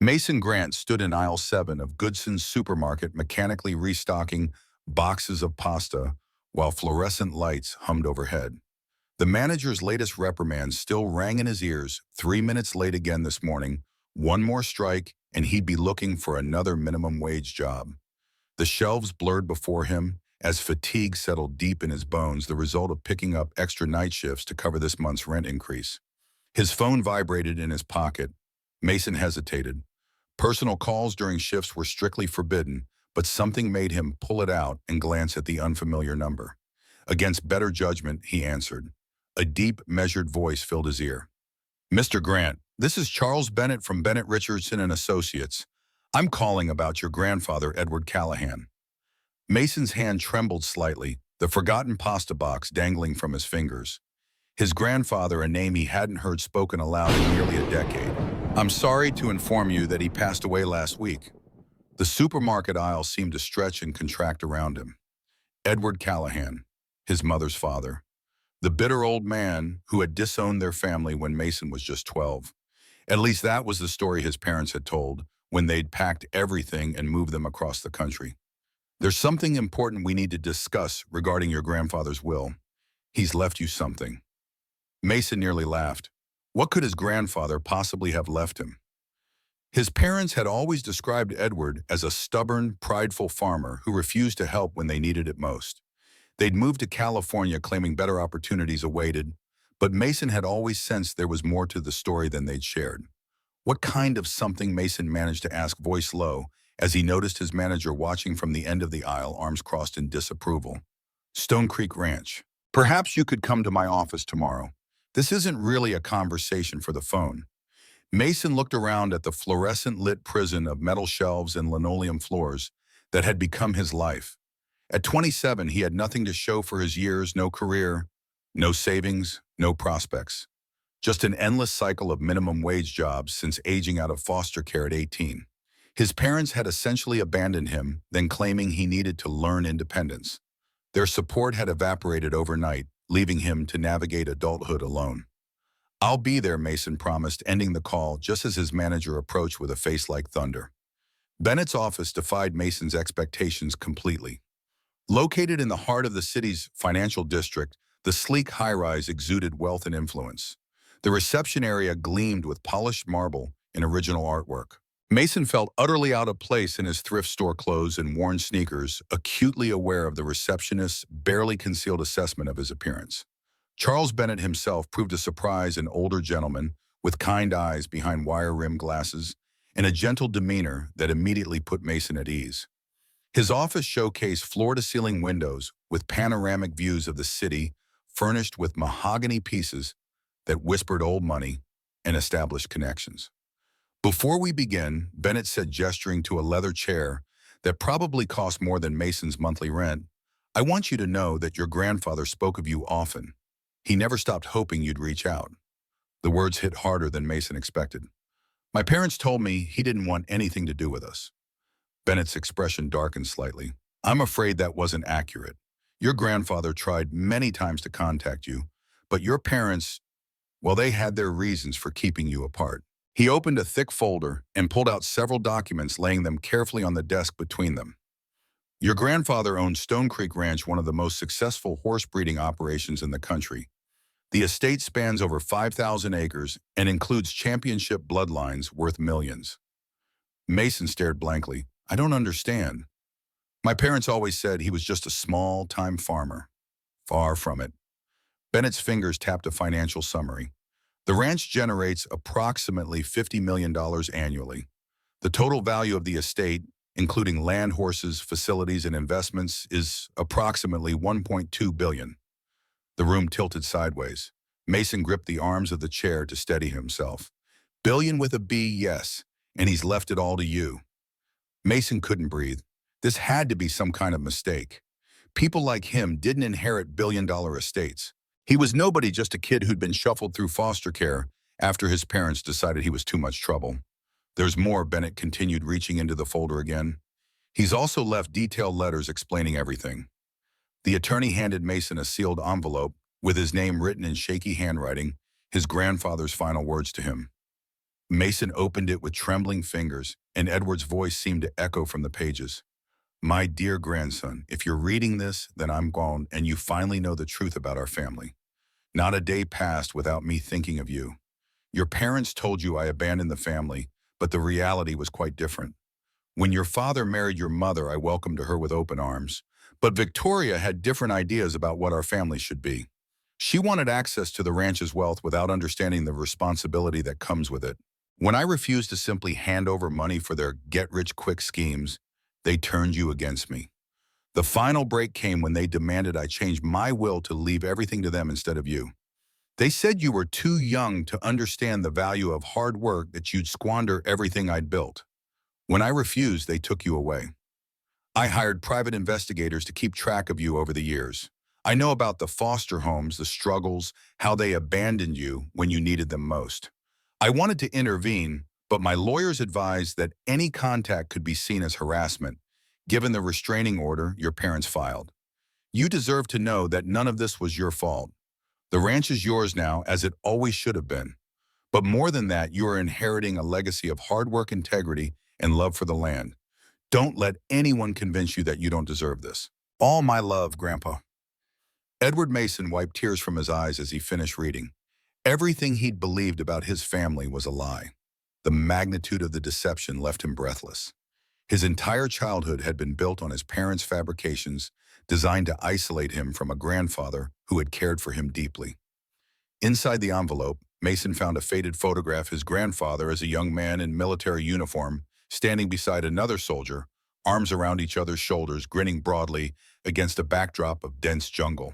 Mason Grant stood in aisle 7 of Goodson's supermarket mechanically restocking boxes of pasta while fluorescent lights hummed overhead. The manager's latest reprimand still rang in his ears, 3 minutes late again this morning, one more strike, and he'd be looking for another minimum wage job. The shelves blurred before him as fatigue settled deep in his bones, the result of picking up extra night shifts to cover this month's rent increase. His phone vibrated in his pocket. Mason hesitated. Personal calls during shifts were strictly forbidden, but something made him pull it out and glance at the unfamiliar number. Against better judgment, he answered. A deep, measured voice filled his ear. "Mr. Grant, this is Charles Bennett from Bennett Richardson and Associates. I'm calling about your grandfather, Edward Callahan." Mason's hand trembled slightly, the forgotten pasta box dangling from his fingers. His grandfather, a name he hadn't heard spoken aloud in nearly a decade. "I'm sorry to inform you that he passed away last week." The supermarket aisle seemed to stretch and contract around him. Edward Callahan, his mother's father. The bitter old man who had disowned their family when Mason was just 12. At least that was the story his parents had told when they'd packed everything and moved them across the country. "There's something important we need to discuss regarding your grandfather's will. He's left you something." Mason nearly laughed. What could his grandfather possibly have left him? His parents had always described Edward as a stubborn, prideful farmer who refused to help when they needed it most. They'd moved to California claiming better opportunities awaited, but Mason had always sensed there was more to the story than they'd shared. What kind of something? Mason managed to ask, voice low, as he noticed his manager watching from the end of the aisle, arms crossed in disapproval. "Stone Creek Ranch. Perhaps you could come to my office tomorrow. This isn't really a conversation for the phone." Mason looked around at the fluorescent-lit prison of metal shelves and linoleum floors that had become his life. At 27, he had nothing to show for his years, no career, no savings, no prospects. Just an endless cycle of minimum wage jobs since aging out of foster care at 18. His parents had essentially abandoned him, then claiming he needed to learn independence. Their support had evaporated overnight, leaving him to navigate adulthood alone. "I'll be there," Mason promised, ending the call just as his manager approached with a face like thunder. Bennett's office defied Mason's expectations completely. Located in the heart of the city's financial district, the sleek high-rise exuded wealth and influence. The reception area gleamed with polished marble and original artwork. Mason felt utterly out of place in his thrift store clothes and worn sneakers, acutely aware of the receptionist's barely concealed assessment of his appearance. Charles Bennett himself proved a surprise, an older gentleman with kind eyes behind wire-rimmed glasses and a gentle demeanor that immediately put Mason at ease. His office showcased floor-to-ceiling windows with panoramic views of the city, furnished with mahogany pieces that whispered old money and established connections. "Before we begin," Bennett said, gesturing to a leather chair that probably cost more than Mason's monthly rent, "I want you to know that your grandfather spoke of you often. He never stopped hoping you'd reach out." The words hit harder than Mason expected. "My parents told me he didn't want anything to do with us." Bennett's expression darkened slightly. "I'm afraid that wasn't accurate. Your grandfather tried many times to contact you, but your parents, well, they had their reasons for keeping you apart." He opened a thick folder and pulled out several documents, laying them carefully on the desk between them. "Your grandfather owned Stone Creek Ranch, one of the most successful horse breeding operations in the country. The estate spans over 5,000 acres and includes championship bloodlines worth millions." Mason stared blankly. "I don't understand." "My parents always said he was just a small-time farmer." "Far from it." Bennett's fingers tapped a financial summary. "The ranch generates approximately $50 million annually. The total value of the estate, including land, horses, facilities, and investments, is approximately $1.2 billion. The room tilted sideways. Mason gripped the arms of the chair to steady himself. "Billion with a B, yes, and he's left it all to you." Mason couldn't breathe. This had to be some kind of mistake. People like him didn't inherit billion-dollar estates. He was nobody, just a kid who'd been shuffled through foster care after his parents decided he was too much trouble. "There's more," Bennett continued, reaching into the folder again. "He's also left detailed letters explaining everything." The attorney handed Mason a sealed envelope with his name written in shaky handwriting, his grandfather's final words to him. Mason opened it with trembling fingers, and Edward's voice seemed to echo from the pages. My dear grandson, if you're reading this, then I'm gone and you finally know the truth about our family. Not a day passed without me thinking of you. Your parents told you I abandoned the family, but the reality was quite different. When your father married your mother, I welcomed her with open arms. But Victoria had different ideas about what our family should be. She wanted access to the ranch's wealth without understanding the responsibility that comes with it. When I refused to simply hand over money for their get-rich-quick schemes, they turned you against me. The final break came when they demanded I change my will to leave everything to them instead of you. They said you were too young to understand the value of hard work, that you'd squander everything I'd built. When I refused, they took you away. I hired private investigators to keep track of you over the years. I know about the foster homes, the struggles, how they abandoned you when you needed them most. I wanted to intervene, but my lawyers advised that any contact could be seen as harassment, given the restraining order your parents filed. You deserve to know that none of this was your fault. The ranch is yours now, as it always should have been. But more than that, you are inheriting a legacy of hard work, integrity, and love for the land. Don't let anyone convince you that you don't deserve this. All my love, Grandpa. Edward Mason wiped tears from his eyes as he finished reading. Everything he'd believed about his family was a lie. The magnitude of the deception left him breathless. His entire childhood had been built on his parents' fabrications, designed to isolate him from a grandfather who had cared for him deeply. Inside the envelope, Mason found a faded photograph of his grandfather as a young man in military uniform, standing beside another soldier, arms around each other's shoulders, grinning broadly against a backdrop of dense jungle.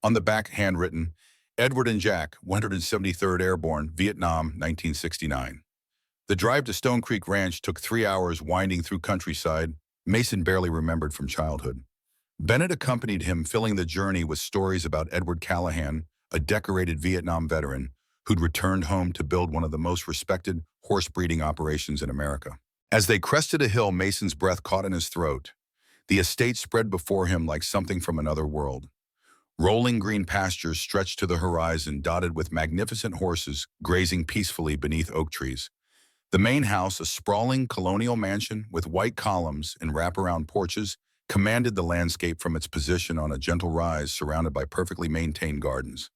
On the back, handwritten, Edward and Jack, 173rd Airborne, Vietnam, 1969. The drive to Stone Creek Ranch took 3 hours winding through countryside Mason barely remembered from childhood. Bennett accompanied him, filling the journey with stories about Edward Callahan, a decorated Vietnam veteran who'd returned home to build one of the most respected horse breeding operations in America. As they crested a hill, Mason's breath caught in his throat. The estate spread before him like something from another world. Rolling green pastures stretched to the horizon, dotted with magnificent horses grazing peacefully beneath oak trees. The main house, a sprawling colonial mansion with white columns and wraparound porches, commanded the landscape from its position on a gentle rise surrounded by perfectly maintained gardens.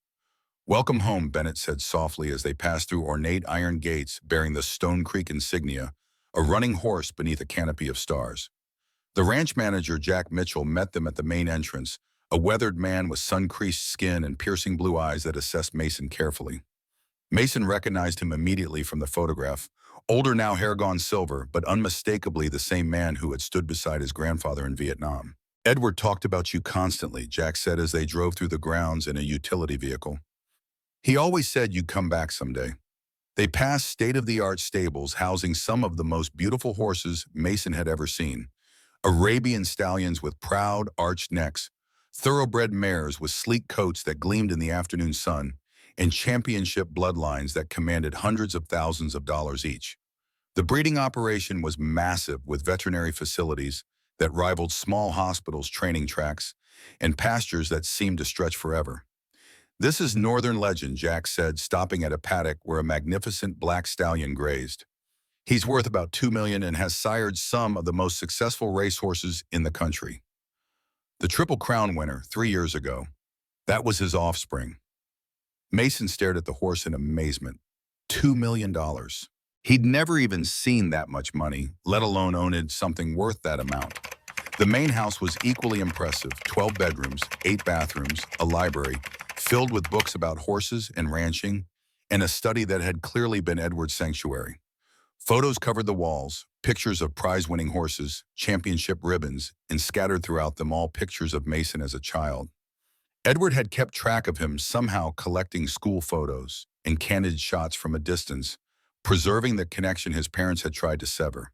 Welcome home, Bennett said softly as they passed through ornate iron gates bearing the Stone Creek insignia, a running horse beneath a canopy of stars. The ranch manager, Jack Mitchell, met them at the main entrance, a weathered man with sun-creased skin and piercing blue eyes that assessed Mason carefully. Mason recognized him immediately from the photograph, older now, hair gone silver, but unmistakably the same man who had stood beside his grandfather in Vietnam. Edward talked about you constantly, Jack said as they drove through the grounds in a utility vehicle. He always said you'd come back someday. They passed state-of-the-art stables housing some of the most beautiful horses Mason had ever seen. Arabian stallions with proud, arched necks, thoroughbred mares with sleek coats that gleamed in the afternoon sun, and championship bloodlines that commanded hundreds of thousands of dollars each. The breeding operation was massive, with veterinary facilities that rivaled small hospitals, training tracks, and pastures that seemed to stretch forever. This is Northern Legend, Jack said, stopping at a paddock where a magnificent black stallion grazed. He's worth about $2 million and has sired some of the most successful racehorses in the country. The Triple Crown winner 3 years ago, that was his offspring. Mason stared at the horse in amazement. $2 million. He'd never even seen that much money, let alone owned something worth that amount. The main house was equally impressive, 12 bedrooms, 8 bathrooms, a library, filled with books about horses and ranching, and a study that had clearly been Edward's sanctuary. Photos covered the walls, pictures of prize-winning horses, championship ribbons, and scattered throughout them all pictures of Mason as a child. Edward had kept track of him, somehow collecting school photos and candid shots from a distance, preserving the connection his parents had tried to sever.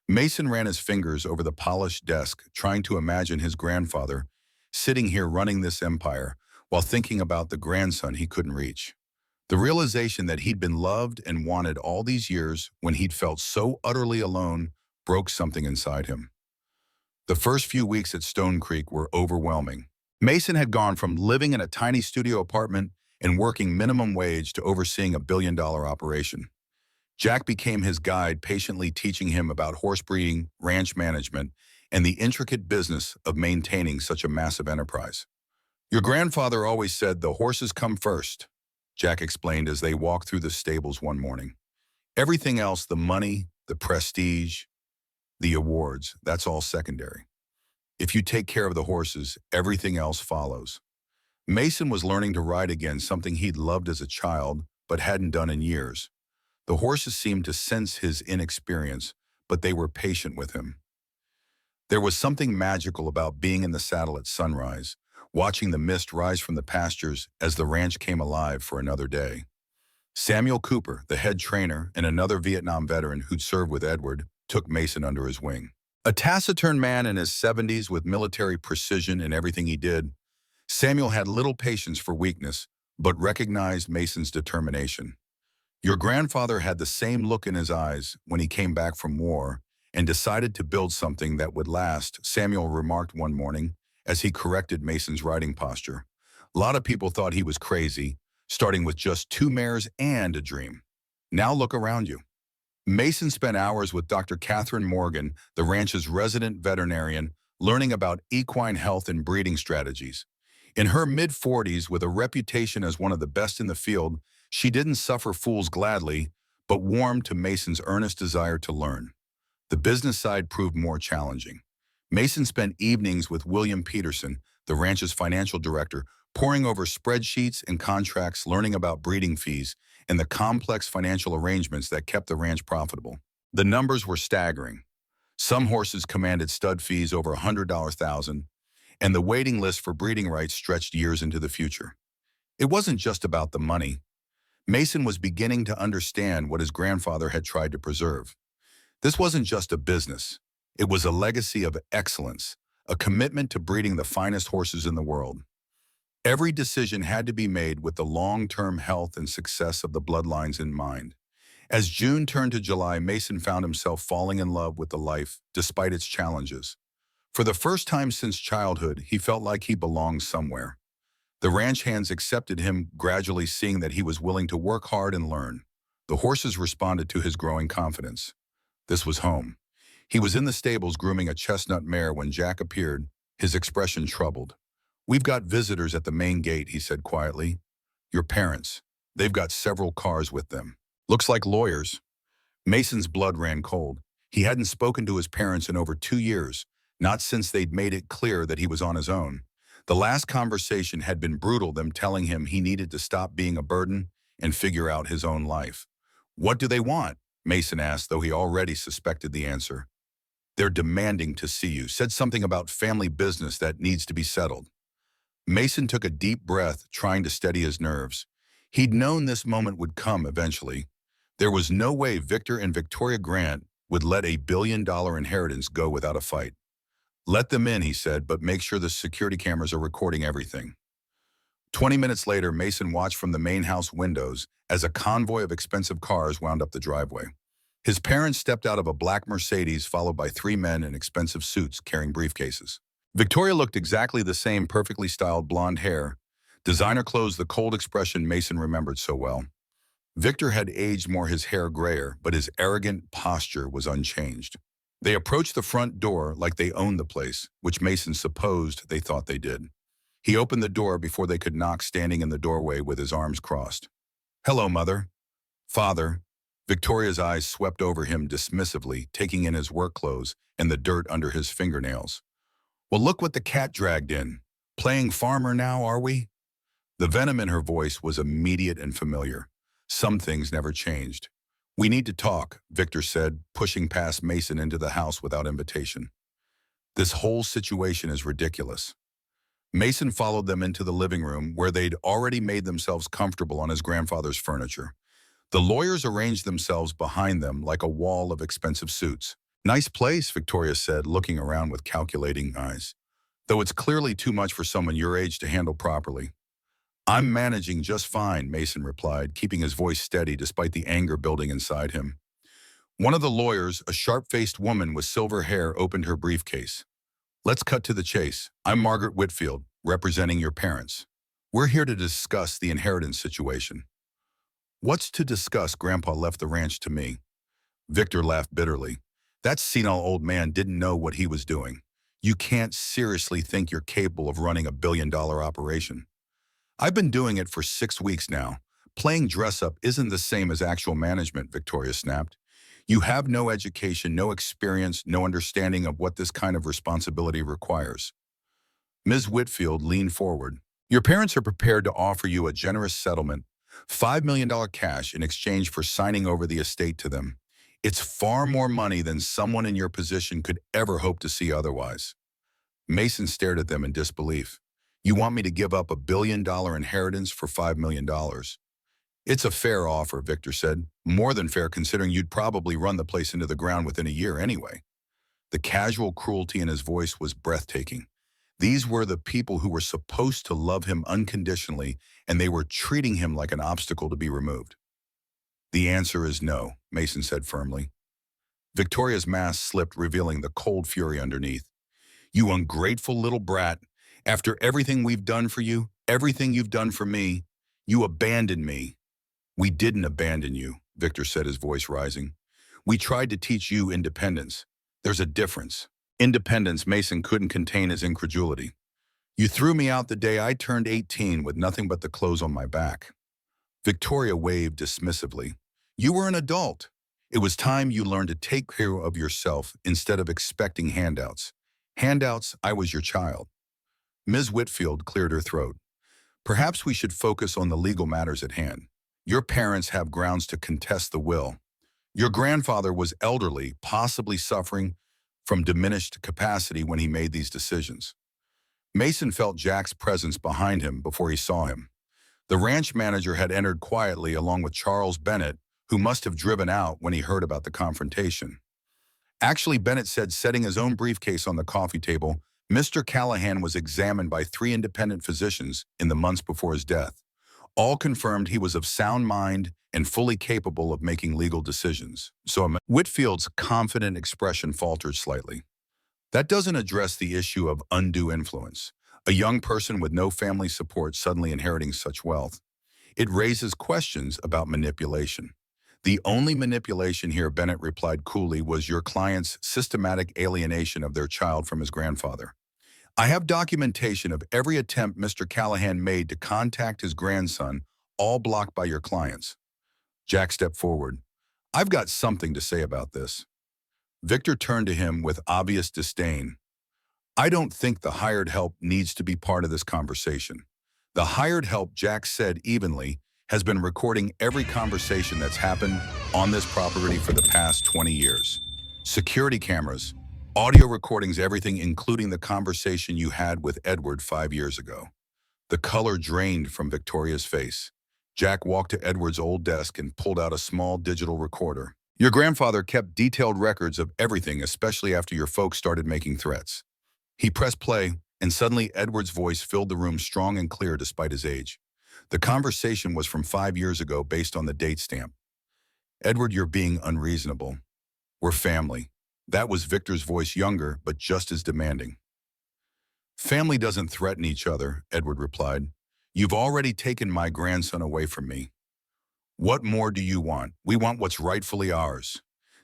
Mason ran his fingers over the polished desk, trying to imagine his grandfather sitting here running this empire while thinking about the grandson he couldn't reach. The realization that he'd been loved and wanted all these years when he'd felt so utterly alone broke something inside him. The first few weeks at Stone Creek were overwhelming. Mason had gone from living in a tiny studio apartment and working minimum wage to overseeing a billion-dollar operation. Jack became his guide, patiently teaching him about horse breeding, ranch management, and the intricate business of maintaining such a massive enterprise. Your grandfather always said the horses come first, Jack explained as they walked through the stables one morning. Everything else, the money, the prestige, the awards, that's all secondary. If you take care of the horses, everything else follows. Mason was learning to ride again, something he'd loved as a child, but hadn't done in years. The horses seemed to sense his inexperience, but they were patient with him. There was something magical about being in the saddle at sunrise, watching the mist rise from the pastures as the ranch came alive for another day. Samuel Cooper, the head trainer and another Vietnam veteran who'd served with Edward, took Mason under his wing. A taciturn man in his 70s with military precision in everything he did, Samuel had little patience for weakness, but recognized Mason's determination. Your grandfather had the same look in his eyes when he came back from war and decided to build something that would last, Samuel remarked one morning as he corrected Mason's riding posture. A lot of people thought he was crazy, starting with just 2 mares and a dream. Now look around you. Mason spent hours with Dr. Catherine Morgan, the ranch's resident veterinarian, learning about equine health and breeding strategies. In her mid-40s, with a reputation as one of the best in the field, she didn't suffer fools gladly, but warmed to Mason's earnest desire to learn. The business side proved more challenging. Mason spent evenings with William Peterson, the ranch's financial director, poring over spreadsheets and contracts, learning about breeding fees and the complex financial arrangements that kept the ranch profitable. The numbers were staggering. Some horses commanded stud fees over $100,000, and the waiting list for breeding rights stretched years into the future. It wasn't just about the money. Mason was beginning to understand what his grandfather had tried to preserve. This wasn't just a business. It was a legacy of excellence, a commitment to breeding the finest horses in the world. Every decision had to be made with the long-term health and success of the bloodlines in mind. As June turned to July, Mason found himself falling in love with the life, despite its challenges. For the first time since childhood, he felt like he belonged somewhere. The ranch hands accepted him, gradually seeing that he was willing to work hard and learn. The horses responded to his growing confidence. This was home. He was in the stables grooming a chestnut mare when Jack appeared, his expression troubled. "We've got visitors at the main gate," he said quietly. "Your parents. They've got several cars with them. Looks like lawyers." Mason's blood ran cold. He hadn't spoken to his parents in over 2 years, not since they'd made it clear that he was on his own. The last conversation had been brutal, them telling him he needed to stop being a burden and figure out his own life. "What do they want?" Mason asked, though he already suspected the answer. "They're demanding to see you. Said something about family business that needs to be settled." Mason took a deep breath, trying to steady his nerves. He'd known this moment would come eventually. There was no way Victor and Victoria Grant would let a billion-dollar inheritance go without a fight. "Let them in," he said, "but make sure the security cameras are recording everything." 20 minutes later, Mason watched from the main house windows as a convoy of expensive cars wound up the driveway. His parents stepped out of a black Mercedes, followed by 3 men in expensive suits carrying briefcases. Victoria looked exactly the same, perfectly styled blonde hair, designer clothes, the cold expression Mason remembered so well. Victor had aged more, his hair grayer, but his arrogant posture was unchanged. They approached the front door like they owned the place, which Mason supposed they thought they did. He opened the door before they could knock, standing in the doorway with his arms crossed. "Hello, Mother." "Father." Victoria's eyes swept over him dismissively, taking in his work clothes and the dirt under his fingernails. "Well, look what the cat dragged in. Playing farmer now, are we?" The venom in her voice was immediate and familiar. Some things never changed. "We need to talk," Victor said, pushing past Mason into the house without invitation. "This whole situation is ridiculous." Mason followed them into the living room, where they'd already made themselves comfortable on his grandfather's furniture. The lawyers arranged themselves behind them like a wall of expensive suits. "Nice place," Victoria said, looking around with calculating eyes. "Though it's clearly too much for someone your age to handle properly." "I'm managing just fine," Mason replied, keeping his voice steady despite the anger building inside him. One of the lawyers, a sharp-faced woman with silver hair, opened her briefcase. "Let's cut to the chase. I'm Margaret Whitfield, representing your parents. We're here to discuss the inheritance situation." What's to discuss? Grandpa left the ranch to me. Victor laughed bitterly. That senile old man didn't know what he was doing. You can't seriously think you're capable of running $1 billion operation. I've been doing it for 6 weeks now. Playing dress-up isn't the same as actual management, Victoria snapped. You have no education, no experience, no understanding of what this kind of responsibility requires. Ms. Whitfield leaned forward. Your parents are prepared to offer you a generous settlement, $5 million cash in exchange for signing over the estate to them. It's far more money than someone in your position could ever hope to see otherwise. Mason stared at them in disbelief. You want me to give up $1 billion inheritance for $5 million? It's a fair offer, Victor said. More than fair considering you'd probably run the place into the ground within a year anyway. The casual cruelty in his voice was breathtaking. These were the people who were supposed to love him unconditionally, and they were treating him like an obstacle to be removed. The answer is no, Mason said firmly. Victoria's mask slipped, revealing the cold fury underneath. You ungrateful little brat. After everything we've done for you, everything you've done for me, you abandoned me. We didn't abandon you, Victor said, his voice rising. We tried to teach you independence. There's a difference. Independence, Mason couldn't contain his incredulity. You threw me out the day I turned 18 with nothing but the clothes on my back. Victoria waved dismissively. You were an adult. It was time you learned to take care of yourself instead of expecting handouts. Handouts, I was your child. Ms. Whitfield cleared her throat. Perhaps we should focus on the legal matters at hand. Your parents have grounds to contest the will. Your grandfather was elderly, possibly suffering from diminished capacity when he made these decisions. Mason felt Jack's presence behind him before he saw him. The ranch manager had entered quietly along with Charles Bennett, who must have driven out when he heard about the confrontation. Actually, Bennett said, setting his own briefcase on the coffee table, Mr. Callahan was examined by 3 independent physicians in the months before his death. All confirmed he was of sound mind and fully capable of making legal decisions. Whitfield's confident expression faltered slightly. That doesn't address the issue of undue influence. A young person with no family support suddenly inheriting such wealth. It raises questions about manipulation. The only manipulation here, Bennett replied coolly, was your client's systematic alienation of their child from his grandfather. I have documentation of every attempt Mr. Callahan made to contact his grandson, all blocked by your clients. Jack stepped forward. I've got something to say about this. Victor turned to him with obvious disdain. I don't think the hired help needs to be part of this conversation. The hired help, Jack said evenly, has been recording every conversation that's happened on this property for the past 20 years. Security cameras, audio recordings, everything, including the conversation you had with Edward 5 years ago. The color drained from Victoria's face. Jack walked to Edward's old desk and pulled out a small digital recorder. Your grandfather kept detailed records of everything, especially after your folks started making threats. He pressed play, and suddenly Edward's voice filled the room, strong and clear despite his age. The conversation was from 5 years ago based on the date stamp. Edward, you're being unreasonable. We're family. That was Victor's voice, younger, but just as demanding. Family doesn't threaten each other, Edward replied. You've already taken my grandson away from me. What more do you want? We want what's rightfully ours.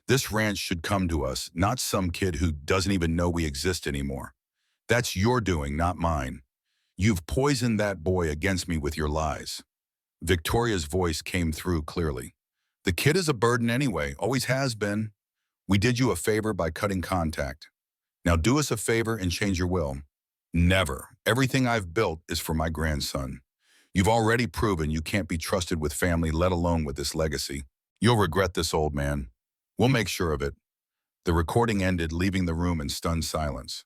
This ranch should come to us, not some kid who doesn't even know we exist anymore. That's your doing, not mine. You've poisoned that boy against me with your lies. Victoria's voice came through clearly. The kid is a burden anyway, always has been. We did you a favor by cutting contact. Now do us a favor and change your will. Never. Everything I've built is for my grandson. You've already proven you can't be trusted with family, let alone with this legacy. You'll regret this, old man. We'll make sure of it. The recording ended, leaving the room in stunned silence.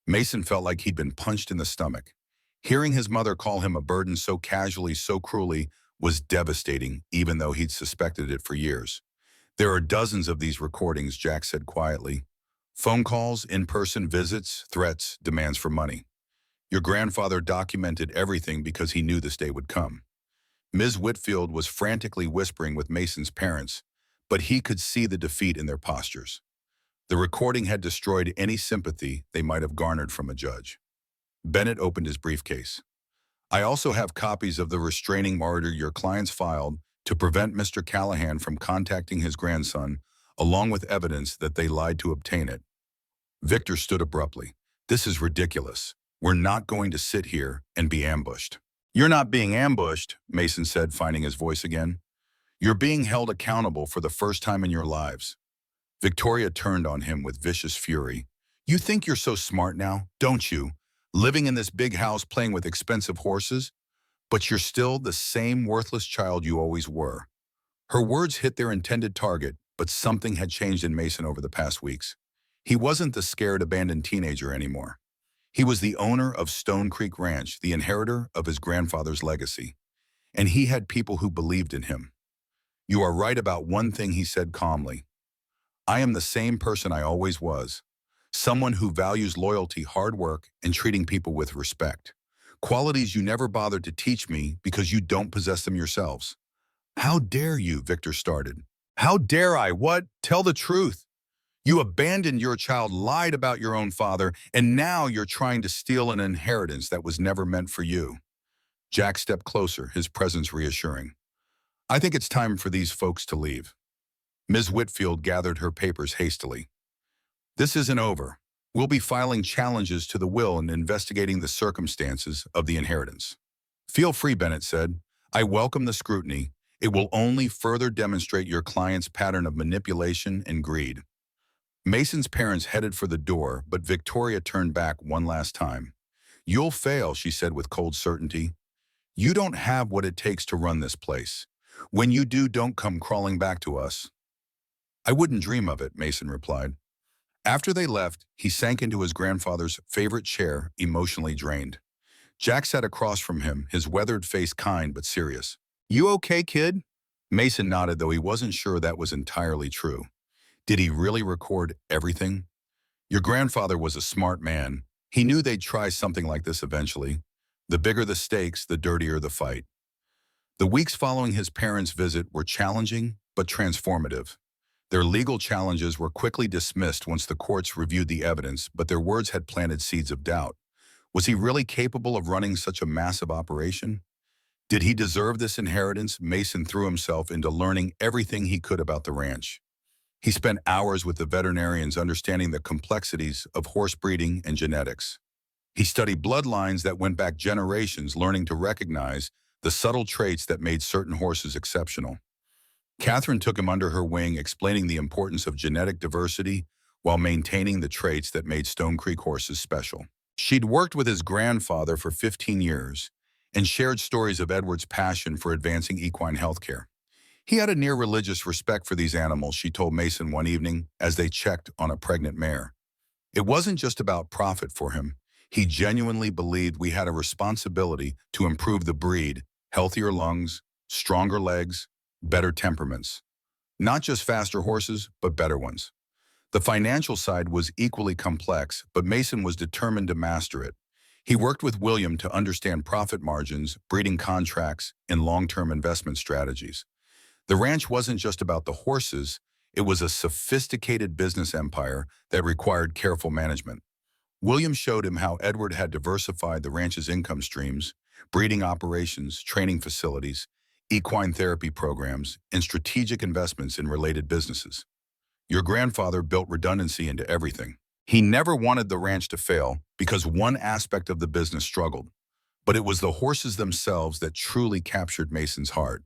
Mason felt like he'd been punched in the stomach. Hearing his mother call him a burden so casually, so cruelly, was devastating, even though he'd suspected it for years. There are dozens of these recordings, Jack said quietly. Phone calls, in-person visits, threats, demands for money. Your grandfather documented everything because he knew this day would come. Ms. Whitfield was frantically whispering with Mason's parents, but he could see the defeat in their postures. The recording had destroyed any sympathy they might have garnered from a judge. Bennett opened his briefcase. I also have copies of the restraining order your clients filed to prevent Mr. Callahan from contacting his grandson, along with evidence that they lied to obtain it. Victor stood abruptly. This is ridiculous. We're not going to sit here and be ambushed. You're not being ambushed, Mason said, finding his voice again. You're being held accountable for the first time in your lives. Victoria turned on him with vicious fury. You think you're so smart now, don't you? Living in this big house playing with expensive horses? But you're still the same worthless child you always were. Her words hit their intended target, but something had changed in Mason over the past weeks. He wasn't the scared, abandoned teenager anymore. He was the owner of Stone Creek Ranch, the inheritor of his grandfather's legacy. And he had people who believed in him. You are right about one thing, he said calmly. I am the same person I always was. Someone who values loyalty, hard work, and treating people with respect. Qualities you never bothered to teach me because you don't possess them yourselves. How dare you, Victor started. How dare I? What? Tell the truth. You abandoned your child, lied about your own father, and now you're trying to steal an inheritance that was never meant for you. Jack stepped closer, his presence reassuring. I think it's time for these folks to leave. Ms. Whitfield gathered her papers hastily. This isn't over. We'll be filing challenges to the will and investigating the circumstances of the inheritance. Feel free, Bennett said. I welcome the scrutiny. It will only further demonstrate your client's pattern of manipulation and greed. Mason's parents headed for the door, but Victoria turned back one last time. You'll fail, she said with cold certainty. You don't have what it takes to run this place. When you do, don't come crawling back to us. I wouldn't dream of it, Mason replied. After they left, he sank into his grandfather's favorite chair, emotionally drained. Jack sat across from him, his weathered face kind but serious. You okay, kid? Mason nodded, though he wasn't sure that was entirely true. Did he really record everything? Your grandfather was a smart man. He knew they'd try something like this eventually. The bigger the stakes, the dirtier the fight. The weeks following his parents' visit were challenging but transformative. Their legal challenges were quickly dismissed once the courts reviewed the evidence, but their words had planted seeds of doubt. Was he really capable of running such a massive operation? Did he deserve this inheritance? Mason threw himself into learning everything he could about the ranch. He spent hours with the veterinarians understanding the complexities of horse breeding and genetics. He studied bloodlines that went back generations, learning to recognize the subtle traits that made certain horses exceptional. Catherine took him under her wing, explaining the importance of genetic diversity while maintaining the traits that made Stone Creek horses special. She'd worked with his grandfather for 15 years and shared stories of Edward's passion for advancing equine healthcare. He had a near-religious respect for these animals, she told Mason one evening as they checked on a pregnant mare. It wasn't just about profit for him. He genuinely believed we had a responsibility to improve the breed, healthier lungs, stronger legs, better temperaments. Not just faster horses, but better ones. The financial side was equally complex, but Mason was determined to master it. He worked with William to understand profit margins, breeding contracts, and long-term investment strategies. The ranch wasn't just about the horses, it was a sophisticated business empire that required careful management. William showed him how Edward had diversified the ranch's income streams, breeding operations, training facilities, equine therapy programs, and strategic investments in related businesses. Your grandfather built redundancy into everything. He never wanted the ranch to fail because one aspect of the business struggled, but it was the horses themselves that truly captured Mason's heart.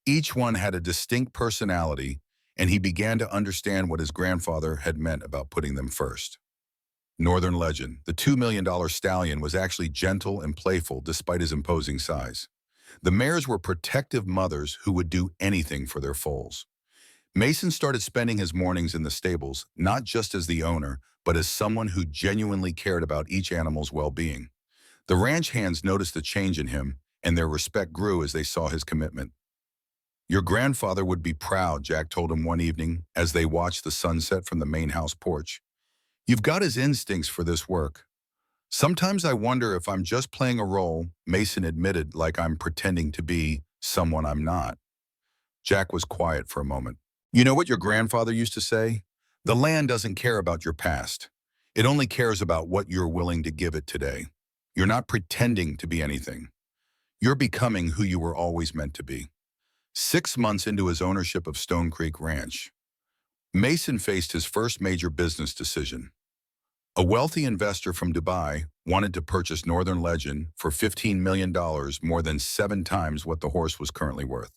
Each one had a distinct personality, and he began to understand what his grandfather had meant about putting them first. Northern Legend, the $2 million stallion, was actually gentle and playful despite his imposing size. The mares were protective mothers who would do anything for their foals. Mason started spending his mornings in the stables, not just as the owner, but as someone who genuinely cared about each animal's well-being. The ranch hands noticed the change in him, and their respect grew as they saw his commitment. Your grandfather would be proud, Jack told him one evening as they watched the sunset from the main house porch. You've got his instincts for this work. Sometimes I wonder if I'm just playing a role, Mason admitted, like I'm pretending to be someone I'm not. Jack was quiet for a moment. You know what your grandfather used to say? The land doesn't care about your past. It only cares about what you're willing to give it today. You're not pretending to be anything. You're becoming who you were always meant to be. 6 months into his ownership of Stone Creek Ranch, Mason faced his first major business decision. A wealthy investor from Dubai wanted to purchase Northern Legend for $15 million, more than 7 times what the horse was currently worth.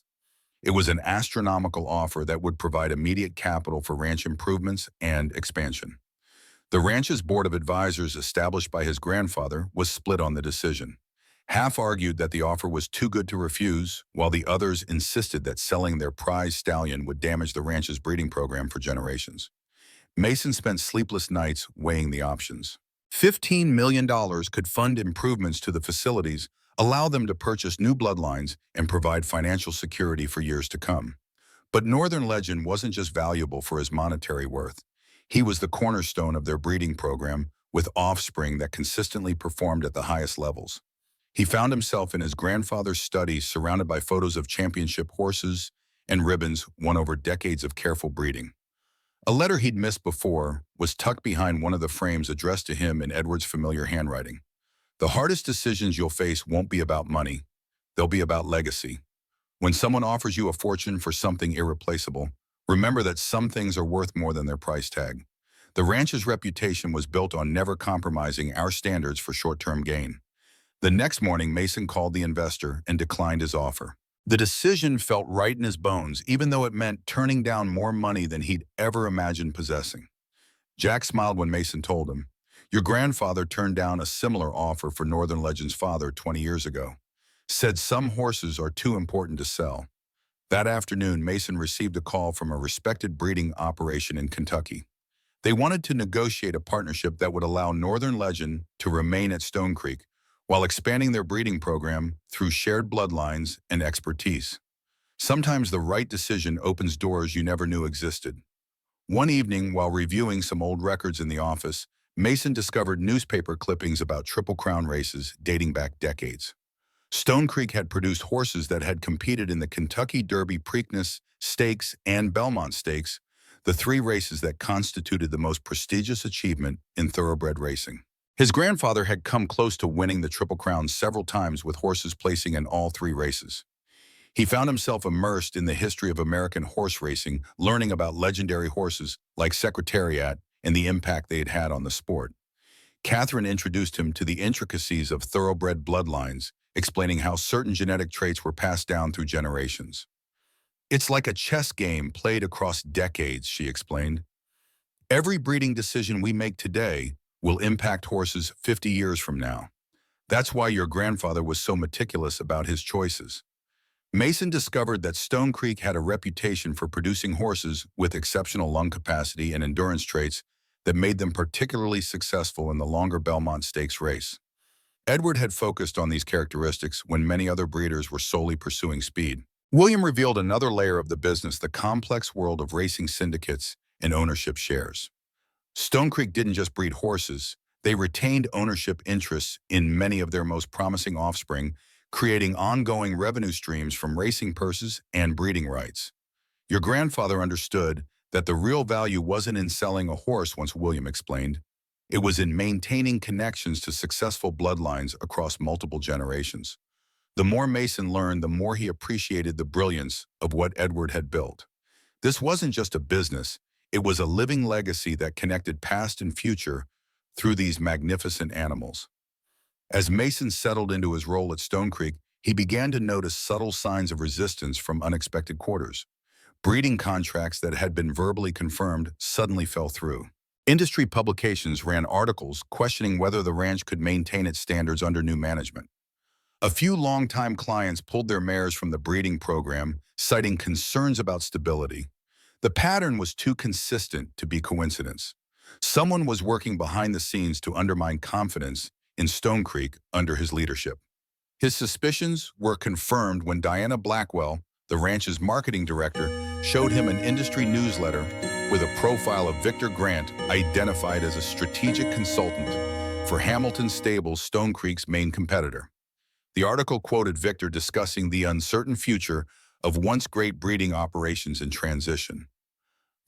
It was an astronomical offer that would provide immediate capital for ranch improvements and expansion. The ranch's board of advisors, established by his grandfather, was split on the decision. Half argued that the offer was too good to refuse, while the others insisted that selling their prize stallion would damage the ranch's breeding program for generations. Mason spent sleepless nights weighing the options. $15 million could fund improvements to the facilities, allow them to purchase new bloodlines, and provide financial security for years to come. But Northern Legend wasn't just valuable for his monetary worth. He was the cornerstone of their breeding program, with offspring that consistently performed at the highest levels. He found himself in his grandfather's study, surrounded by photos of championship horses and ribbons won over decades of careful breeding. A letter he'd missed before was tucked behind one of the frames, addressed to him in Edward's familiar handwriting. The hardest decisions you'll face won't be about money. They'll be about legacy. When someone offers you a fortune for something irreplaceable, remember that some things are worth more than their price tag. The ranch's reputation was built on never compromising our standards for short-term gain. The next morning, Mason called the investor and declined his offer. The decision felt right in his bones, even though it meant turning down more money than he'd ever imagined possessing. Jack smiled when Mason told him, "Your grandfather turned down a similar offer for Northern Legend's father 20 years ago. Said some horses are too important to sell." That afternoon, Mason received a call from a respected breeding operation in Kentucky. They wanted to negotiate a partnership that would allow Northern Legend to remain at Stone Creek, while expanding their breeding program through shared bloodlines and expertise. Sometimes the right decision opens doors you never knew existed. One evening, while reviewing some old records in the office, Mason discovered newspaper clippings about Triple Crown races dating back decades. Stone Creek had produced horses that had competed in the Kentucky Derby, Preakness Stakes, and Belmont Stakes, the 3 races that constituted the most prestigious achievement in thoroughbred racing. His grandfather had come close to winning the Triple Crown several times, with horses placing in all 3 races. He found himself immersed in the history of American horse racing, learning about legendary horses like Secretariat and the impact they had had on the sport. Catherine introduced him to the intricacies of thoroughbred bloodlines, explaining how certain genetic traits were passed down through generations. "It's like a chess game played across decades," she explained. "Every breeding decision we make today will impact horses 50 years from now. That's why your grandfather was so meticulous about his choices." Mason discovered that Stone Creek had a reputation for producing horses with exceptional lung capacity and endurance traits that made them particularly successful in the longer Belmont Stakes race. Edward had focused on these characteristics when many other breeders were solely pursuing speed. William revealed another layer of the business, the complex world of racing syndicates and ownership shares. Stone Creek didn't just breed horses, they retained ownership interests in many of their most promising offspring, creating ongoing revenue streams from racing purses and breeding rights. Your grandfather understood that the real value wasn't in selling a horse, once William explained. It was in maintaining connections to successful bloodlines across multiple generations. The more Mason learned, the more he appreciated the brilliance of what Edward had built. This wasn't just a business, it was a living legacy that connected past and future through these magnificent animals. As Mason settled into his role at Stone Creek, he began to notice subtle signs of resistance from unexpected quarters. Breeding contracts that had been verbally confirmed suddenly fell through. Industry publications ran articles questioning whether the ranch could maintain its standards under new management. A few longtime clients pulled their mares from the breeding program, citing concerns about stability. The pattern was too consistent to be coincidence. Someone was working behind the scenes to undermine confidence in Stone Creek under his leadership. His suspicions were confirmed when Diana Blackwell, the ranch's marketing director, showed him an industry newsletter with a profile of Victor Grant, identified as a strategic consultant for Hamilton Stables, Stone Creek's main competitor. The article quoted Victor discussing the uncertain future of once great breeding operations in transition.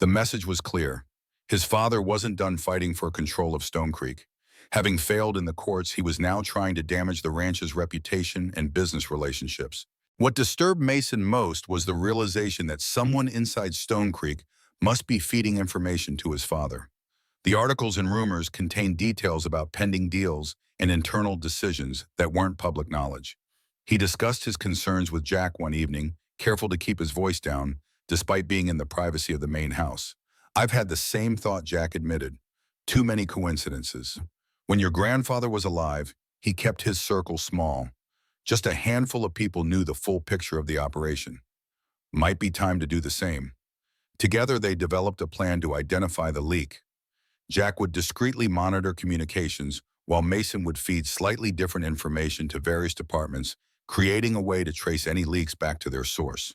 The message was clear. His father wasn't done fighting for control of Stone Creek. Having failed in the courts, he was now trying to damage the ranch's reputation and business relationships. What disturbed Mason most was the realization that someone inside Stone Creek must be feeding information to his father. The articles and rumors contained details about pending deals and internal decisions that weren't public knowledge. He discussed his concerns with Jack one evening, careful to keep his voice down, despite being in the privacy of the main house. "I've had the same thought," Jack admitted. "Too many coincidences. When your grandfather was alive, he kept his circle small. Just a handful of people knew the full picture of the operation. Might be time to do the same." Together, they developed a plan to identify the leak. Jack would discreetly monitor communications, while Mason would feed slightly different information to various departments, creating a way to trace any leaks back to their source.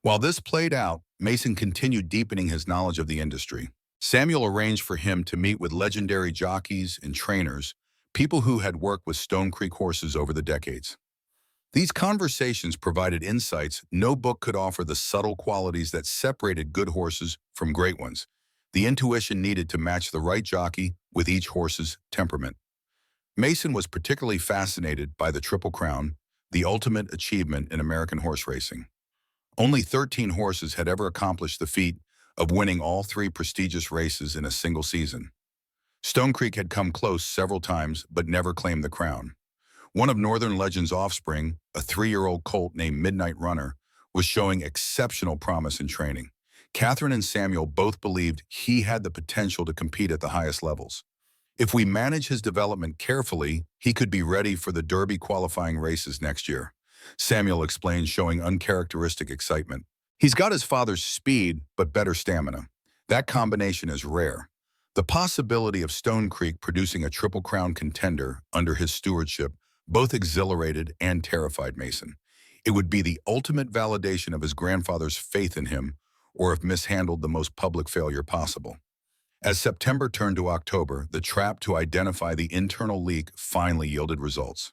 While this played out, Mason continued deepening his knowledge of the industry. Samuel arranged for him to meet with legendary jockeys and trainers, people who had worked with Stone Creek horses over the decades. These conversations provided insights no book could offer: the subtle qualities that separated good horses from great ones, the intuition needed to match the right jockey with each horse's temperament. Mason was particularly fascinated by the Triple Crown, the ultimate achievement in American horse racing. Only 13 horses had ever accomplished the feat of winning all three prestigious races in a single season. Stone Creek had come close several times but never claimed the crown. One of Northern Legend's offspring, a 3-year-old colt named Midnight Runner, was showing exceptional promise in training. Catherine and Samuel both believed he had the potential to compete at the highest levels. If we manage his development carefully, he could be ready for the Derby qualifying races next year, Samuel explained, showing uncharacteristic excitement. "He's got his father's speed, but better stamina. That combination is rare." The possibility of Stone Creek producing a Triple Crown contender under his stewardship both exhilarated and terrified Mason. It would be the ultimate validation of his grandfather's faith in him, or if mishandled, the most public failure possible. As September turned to October, the trap to identify the internal leak finally yielded results.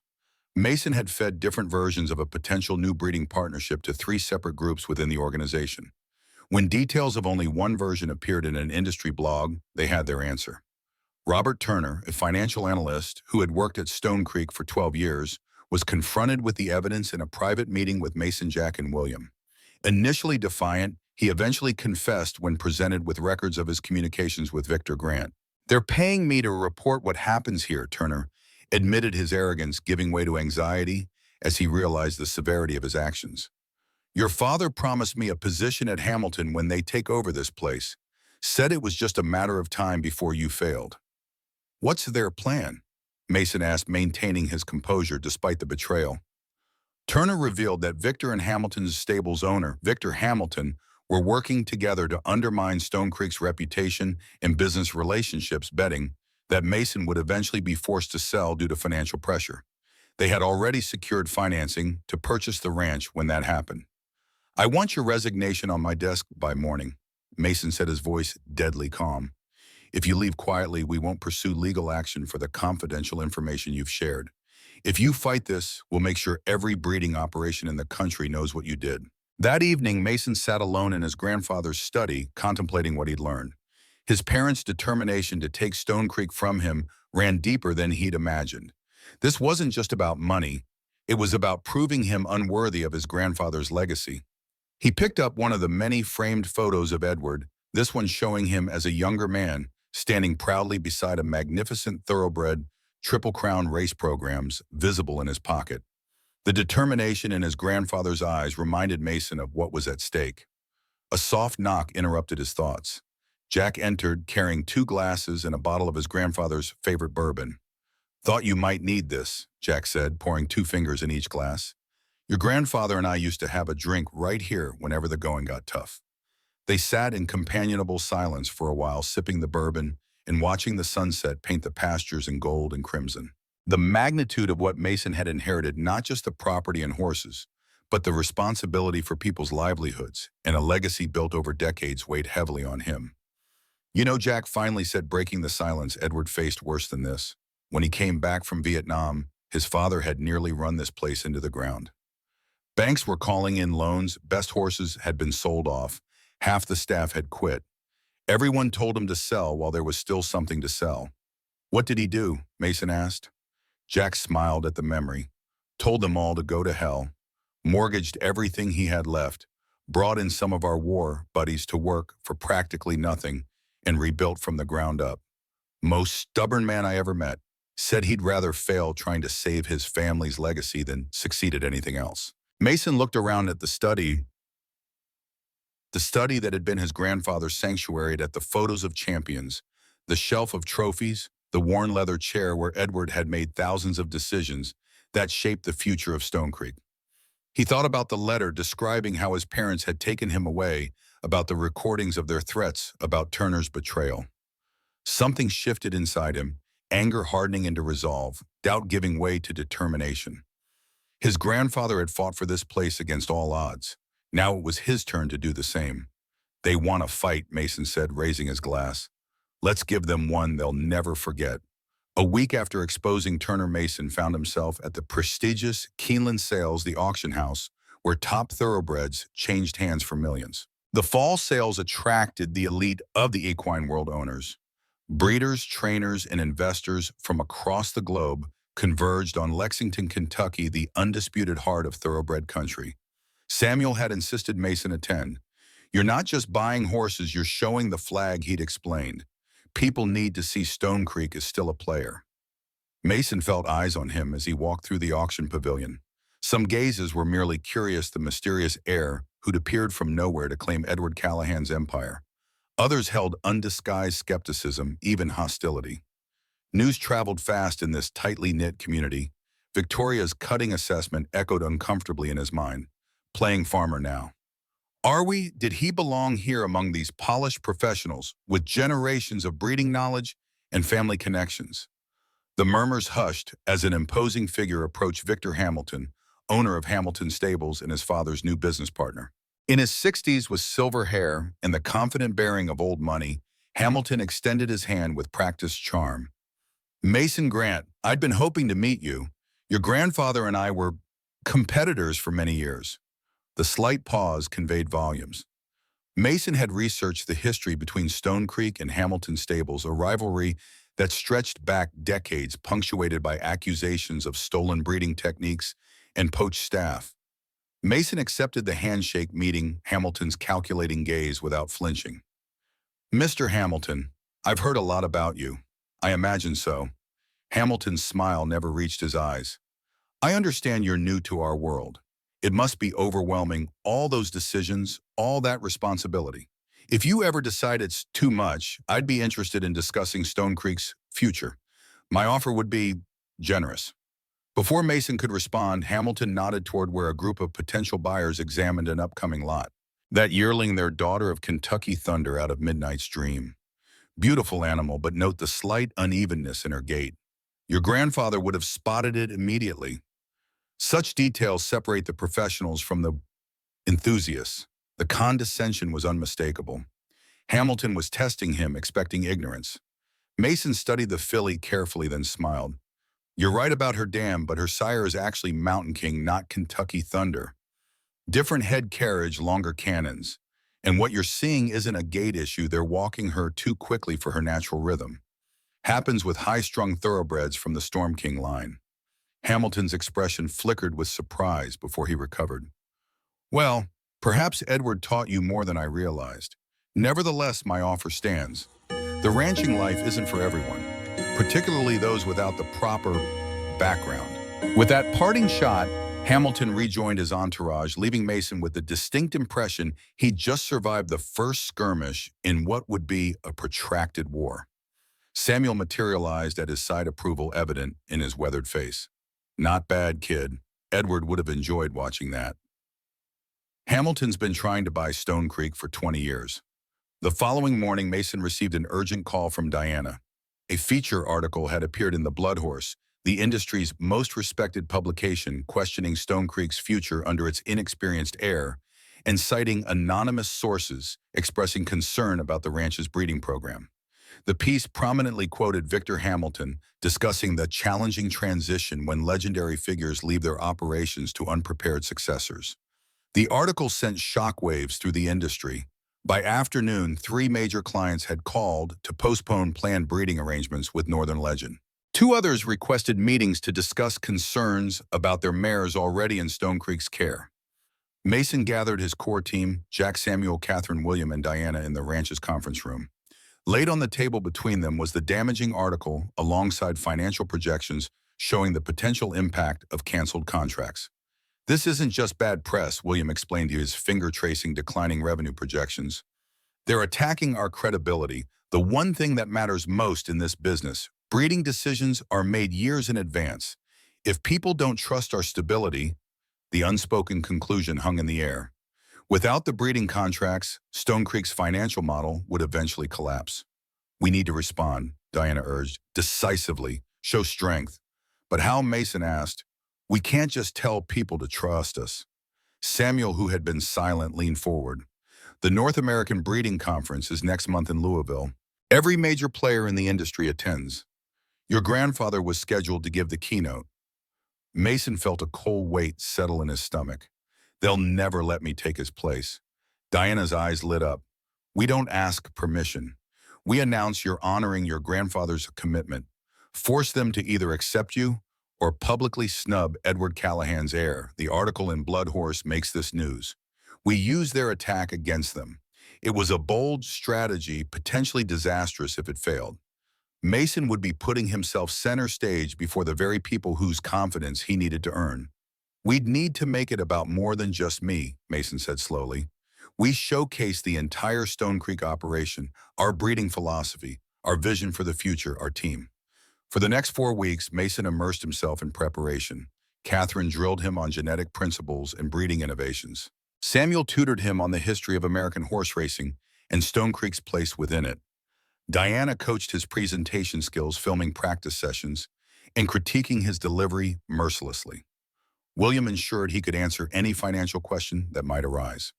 Mason had fed different versions of a potential new breeding partnership to 3 separate groups within the organization. When details of only one version appeared in an industry blog, they had their answer. Robert Turner, a financial analyst who had worked at Stone Creek for 12 years, was confronted with the evidence in a private meeting with Mason, Jack, and William. Initially defiant, he eventually confessed when presented with records of his communications with Victor Grant. "They're paying me to report what happens here," Turner admitted, his arrogance giving way to anxiety as he realized the severity of his actions. "Your father promised me a position at Hamilton when they take over this place. Said it was just a matter of time before you failed." "What's their plan?" Mason asked, maintaining his composure despite the betrayal. Turner revealed that Victor and Hamilton's stable's owner, Victor Hamilton, were working together to undermine Stone Creek's reputation and business relationships, betting that Mason would eventually be forced to sell due to financial pressure. They had already secured financing to purchase the ranch when that happened. "I want your resignation on my desk by morning," Mason said, his voice deadly calm. "If you leave quietly, we won't pursue legal action for the confidential information you've shared. If you fight this, we'll make sure every breeding operation in the country knows what you did." That evening, Mason sat alone in his grandfather's study, contemplating what he'd learned. His parents' determination to take Stone Creek from him ran deeper than he'd imagined. This wasn't just about money. It was about proving him unworthy of his grandfather's legacy. He picked up one of the many framed photos of Edward, this one showing him as a younger man, standing proudly beside a magnificent thoroughbred Triple Crown race programs visible in his pocket. The determination in his grandfather's eyes reminded Mason of what was at stake. A soft knock interrupted his thoughts. Jack entered, carrying 2 glasses and a bottle of his grandfather's favorite bourbon. "Thought you might need this," Jack said, pouring 2 fingers in each glass. "Your grandfather and I used to have a drink right here whenever the going got tough." They sat in companionable silence for a while, sipping the bourbon and watching the sunset paint the pastures in gold and crimson. The magnitude of what Mason had inherited, not just the property and horses, but the responsibility for people's livelihoods and a legacy built over decades, weighed heavily on him. "You know," Jack finally said, breaking the silence, "Edward faced worse than this. When he came back from Vietnam, his father had nearly run this place into the ground. Banks were calling in loans, best horses had been sold off, half the staff had quit. Everyone told him to sell while there was still something to sell." "What did he do?" Mason asked. Jack smiled at the memory. "Told them all to go to hell. mortgaged everything he had left, brought in some of our war buddies to work for practically nothing, and rebuilt from the ground up. Most stubborn man I ever met, said he'd rather fail trying to save his family's legacy than succeed at anything else. Mason looked around at the study that had been his grandfather's sanctuary, at the photos of champions, the shelf of trophies, the worn leather chair where Edward had made thousands of decisions that shaped the future of Stone Creek. He thought about the letter describing how his parents had taken him away, about the recordings of their threats, about Turner's betrayal. Something shifted inside him, anger hardening into resolve, doubt giving way to determination. His grandfather had fought for this place against all odds. Now it was his turn to do the same. "They want to fight," Mason said, raising his glass. "Let's give them one they'll never forget." A week after exposing Turner, Mason found himself at the prestigious Keeneland Sales, the auction house, where top thoroughbreds changed hands for millions. The fall sales attracted the elite of the equine world owners. Breeders, trainers, and investors from across the globe converged on Lexington, Kentucky, the undisputed heart of thoroughbred country. Samuel had insisted Mason attend. "You're not just buying horses, you're showing the flag," he'd explained. "People need to see Stone Creek is still a player." Mason felt eyes on him as he walked through the auction pavilion. Some gazes were merely curious, the mysterious heir who'd appeared from nowhere to claim Edward Callahan's empire. Others held undisguised skepticism, even hostility. News traveled fast in this tightly knit community. Victoria's cutting assessment echoed uncomfortably in his mind. Playing farmer now. Did he belong here among these polished professionals with generations of breeding knowledge and family connections? The murmurs hushed as an imposing figure approached Victor Hamilton, owner of Hamilton Stables and his father's new business partner. In his 60s, with silver hair and the confident bearing of old money, Hamilton extended his hand with practiced charm. "Mason Grant, I'd been hoping to meet you. Your grandfather and I were competitors for many years." The slight pause conveyed volumes. Mason had researched the history between Stone Creek and Hamilton Stables, a rivalry that stretched back decades, punctuated by accusations of stolen breeding techniques and poached staff. Mason accepted the handshake, meeting Hamilton's calculating gaze without flinching. "Mr. Hamilton, I've heard a lot about you." "I imagine so." Hamilton's smile never reached his eyes. "I understand you're new to our world. It must be overwhelming, all those decisions, all that responsibility. If you ever decide it's too much, I'd be interested in discussing Stone Creek's future. My offer would be generous." Before Mason could respond, Hamilton nodded toward where a group of potential buyers examined an upcoming lot. That yearling, their daughter of Kentucky Thunder out of Midnight's Dream. Beautiful animal, but note the slight unevenness in her gait. Your grandfather would have spotted it immediately. Such details separate the professionals from the enthusiasts. The condescension was unmistakable. Hamilton was testing him, expecting ignorance. Mason studied the filly carefully, then smiled. "You're right about her dam, but her sire is actually Mountain King, not Kentucky Thunder. Different head carriage, longer cannons. And what you're seeing isn't a gait issue, they're walking her too quickly for her natural rhythm. Happens with high-strung thoroughbreds from the Storm King line." Hamilton's expression flickered with surprise before he recovered. "Well, perhaps Edward taught you more than I realized. Nevertheless, my offer stands. The ranching life isn't for everyone, particularly those without the proper background." With that parting shot, Hamilton rejoined his entourage, leaving Mason with the distinct impression he'd just survived the first skirmish in what would be a protracted war. Samuel materialized at his side, approval evident in his weathered face. "Not bad, kid. Edward would have enjoyed watching that." Hamilton's been trying to buy Stone Creek for 20 years. The following morning, Mason received an urgent call from Diana. A feature article had appeared in the Blood Horse, the industry's most respected publication, questioning Stone Creek's future under its inexperienced heir and citing anonymous sources expressing concern about the ranch's breeding program. The piece prominently quoted Victor Hamilton discussing the challenging transition when legendary figures leave their operations to unprepared successors. The article sent shockwaves through the industry. By afternoon, 3 major clients had called to postpone planned breeding arrangements with Northern Legend. Two others requested meetings to discuss concerns about their mares already in Stone Creek's care. Mason gathered his core team, Jack, Samuel, Catherine, William, and Diana, in the ranch's conference room. Laid on the table between them was the damaging article alongside financial projections showing the potential impact of canceled contracts. This isn't just bad press, William explained to his finger-tracing declining revenue projections. They're attacking our credibility, the one thing that matters most in this business. Breeding decisions are made years in advance. If people don't trust our stability, the unspoken conclusion hung in the air. Without the breeding contracts, Stone Creek's financial model would eventually collapse. We need to respond, Diana urged, decisively, show strength. But how, Mason asked. We can't just tell people to trust us. Samuel, who had been silent, leaned forward. The North American Breeding Conference is next month in Louisville. Every major player in the industry attends. Your grandfather was scheduled to give the keynote. Mason felt a cold weight settle in his stomach. They'll never let me take his place. Diana's eyes lit up. We don't ask permission. We announce you're honoring your grandfather's commitment. Force them to either accept you or publicly snub Edward Callahan's heir. The article in Blood Horse makes this news. We use their attack against them. It was a bold strategy, potentially disastrous if it failed. Mason would be putting himself center stage before the very people whose confidence he needed to earn. We'd need to make it about more than just me, Mason said slowly. We showcase the entire Stone Creek operation, our breeding philosophy, our vision for the future, our team. For the next 4 weeks, Mason immersed himself in preparation. Catherine drilled him on genetic principles and breeding innovations. Samuel tutored him on the history of American horse racing and Stone Creek's place within it. Diana coached his presentation skills, filming practice sessions and critiquing his delivery mercilessly. William ensured he could answer any financial question that might arise.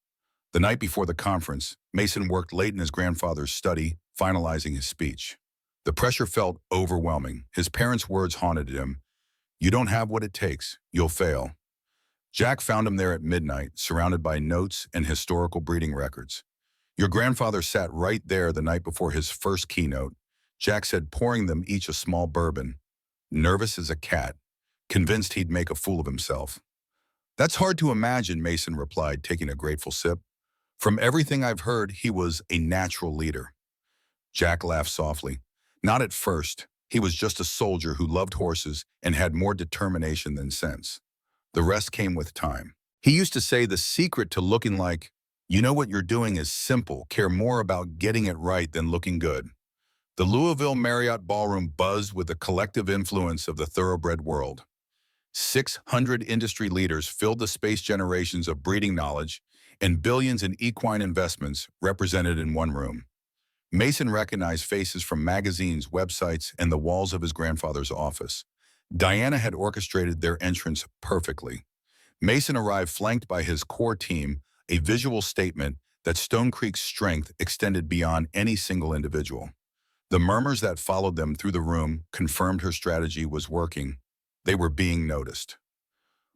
The night before the conference, Mason worked late in his grandfather's study, finalizing his speech. The pressure felt overwhelming. His parents' words haunted him. You don't have what it takes. You'll fail. Jack found him there at midnight, surrounded by notes and historical breeding records. Your grandfather sat right there the night before his first keynote, Jack said, pouring them each a small bourbon. Nervous as a cat, convinced he'd make a fool of himself. That's hard to imagine, Mason replied, taking a grateful sip. From everything I've heard, he was a natural leader. Jack laughed softly. Not at first. He was just a soldier who loved horses and had more determination than sense. The rest came with time. He used to say the secret to looking like, you know what you're doing is simple, care more about getting it right than looking good. The Louisville Marriott Ballroom buzzed with the collective influence of the thoroughbred world. 600 industry leaders filled the space, generations of breeding knowledge and billions in equine investments represented in one room. Mason recognized faces from magazines, websites, and the walls of his grandfather's office. Diana had orchestrated their entrance perfectly. Mason arrived flanked by his core team, a visual statement that Stone Creek's strength extended beyond any single individual. The murmurs that followed them through the room confirmed her strategy was working. They were being noticed.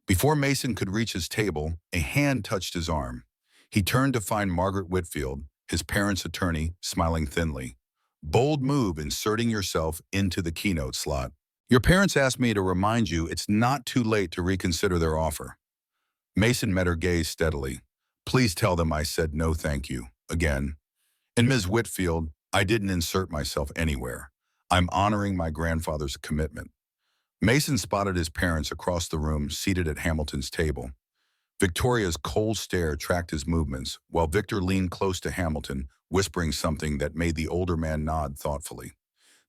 Before Mason could reach his table, a hand touched his arm. He turned to find Margaret Whitfield, his parents' attorney, smiling thinly. Bold move, inserting yourself into the keynote slot. Your parents asked me to remind you it's not too late to reconsider their offer. Mason met her gaze steadily. Please tell them I said no thank you, again. And Ms. Whitfield, I didn't insert myself anywhere. I'm honoring my grandfather's commitment. Mason spotted his parents across the room, seated at Hamilton's table. Victoria's cold stare tracked his movements, while Victor leaned close to Hamilton, whispering something that made the older man nod thoughtfully.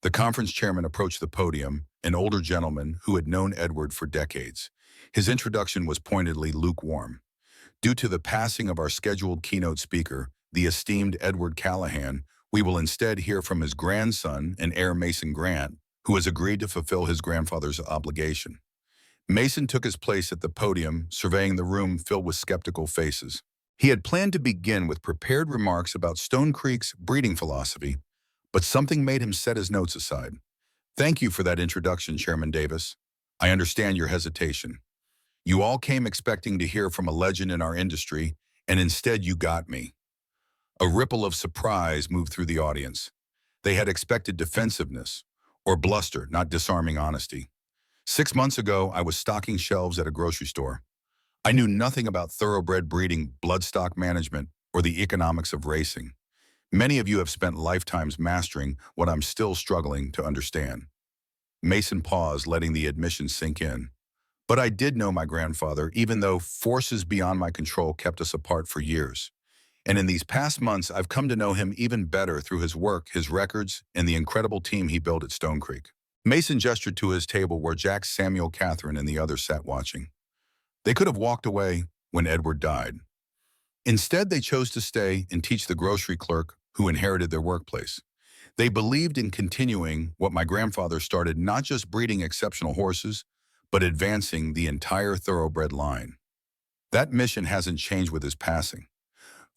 The conference chairman approached the podium, an older gentleman who had known Edward for decades. His introduction was pointedly lukewarm. Due to the passing of our scheduled keynote speaker, the esteemed Edward Callahan, we will instead hear from his grandson and heir Mason Grant, who has agreed to fulfill his grandfather's obligation. Mason took his place at the podium, surveying the room filled with skeptical faces. He had planned to begin with prepared remarks about Stone Creek's breeding philosophy, but something made him set his notes aside. Thank you for that introduction, Chairman Davis. I understand your hesitation. You all came expecting to hear from a legend in our industry, and instead you got me. A ripple of surprise moved through the audience. They had expected defensiveness, Or bluster, not disarming honesty. 6 months ago, I was stocking shelves at a grocery store. I knew nothing about thoroughbred breeding, bloodstock management, or the economics of racing. Many of you have spent lifetimes mastering what I'm still struggling to understand. Mason paused, letting the admission sink in. But I did know my grandfather, even though forces beyond my control kept us apart for years. And in these past months, I've come to know him even better through his work, his records, and the incredible team he built at Stone Creek. Mason gestured to his table where Jack, Samuel, Catherine, and the others sat watching. They could have walked away when Edward died. Instead, they chose to stay and teach the grocery clerk who inherited their workplace. They believed in continuing what my grandfather started, not just breeding exceptional horses, but advancing the entire thoroughbred line. That mission hasn't changed with his passing.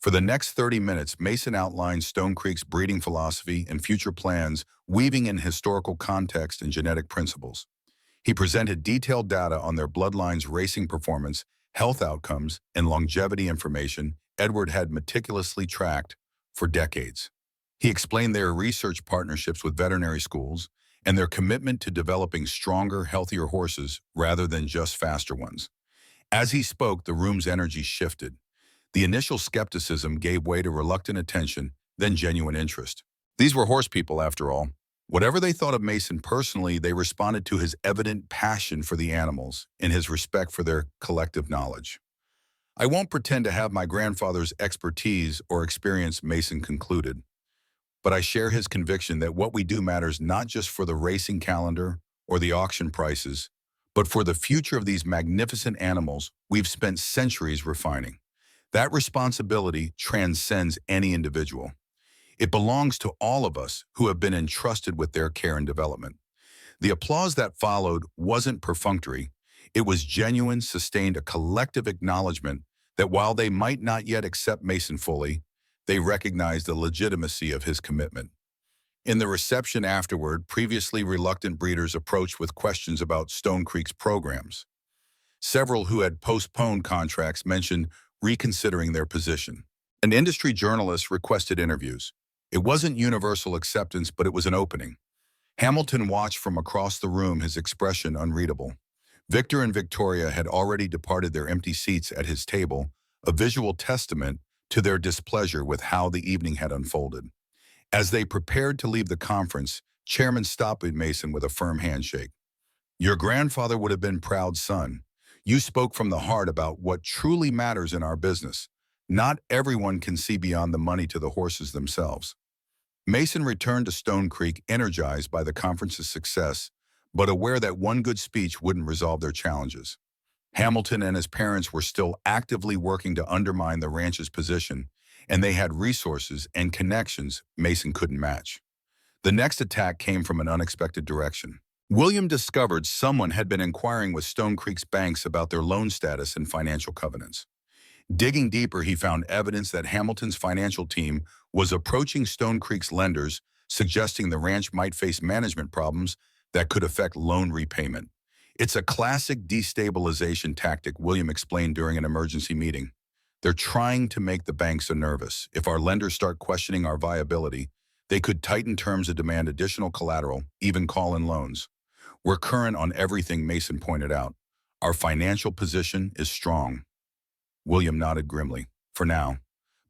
For the next 30 minutes, Mason outlined Stone Creek's breeding philosophy and future plans, weaving in historical context and genetic principles. He presented detailed data on their bloodline's racing performance, health outcomes, and longevity information Edward had meticulously tracked for decades. He explained their research partnerships with veterinary schools and their commitment to developing stronger, healthier horses rather than just faster ones. As he spoke, the room's energy shifted. The initial skepticism gave way to reluctant attention, then genuine interest. These were horse people, after all. Whatever they thought of Mason personally, they responded to his evident passion for the animals and his respect for their collective knowledge. I won't pretend to have my grandfather's expertise or experience, Mason concluded, but I share his conviction that what we do matters not just for the racing calendar or the auction prices, but for the future of these magnificent animals we've spent centuries refining. That responsibility transcends any individual. It belongs to all of us who have been entrusted with their care and development. The applause that followed wasn't perfunctory. It was genuine, sustained, a collective acknowledgement that while they might not yet accept Mason fully, they recognized the legitimacy of his commitment. In the reception afterward, previously reluctant breeders approached with questions about Stone Creek's programs. Several who had postponed contracts mentioned reconsidering their position. An industry journalist requested interviews. It wasn't universal acceptance, but it was an opening. Hamilton watched from across the room, his expression unreadable. Victor and Victoria had already departed their empty seats at his table, a visual testament to their displeasure with how the evening had unfolded. As they prepared to leave the conference, Chairman stopped Mason with a firm handshake. "Your grandfather would have been proud, son. You spoke from the heart about what truly matters in our business. Not everyone can see beyond the money to the horses themselves." Mason returned to Stone Creek energized by the conference's success, but aware that one good speech wouldn't resolve their challenges. Hamilton and his parents were still actively working to undermine the ranch's position, and they had resources and connections Mason couldn't match. The next attack came from an unexpected direction. William discovered someone had been inquiring with Stone Creek's banks about their loan status and financial covenants. Digging deeper, he found evidence that Hamilton's financial team was approaching Stone Creek's lenders, suggesting the ranch might face management problems that could affect loan repayment. "It's a classic destabilization tactic," William explained during an emergency meeting. "They're trying to make the banks so nervous. If our lenders start questioning our viability, they could tighten terms and demand additional collateral, even call in loans. We're current on everything," Mason pointed out. "Our financial position is strong." William nodded grimly. "For now.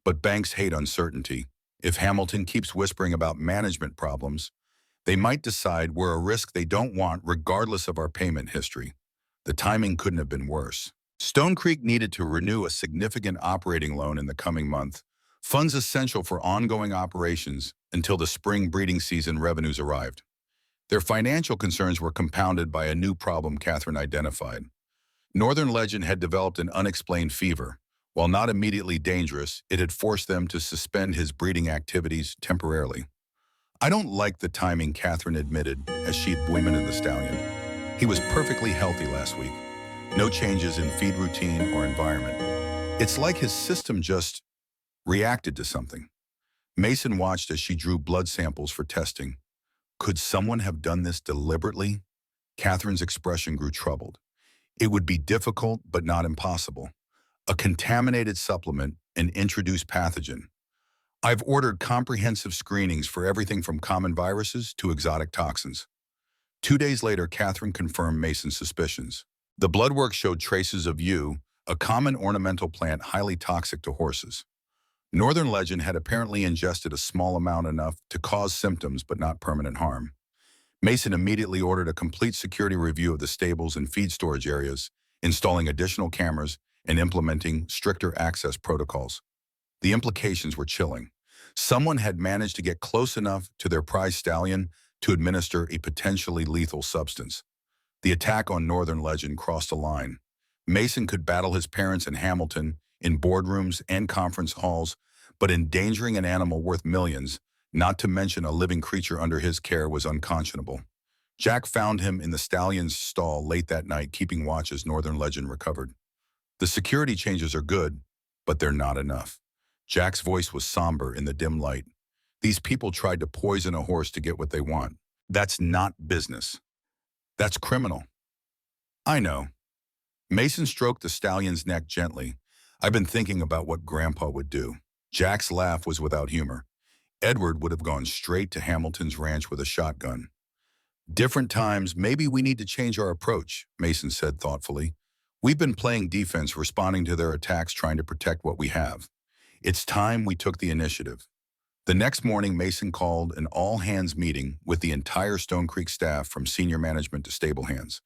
But banks hate uncertainty. If Hamilton keeps whispering about management problems, they might decide we're a risk they don't want regardless of our payment history." The timing couldn't have been worse. Stone Creek needed to renew a significant operating loan in the coming month, funds essential for ongoing operations until the spring breeding season revenues arrived. Their financial concerns were compounded by a new problem Catherine identified. Northern Legend had developed an unexplained fever. While not immediately dangerous, it had forced them to suspend his breeding activities temporarily. "I don't like the timing," Catherine admitted as she buoyed the stallion. "He was perfectly healthy last week. No changes in feed routine or environment. It's like his system just reacted to something." Mason watched as she drew blood samples for testing. Could someone have done this deliberately? Catherine's expression grew troubled. It would be difficult, but not impossible. A contaminated supplement, an introduced pathogen. "I've ordered comprehensive screenings for everything from common viruses to exotic toxins." 2 days later, Catherine confirmed Mason's suspicions. The blood work showed traces of yew, a common ornamental plant highly toxic to horses. Northern Legend had apparently ingested a small amount enough to cause symptoms but not permanent harm. Mason immediately ordered a complete security review of the stables and feed storage areas, installing additional cameras and implementing stricter access protocols. The implications were chilling. Someone had managed to get close enough to their prize stallion to administer a potentially lethal substance. The attack on Northern Legend crossed a line. Mason could battle his parents in Hamilton, in boardrooms and conference halls, but endangering an animal worth millions, not to mention a living creature under his care, was unconscionable. Jack found him in the stallion's stall late that night, keeping watch as Northern Legend recovered. The security changes are good, but they're not enough. Jack's voice was somber in the dim light. These people tried to poison a horse to get what they want. That's not business. That's criminal. I know. Mason stroked the stallion's neck gently. I've been thinking about what Grandpa would do. Jack's laugh was without humor. Edward would have gone straight to Hamilton's ranch with a shotgun. Different times, maybe we need to change our approach, Mason said thoughtfully. We've been playing defense, responding to their attacks, trying to protect what we have. It's time we took the initiative. The next morning, Mason called an all-hands meeting with the entire Stone Creek staff from senior management to stable hands.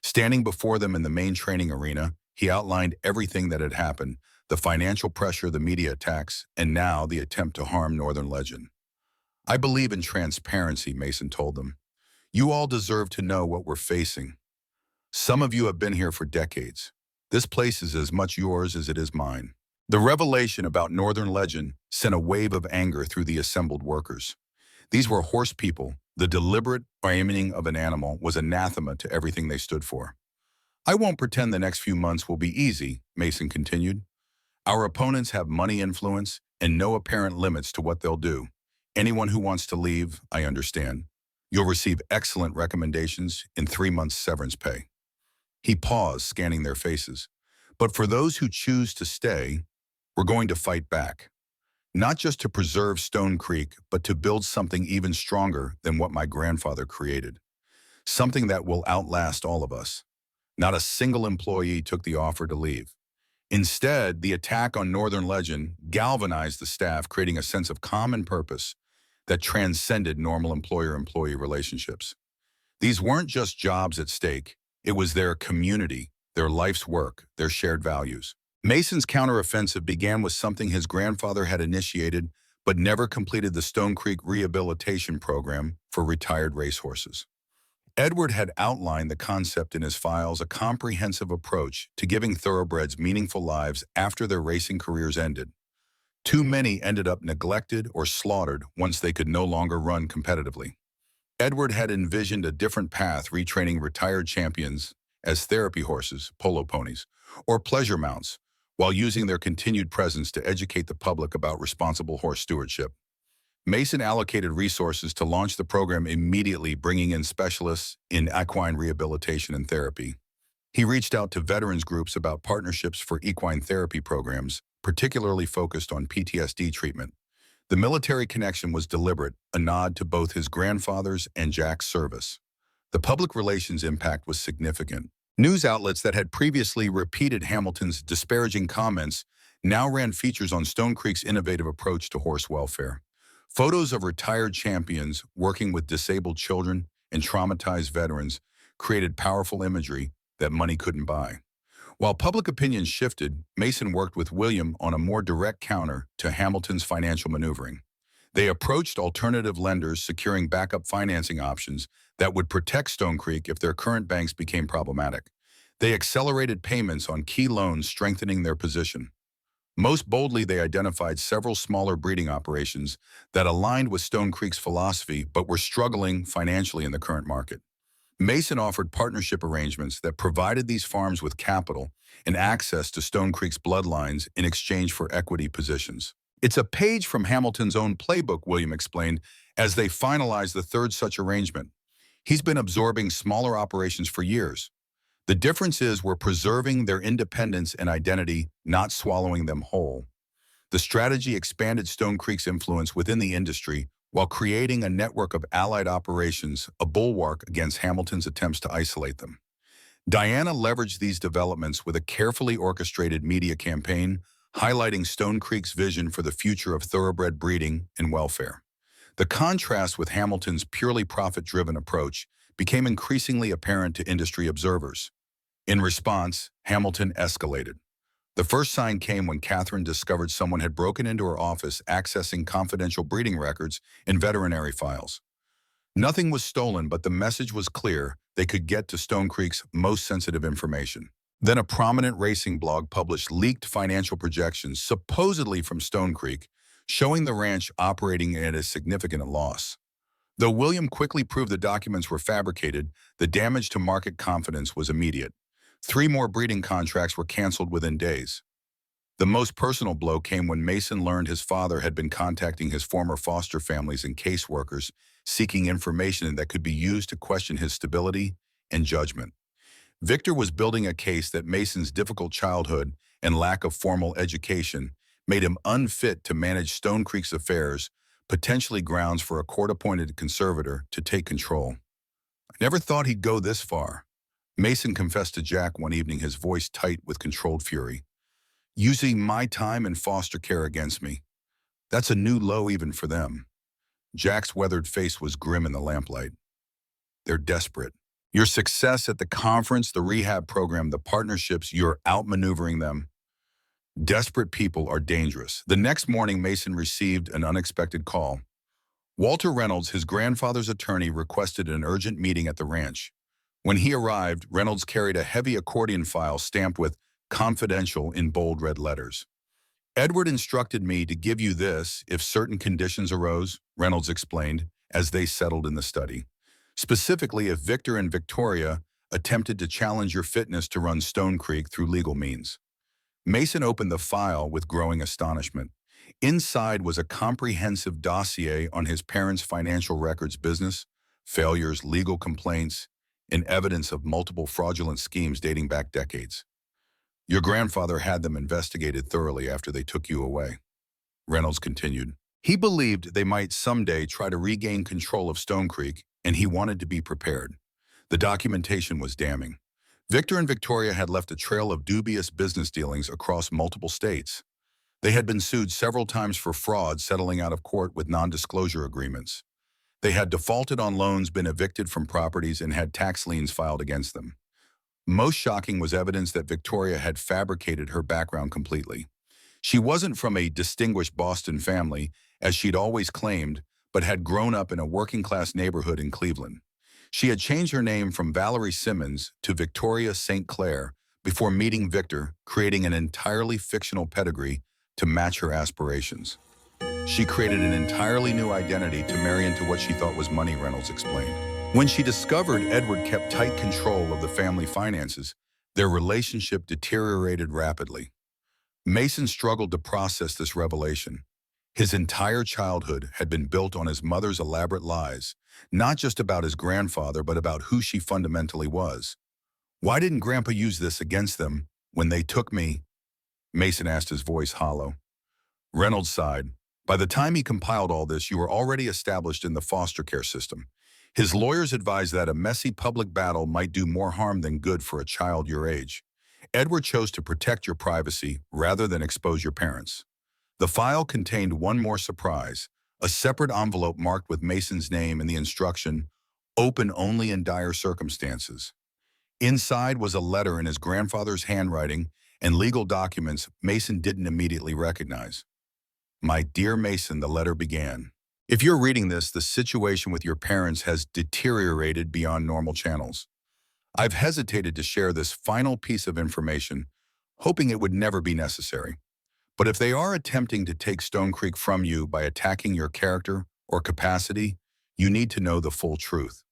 Standing before them in the main training arena, he outlined everything that had happened, the financial pressure, the media attacks, and now the attempt to harm Northern Legend. I believe in transparency, Mason told them. You all deserve to know what we're facing. Some of you have been here for decades. This place is as much yours as it is mine. The revelation about Northern Legend sent a wave of anger through the assembled workers. These were horse people. The deliberate framing of an animal was anathema to everything they stood for. I won't pretend the next few months will be easy, Mason continued. Our opponents have money, influence, and no apparent limits to what they'll do. Anyone who wants to leave, I understand. You'll receive excellent recommendations in 3 months' severance pay. He paused, scanning their faces. But for those who choose to stay, we're going to fight back. Not just to preserve Stone Creek, but to build something even stronger than what my grandfather created. Something that will outlast all of us. Not a single employee took the offer to leave. Instead, the attack on Northern Legend galvanized the staff, creating a sense of common purpose that transcended normal employer-employee relationships. These weren't just jobs at stake. It was their community, their life's work, their shared values. Mason's counteroffensive began with something his grandfather had initiated but never completed: the Stone Creek Rehabilitation Program for retired racehorses. Edward had outlined the concept in his files, a comprehensive approach to giving thoroughbreds meaningful lives after their racing careers ended. Too many ended up neglected or slaughtered once they could no longer run competitively. Edward had envisioned a different path, retraining retired champions as therapy horses, polo ponies, or pleasure mounts, while using their continued presence to educate the public about responsible horse stewardship. Mason allocated resources to launch the program immediately, bringing in specialists in equine rehabilitation and therapy. He reached out to veterans groups about partnerships for equine therapy programs, particularly focused on PTSD treatment. The military connection was deliberate, a nod to both his grandfather's and Jack's service. The public relations impact was significant. News outlets that had previously repeated Hamilton's disparaging comments now ran features on Stone Creek's innovative approach to horse welfare. Photos of retired champions working with disabled children and traumatized veterans created powerful imagery that money couldn't buy. While public opinion shifted, Mason worked with William on a more direct counter to Hamilton's financial maneuvering. They approached alternative lenders, securing backup financing options that would protect Stone Creek if their current banks became problematic. They accelerated payments on key loans, strengthening their position. Most boldly, they identified several smaller breeding operations that aligned with Stone Creek's philosophy but were struggling financially in the current market. Mason offered partnership arrangements that provided these farms with capital and access to Stone Creek's bloodlines in exchange for equity positions. It's a page from Hamilton's own playbook, William explained, as they finalized the third such arrangement. He's been absorbing smaller operations for years. The difference is we're preserving their independence and identity, not swallowing them whole. The strategy expanded Stone Creek's influence within the industry while creating a network of allied operations, a bulwark against Hamilton's attempts to isolate them. Diana leveraged these developments with a carefully orchestrated media campaign, highlighting Stone Creek's vision for the future of thoroughbred breeding and welfare. The contrast with Hamilton's purely profit-driven approach became increasingly apparent to industry observers. In response, Hamilton escalated. The first sign came when Catherine discovered someone had broken into her office accessing confidential breeding records and veterinary files. Nothing was stolen, but the message was clear: they could get to Stone Creek's most sensitive information. Then a prominent racing blog published leaked financial projections, supposedly from Stone Creek, showing the ranch operating at a significant loss. Though William quickly proved the documents were fabricated, the damage to market confidence was immediate. 3 more breeding contracts were canceled within days. The most personal blow came when Mason learned his father had been contacting his former foster families and caseworkers, seeking information that could be used to question his stability and judgment. Victor was building a case that Mason's difficult childhood and lack of formal education made him unfit to manage Stone Creek's affairs, potentially grounds for a court-appointed conservator to take control. "I never thought he'd go this far," Mason confessed to Jack one evening, his voice tight with controlled fury. "Using my time in foster care against me. That's a new low even for them." Jack's weathered face was grim in the lamplight. "They're desperate. Your success at the conference, the rehab program, the partnerships, you're outmaneuvering them. Desperate people are dangerous." The next morning, Mason received an unexpected call. Walter Reynolds, his grandfather's attorney, requested an urgent meeting at the ranch. When he arrived, Reynolds carried a heavy accordion file stamped with "confidential" in bold red letters. "Edward instructed me to give you this if certain conditions arose," Reynolds explained, as they settled in the study. "Specifically, if Victor and Victoria attempted to challenge your fitness to run Stone Creek through legal means." Mason opened the file with growing astonishment. Inside was a comprehensive dossier on his parents' financial records, business failures, legal complaints, and evidence of multiple fraudulent schemes dating back decades. "Your grandfather had them investigated thoroughly after they took you away," Reynolds continued. "He believed they might someday try to regain control of Stone Creek, and he wanted to be prepared." The documentation was damning. Victor and Victoria had left a trail of dubious business dealings across multiple states. They had been sued several times for fraud, settling out of court with non-disclosure agreements. They had defaulted on loans, been evicted from properties, and had tax liens filed against them. Most shocking was evidence that Victoria had fabricated her background completely. She wasn't from a distinguished Boston family, as she'd always claimed, but had grown up in a working-class neighborhood in Cleveland. She had changed her name from Valerie Simmons to Victoria St. Clair before meeting Victor, creating an entirely fictional pedigree to match her aspirations. She created an entirely new identity to marry into what she thought was money, Reynolds explained. When she discovered Edward kept tight control of the family finances, their relationship deteriorated rapidly. Mason struggled to process this revelation. His entire childhood had been built on his mother's elaborate lies, not just about his grandfather, but about who she fundamentally was. "Why didn't Grandpa use this against them when they took me?" Mason asked, his voice hollow. Reynolds sighed. "By the time he compiled all this, you were already established in the foster care system. His lawyers advised that a messy public battle might do more harm than good for a child your age. Edward chose to protect your privacy rather than expose your parents." The file contained one more surprise: a separate envelope marked with Mason's name and the instruction, "Open only in dire circumstances." Inside was a letter in his grandfather's handwriting and legal documents Mason didn't immediately recognize. "My dear Mason," the letter began, "if you're reading this, the situation with your parents has deteriorated beyond normal channels. I've hesitated to share this final piece of information, hoping it would never be necessary. But if they are attempting to take Stone Creek from you by attacking your character or capacity, you need to know the full truth.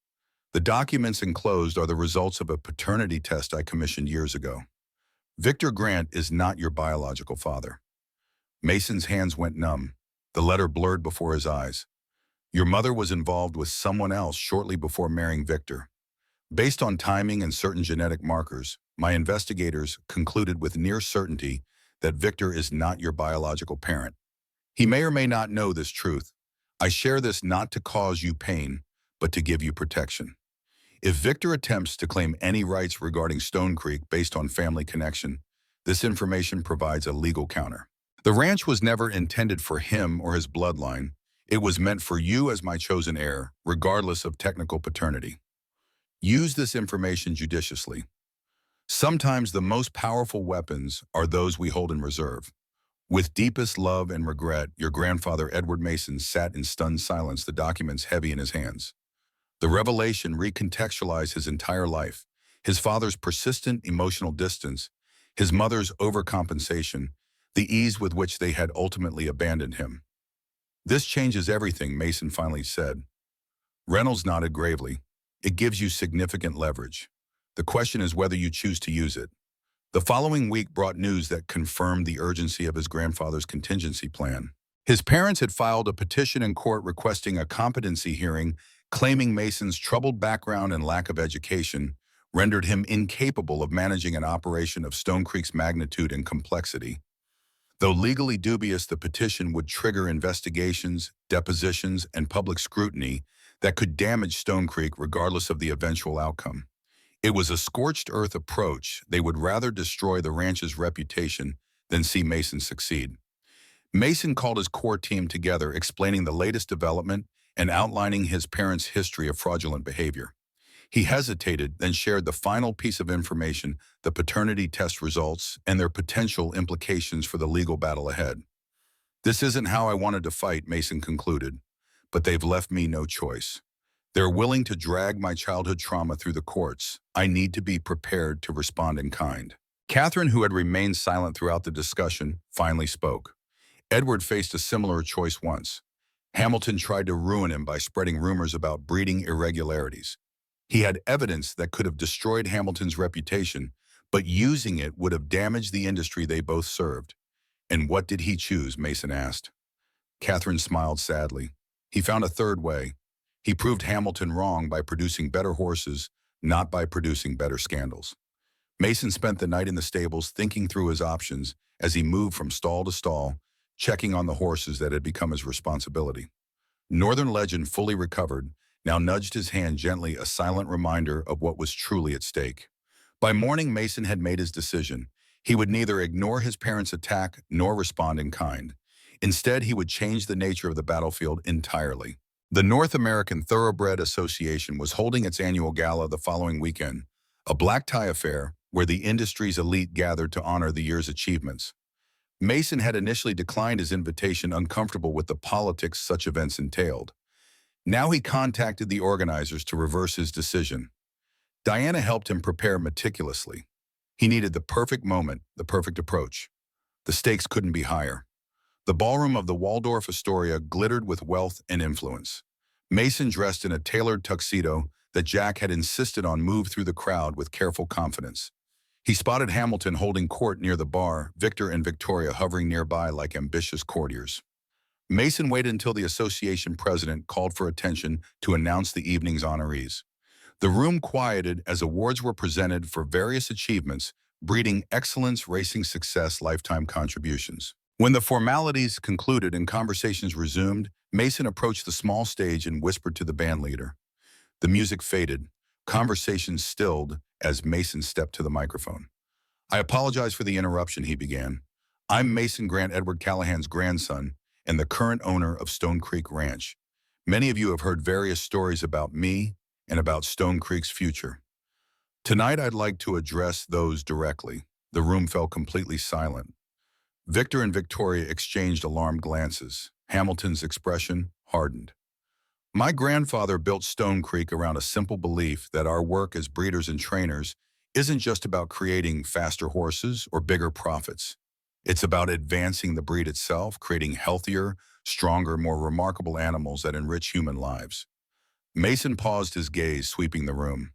The documents enclosed are the results of a paternity test I commissioned years ago. Victor Grant is not your biological father." Mason's hands went numb. The letter blurred before his eyes. "Your mother was involved with someone else shortly before marrying Victor. Based on timing and certain genetic markers, my investigators concluded with near certainty that Victor is not your biological parent. He may or may not know this truth. I share this not to cause you pain, but to give you protection. If Victor attempts to claim any rights regarding Stone Creek based on family connection, this information provides a legal counter. The ranch was never intended for him or his bloodline. It was meant for you as my chosen heir, regardless of technical paternity. Use this information judiciously. Sometimes the most powerful weapons are those we hold in reserve. With deepest love and regret, your grandfather Edward Mason sat in stunned silence, the documents heavy in his hands. The revelation recontextualized his entire life. His father's persistent emotional distance, his mother's overcompensation, the ease with which they had ultimately abandoned him. This changes everything, Mason finally said. Reynolds nodded gravely. It gives you significant leverage. The question is whether you choose to use it. The following week brought news that confirmed the urgency of his grandfather's contingency plan. His parents had filed a petition in court requesting a competency hearing, claiming Mason's troubled background and lack of education rendered him incapable of managing an operation of Stone Creek's magnitude and complexity. Though legally dubious, the petition would trigger investigations, depositions, and public scrutiny that could damage Stone Creek regardless of the eventual outcome. It was a scorched earth approach. They would rather destroy the ranch's reputation than see Mason succeed. Mason called his core team together, explaining the latest development and outlining his parents' history of fraudulent behavior. He hesitated, then shared the final piece of information, the paternity test results, and their potential implications for the legal battle ahead. This isn't how I wanted to fight, Mason concluded, but they've left me no choice. They're willing to drag my childhood trauma through the courts. I need to be prepared to respond in kind. Catherine, who had remained silent throughout the discussion, finally spoke. Edward faced a similar choice once. Hamilton tried to ruin him by spreading rumors about breeding irregularities. He had evidence that could have destroyed Hamilton's reputation, but using it would have damaged the industry they both served. And what did he choose? Mason asked. Catherine smiled sadly. He found a third way. He proved Hamilton wrong by producing better horses, not by producing better scandals. Mason spent the night in the stables thinking through his options as he moved from stall to stall, checking on the horses that had become his responsibility. Northern Legend, fully recovered, now nudged his hand gently, a silent reminder of what was truly at stake. By morning, Mason had made his decision. He would neither ignore his parents' attack nor respond in kind. Instead, he would change the nature of the battlefield entirely. The North American Thoroughbred Association was holding its annual gala the following weekend, a black tie affair where the industry's elite gathered to honor the year's achievements. Mason had initially declined his invitation, uncomfortable with the politics such events entailed. Now he contacted the organizers to reverse his decision. Diana helped him prepare meticulously. He needed the perfect moment, the perfect approach. The stakes couldn't be higher. The ballroom of the Waldorf Astoria glittered with wealth and influence. Mason, dressed in a tailored tuxedo that Jack had insisted on, moved through the crowd with careful confidence. He spotted Hamilton holding court near the bar, Victor and Victoria hovering nearby like ambitious courtiers. Mason waited until the association president called for attention to announce the evening's honorees. The room quieted as awards were presented for various achievements, breeding excellence, racing success, lifetime contributions. When the formalities concluded and conversations resumed, Mason approached the small stage and whispered to the bandleader. The music faded. Conversations stilled as Mason stepped to the microphone. "I apologize for the interruption," he began. "I'm Mason Grant, Edward Callahan's grandson, and the current owner of Stone Creek Ranch. Many of you have heard various stories about me and about Stone Creek's future. Tonight, I'd like to address those directly." The room fell completely silent. Victor and Victoria exchanged alarmed glances. Hamilton's expression hardened. "My grandfather built Stone Creek around a simple belief that our work as breeders and trainers isn't just about creating faster horses or bigger profits. It's about advancing the breed itself, creating healthier, stronger, more remarkable animals that enrich human lives." Mason paused, his gaze sweeping the room.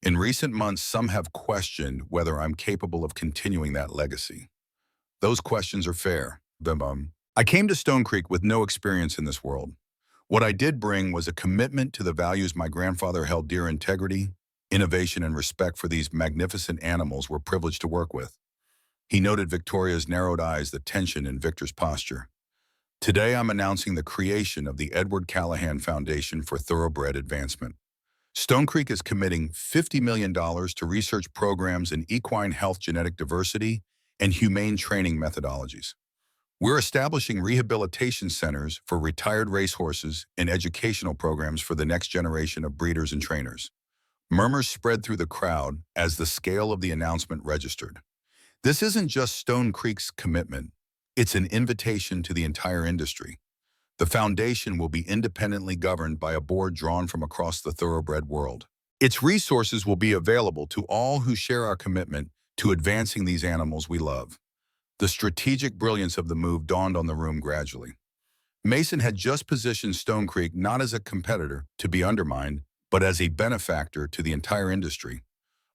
"In recent months, some have questioned whether I'm capable of continuing that legacy. Those questions are fair. I came to Stone Creek with no experience in this world. What I did bring was a commitment to the values my grandfather held dear: integrity, innovation, and respect for these magnificent animals we're privileged to work with." He noted Victoria's narrowed eyes, the tension in Victor's posture. Today, I'm announcing the creation of the Edward Callahan Foundation for Thoroughbred Advancement. Stone Creek is committing $50 million to research programs in equine health, genetic diversity, and humane training methodologies. We're establishing rehabilitation centers for retired racehorses and educational programs for the next generation of breeders and trainers. Murmurs spread through the crowd as the scale of the announcement registered. This isn't just Stone Creek's commitment. It's an invitation to the entire industry. The foundation will be independently governed by a board drawn from across the thoroughbred world. Its resources will be available to all who share our commitment to advancing these animals we love. The strategic brilliance of the move dawned on the room gradually. Mason had just positioned Stone Creek not as a competitor to be undermined, but as a benefactor to the entire industry.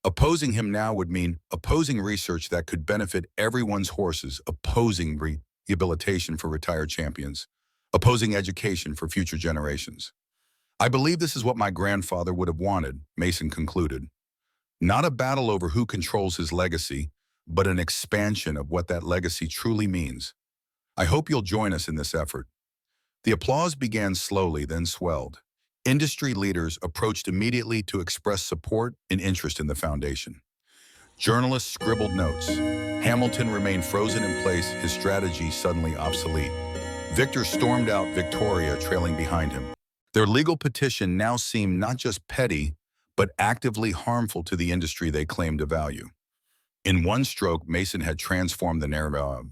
Opposing him now would mean opposing research that could benefit everyone's horses, opposing rehabilitation for retired champions, opposing education for future generations. I believe this is what my grandfather would have wanted, Mason concluded. Not a battle over who controls his legacy, but an expansion of what that legacy truly means. I hope you'll join us in this effort. The applause began slowly, then swelled. Industry leaders approached immediately to express support and interest in the foundation. Journalists scribbled notes. Hamilton remained frozen in place, his strategy suddenly obsolete. Victor stormed out, Victoria trailing behind him. Their legal petition now seemed not just petty, but actively harmful to the industry they claimed to value. In one stroke, Mason had transformed the narrative.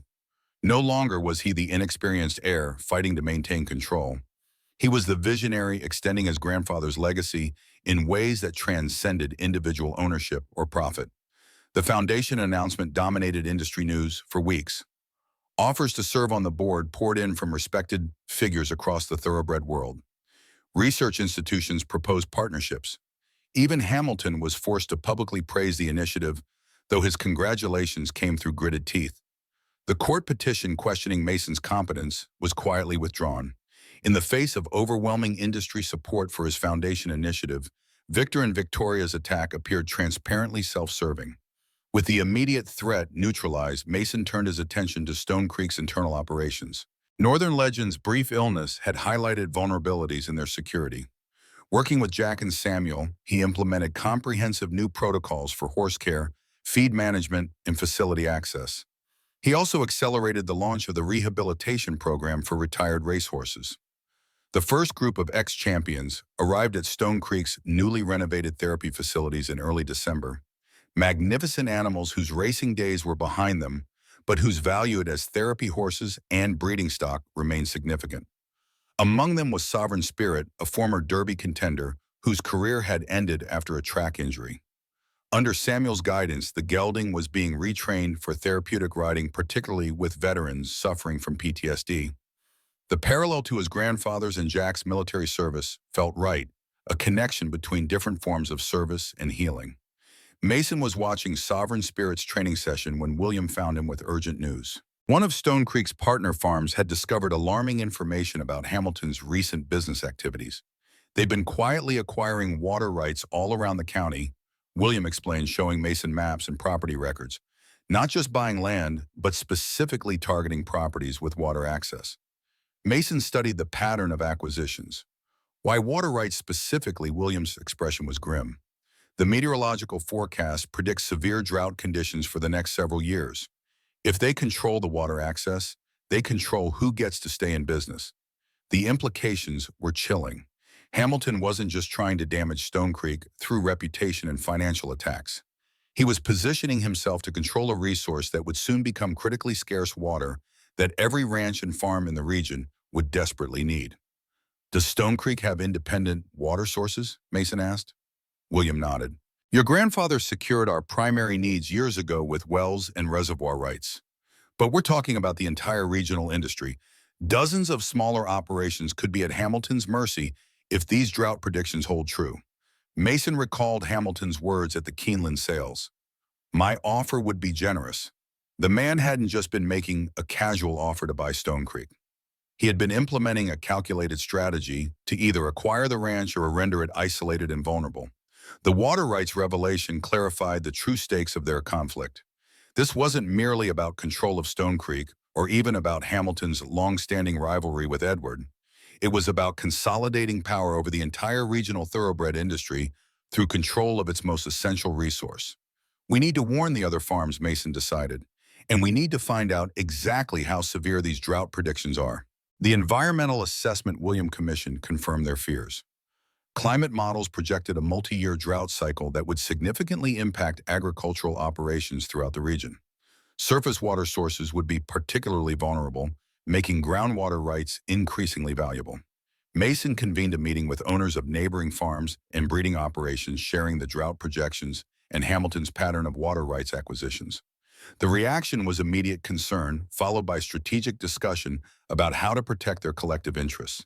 No longer was he the inexperienced heir fighting to maintain control. He was the visionary extending his grandfather's legacy in ways that transcended individual ownership or profit. The foundation announcement dominated industry news for weeks. Offers to serve on the board poured in from respected figures across the thoroughbred world. Research institutions proposed partnerships. Even Hamilton was forced to publicly praise the initiative, though his congratulations came through gritted teeth. The court petition questioning Mason's competence was quietly withdrawn. In the face of overwhelming industry support for his foundation initiative, Victor and Victoria's attack appeared transparently self-serving. With the immediate threat neutralized, Mason turned his attention to Stone Creek's internal operations. Northern Legend's brief illness had highlighted vulnerabilities in their security. Working with Jack and Samuel, he implemented comprehensive new protocols for horse care, feed management, and facility access. He also accelerated the launch of the rehabilitation program for retired racehorses. The first group of ex-champions arrived at Stone Creek's newly renovated therapy facilities in early December. Magnificent animals whose racing days were behind them, but whose value as therapy horses and breeding stock remained significant. Among them was Sovereign Spirit, a former Derby contender whose career had ended after a track injury. Under Samuel's guidance, the gelding was being retrained for therapeutic riding, particularly with veterans suffering from PTSD. The parallel to his grandfather's and Jack's military service felt right, a connection between different forms of service and healing. Mason was watching Sovereign Spirit's training session when William found him with urgent news. One of Stone Creek's partner farms had discovered alarming information about Hamilton's recent business activities. They'd been quietly acquiring water rights all around the county, William explained, showing Mason maps and property records. Not just buying land, but specifically targeting properties with water access. Mason studied the pattern of acquisitions. Why water rights specifically, William's expression was grim. The meteorological forecast predicts severe drought conditions for the next several years. If they control the water access, they control who gets to stay in business. The implications were chilling. Hamilton wasn't just trying to damage Stone Creek through reputation and financial attacks. He was positioning himself to control a resource that would soon become critically scarce water that every ranch and farm in the region would desperately need. Does Stone Creek have independent water sources? Mason asked. William nodded. Your grandfather secured our primary needs years ago with wells and reservoir rights. But we're talking about the entire regional industry. Dozens of smaller operations could be at Hamilton's mercy if these drought predictions hold true. Mason recalled Hamilton's words at the Keeneland sales. My offer would be generous. The man hadn't just been making a casual offer to buy Stone Creek. He had been implementing a calculated strategy to either acquire the ranch or render it isolated and vulnerable. The water rights revelation clarified the true stakes of their conflict. This wasn't merely about control of Stone Creek or even about Hamilton's long-standing rivalry with Edward. It was about consolidating power over the entire regional thoroughbred industry through control of its most essential resource. We need to warn the other farms, Mason decided, and we need to find out exactly how severe these drought predictions are. The Environmental Assessment William Commission confirmed their fears. Climate models projected a multi-year drought cycle that would significantly impact agricultural operations throughout the region. Surface water sources would be particularly vulnerable, making groundwater rights increasingly valuable. Mason convened a meeting with owners of neighboring farms and breeding operations, sharing the drought projections and Hamilton's pattern of water rights acquisitions. The reaction was immediate concern, followed by strategic discussion about how to protect their collective interests.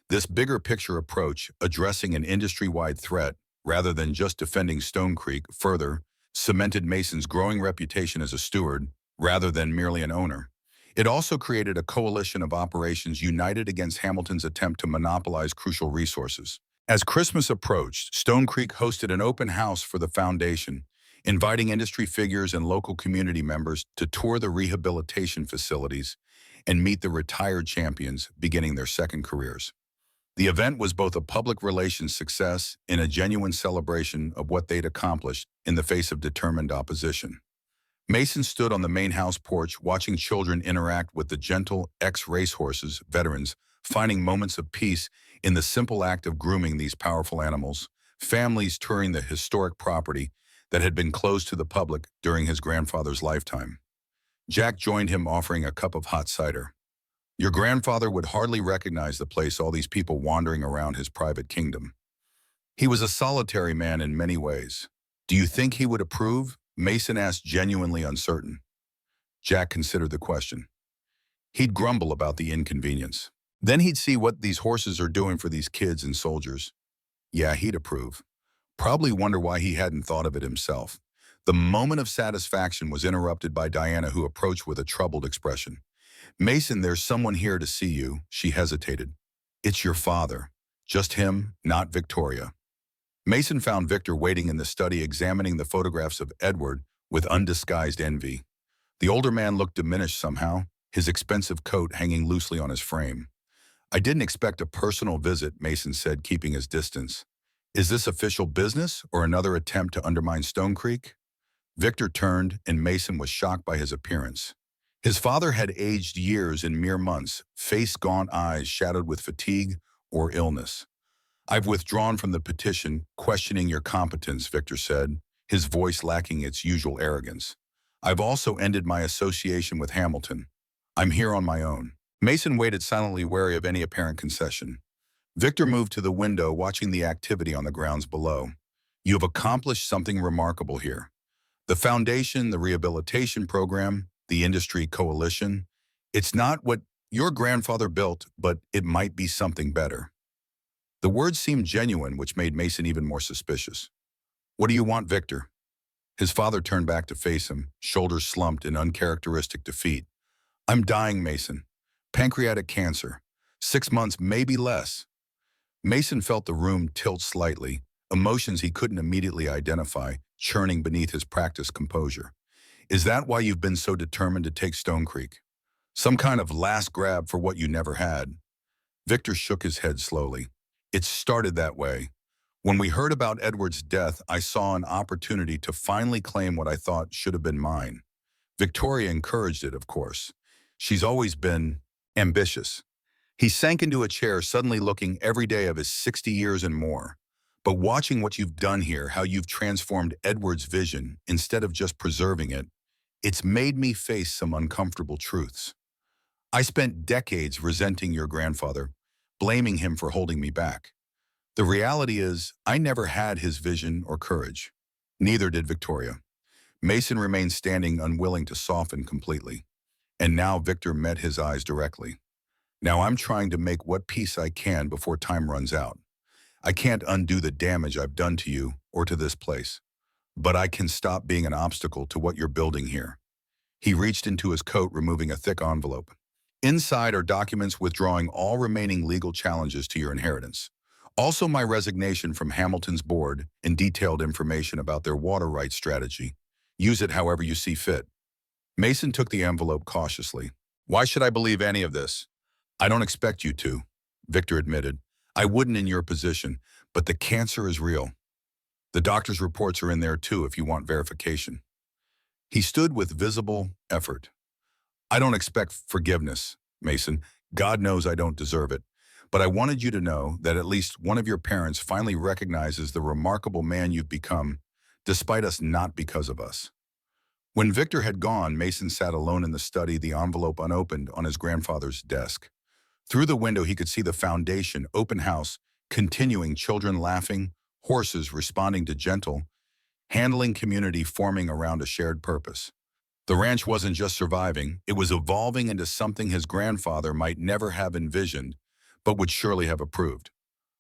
This bigger picture approach, addressing an industry-wide threat rather than just defending Stone Creek, further cemented Mason's growing reputation as a steward rather than merely an owner. It also created a coalition of operations united against Hamilton's attempt to monopolize crucial resources. As Christmas approached, Stone Creek hosted an open house for the foundation, inviting industry figures and local community members to tour the rehabilitation facilities and meet the retired champions beginning their second careers. The event was both a public relations success and a genuine celebration of what they'd accomplished in the face of determined opposition. Mason stood on the main house porch watching children interact with the gentle ex-racehorses, veterans, finding moments of peace in the simple act of grooming these powerful animals, families touring the historic property that had been closed to the public during his grandfather's lifetime. Jack joined him, offering a cup of hot cider. Your grandfather would hardly recognize the place, all these people wandering around his private kingdom. He was a solitary man in many ways. Do you think he would approve? Mason asked, genuinely uncertain. Jack considered the question. He'd grumble about the inconvenience. Then he'd see what these horses are doing for these kids and soldiers. Yeah, he'd approve. Probably wonder why he hadn't thought of it himself. The moment of satisfaction was interrupted by Diana, who approached with a troubled expression. Mason, there's someone here to see you, she hesitated. It's your father. Just him, not Victoria. Mason found Victor waiting in the study, examining the photographs of Edward with undisguised envy. The older man looked diminished somehow, his expensive coat hanging loosely on his frame. I didn't expect a personal visit, Mason said, keeping his distance. Is this official business or another attempt to undermine Stone Creek? Victor turned, and Mason was shocked by his appearance. His father had aged years in mere months, face, gaunt eyes shadowed with fatigue or illness. I've withdrawn from the petition, questioning your competence, Victor said, his voice lacking its usual arrogance. I've also ended my association with Hamilton. I'm here on my own. Mason waited silently, wary of any apparent concession. Victor moved to the window, watching the activity on the grounds below. You have accomplished something remarkable here. The foundation, the rehabilitation program, the industry coalition. It's not what your grandfather built, but it might be something better. The words seemed genuine, which made Mason even more suspicious. What do you want, Victor? His father turned back to face him, shoulders slumped in uncharacteristic defeat. I'm dying, Mason. Pancreatic cancer. 6 months, maybe less. Mason felt the room tilt slightly, emotions he couldn't immediately identify, churning beneath his practiced composure. Is that why you've been so determined to take Stone Creek? Some kind of last grab for what you never had? Victor shook his head slowly. It started that way. When we heard about Edward's death, I saw an opportunity to finally claim what I thought should have been mine. Victoria encouraged it, of course. She's always been ambitious. He sank into a chair, suddenly looking every day of his 60 years and more. But watching what you've done here, how you've transformed Edward's vision instead of just preserving it, it's made me face some uncomfortable truths. I spent decades resenting your grandfather, blaming him for holding me back. The reality is, I never had his vision or courage. Neither did Victoria. Mason remained standing, unwilling to soften completely. And now Victor met his eyes directly. Now I'm trying to make what peace I can before time runs out. I can't undo the damage I've done to you or to this place. But I can stop being an obstacle to what you're building here. He reached into his coat, removing a thick envelope. Inside are documents withdrawing all remaining legal challenges to your inheritance. Also my resignation from Hamilton's board and detailed information about their water rights strategy. Use it however you see fit. Mason took the envelope cautiously. Why should I believe any of this? I don't expect you to, Victor admitted. I wouldn't in your position, but the cancer is real. The doctor's reports are in there too if you want verification. He stood with visible effort. I don't expect forgiveness, Mason. God knows I don't deserve it. But I wanted you to know that at least one of your parents finally recognizes the remarkable man you've become, despite us not because of us. When Victor had gone, Mason sat alone in the study, the envelope unopened on his grandfather's desk. Through the window, he could see the foundation, open house, continuing, children laughing, horses responding to gentle, handling community forming around a shared purpose. The ranch wasn't just surviving, it was evolving into something his grandfather might never have envisioned, but would surely have approved.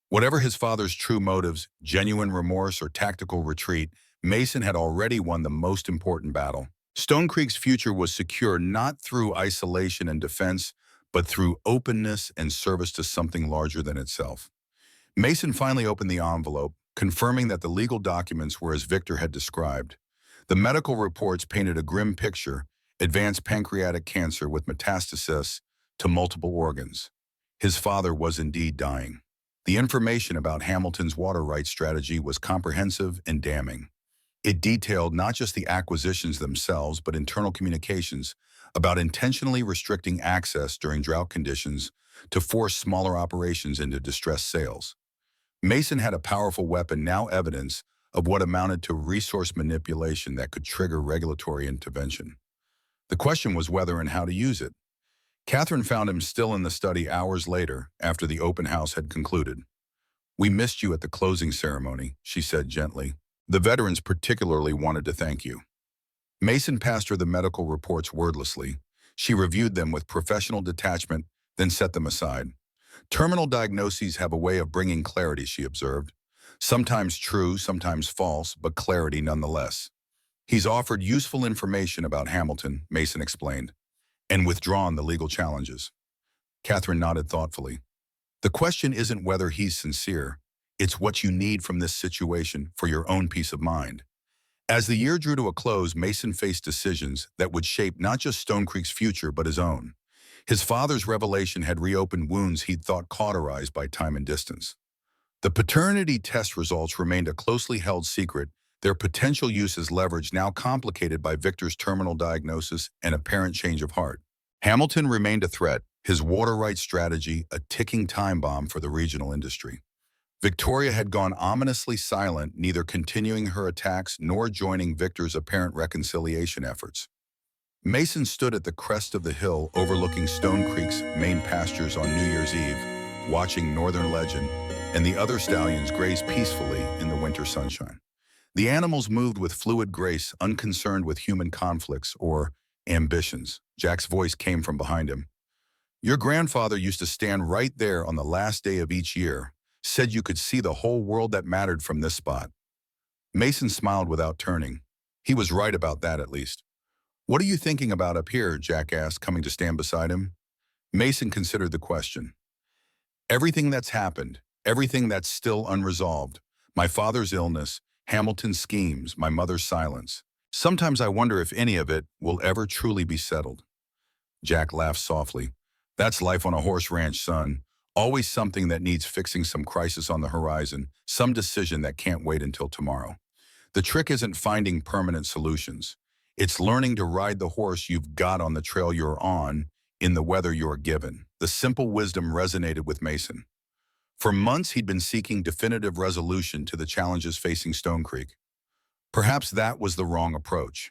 Whatever his father's true motives, genuine remorse or tactical retreat, Mason had already won the most important battle. Stone Creek's future was secure not through isolation and defense, but through openness and service to something larger than itself. Mason finally opened the envelope, confirming that the legal documents were as Victor had described. The medical reports painted a grim picture: advanced pancreatic cancer with metastasis to multiple organs. His father was indeed dying. The information about Hamilton's water rights strategy was comprehensive and damning. It detailed not just the acquisitions themselves, but internal communications about intentionally restricting access during drought conditions to force smaller operations into distressed sales. Mason had a powerful weapon, now evidence of what amounted to resource manipulation that could trigger regulatory intervention. The question was whether and how to use it. Catherine found him still in the study hours later, after the open house had concluded. "We missed you at the closing ceremony," she said gently. "The veterans particularly wanted to thank you." Mason passed her the medical reports wordlessly. She reviewed them with professional detachment, then set them aside. "Terminal diagnoses have a way of bringing clarity," she observed. "Sometimes true, sometimes false, but clarity nonetheless." "He's offered useful information about Hamilton," Mason explained, "and withdrawn the legal challenges." Catherine nodded thoughtfully. "The question isn't whether he's sincere. It's what you need from this situation for your own peace of mind." As the year drew to a close, Mason faced decisions that would shape not just Stone Creek's future, but his own. His father's revelation had reopened wounds he'd thought cauterized by time and distance. The paternity test results remained a closely held secret, their potential use as leverage now complicated by Victor's terminal diagnosis and apparent change of heart. Hamilton remained a threat, his water rights strategy a ticking time bomb for the regional industry. Victoria had gone ominously silent, neither continuing her attacks nor joining Victor's apparent reconciliation efforts. Mason stood at the crest of the hill overlooking Stone Creek's main pastures on New Year's Eve, watching Northern Legend and the other stallions graze peacefully in the winter sunshine. The animals moved with fluid grace, unconcerned with human conflicts or ambitions. Jack's voice came from behind him. "Your grandfather used to stand right there on the last day of each year, said you could see the whole world that mattered from this spot." Mason smiled without turning. He was right about that, at least. "What are you thinking about up here?" Jack asked, coming to stand beside him. Mason considered the question. "Everything that's happened, everything that's still unresolved. My father's illness, Hamilton's schemes, my mother's silence. Sometimes I wonder if any of it will ever truly be settled." Jack laughed softly. "That's life on a horse ranch, son. Always something that needs fixing, some crisis on the horizon, some decision that can't wait until tomorrow. The trick isn't finding permanent solutions. It's learning to ride the horse you've got on the trail you're on, in the weather you're given." The simple wisdom resonated with Mason. For months, he'd been seeking definitive resolution to the challenges facing Stone Creek. Perhaps that was the wrong approach.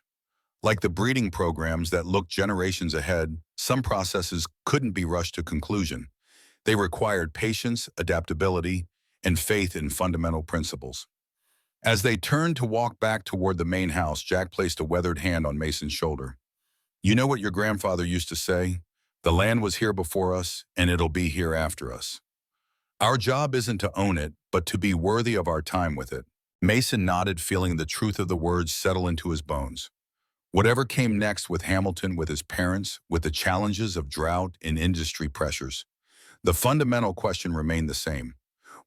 Like the breeding programs that looked generations ahead, some processes couldn't be rushed to conclusion. They required patience, adaptability, and faith in fundamental principles. As they turned to walk back toward the main house, Jack placed a weathered hand on Mason's shoulder. "You know what your grandfather used to say? The land was here before us, and it'll be here after us. Our job isn't to own it, but to be worthy of our time with it." Mason nodded, feeling the truth of the words settle into his bones. Whatever came next with Hamilton, with his parents, with the challenges of drought and industry pressures, the fundamental question remained the same.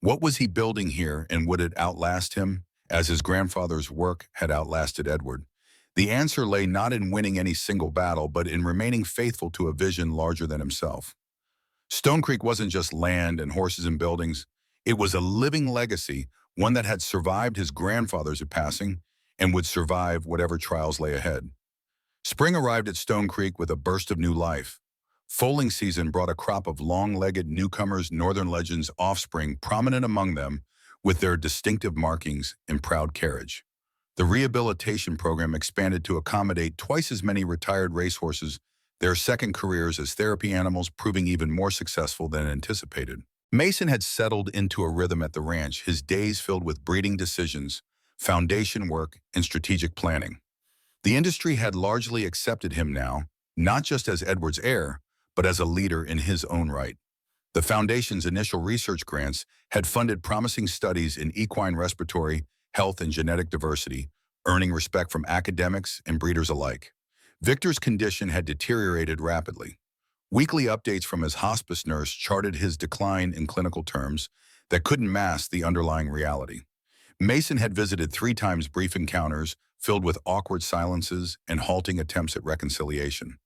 What was he building here, and would it outlast him, as his grandfather's work had outlasted Edward? The answer lay not in winning any single battle, but in remaining faithful to a vision larger than himself. Stone Creek wasn't just land and horses and buildings. It was a living legacy, one that had survived his grandfather's passing and would survive whatever trials lay ahead. Spring arrived at Stone Creek with a burst of new life. Foaling season brought a crop of long-legged newcomers, Northern Legends offspring prominent among them, with their distinctive markings and proud carriage. The rehabilitation program expanded to accommodate twice as many retired racehorses, their second careers as therapy animals proving even more successful than anticipated. Mason had settled into a rhythm at the ranch, his days filled with breeding decisions, foundation work, and strategic planning. The industry had largely accepted him now, not just as Edward's heir, but as a leader in his own right. The Foundation's initial research grants had funded promising studies in equine respiratory, health, and genetic diversity, earning respect from academics and breeders alike. Victor's condition had deteriorated rapidly. Weekly updates from his hospice nurse charted his decline in clinical terms that couldn't mask the underlying reality. Mason had visited 3 times, brief encounters filled with awkward silences and halting attempts at reconciliation.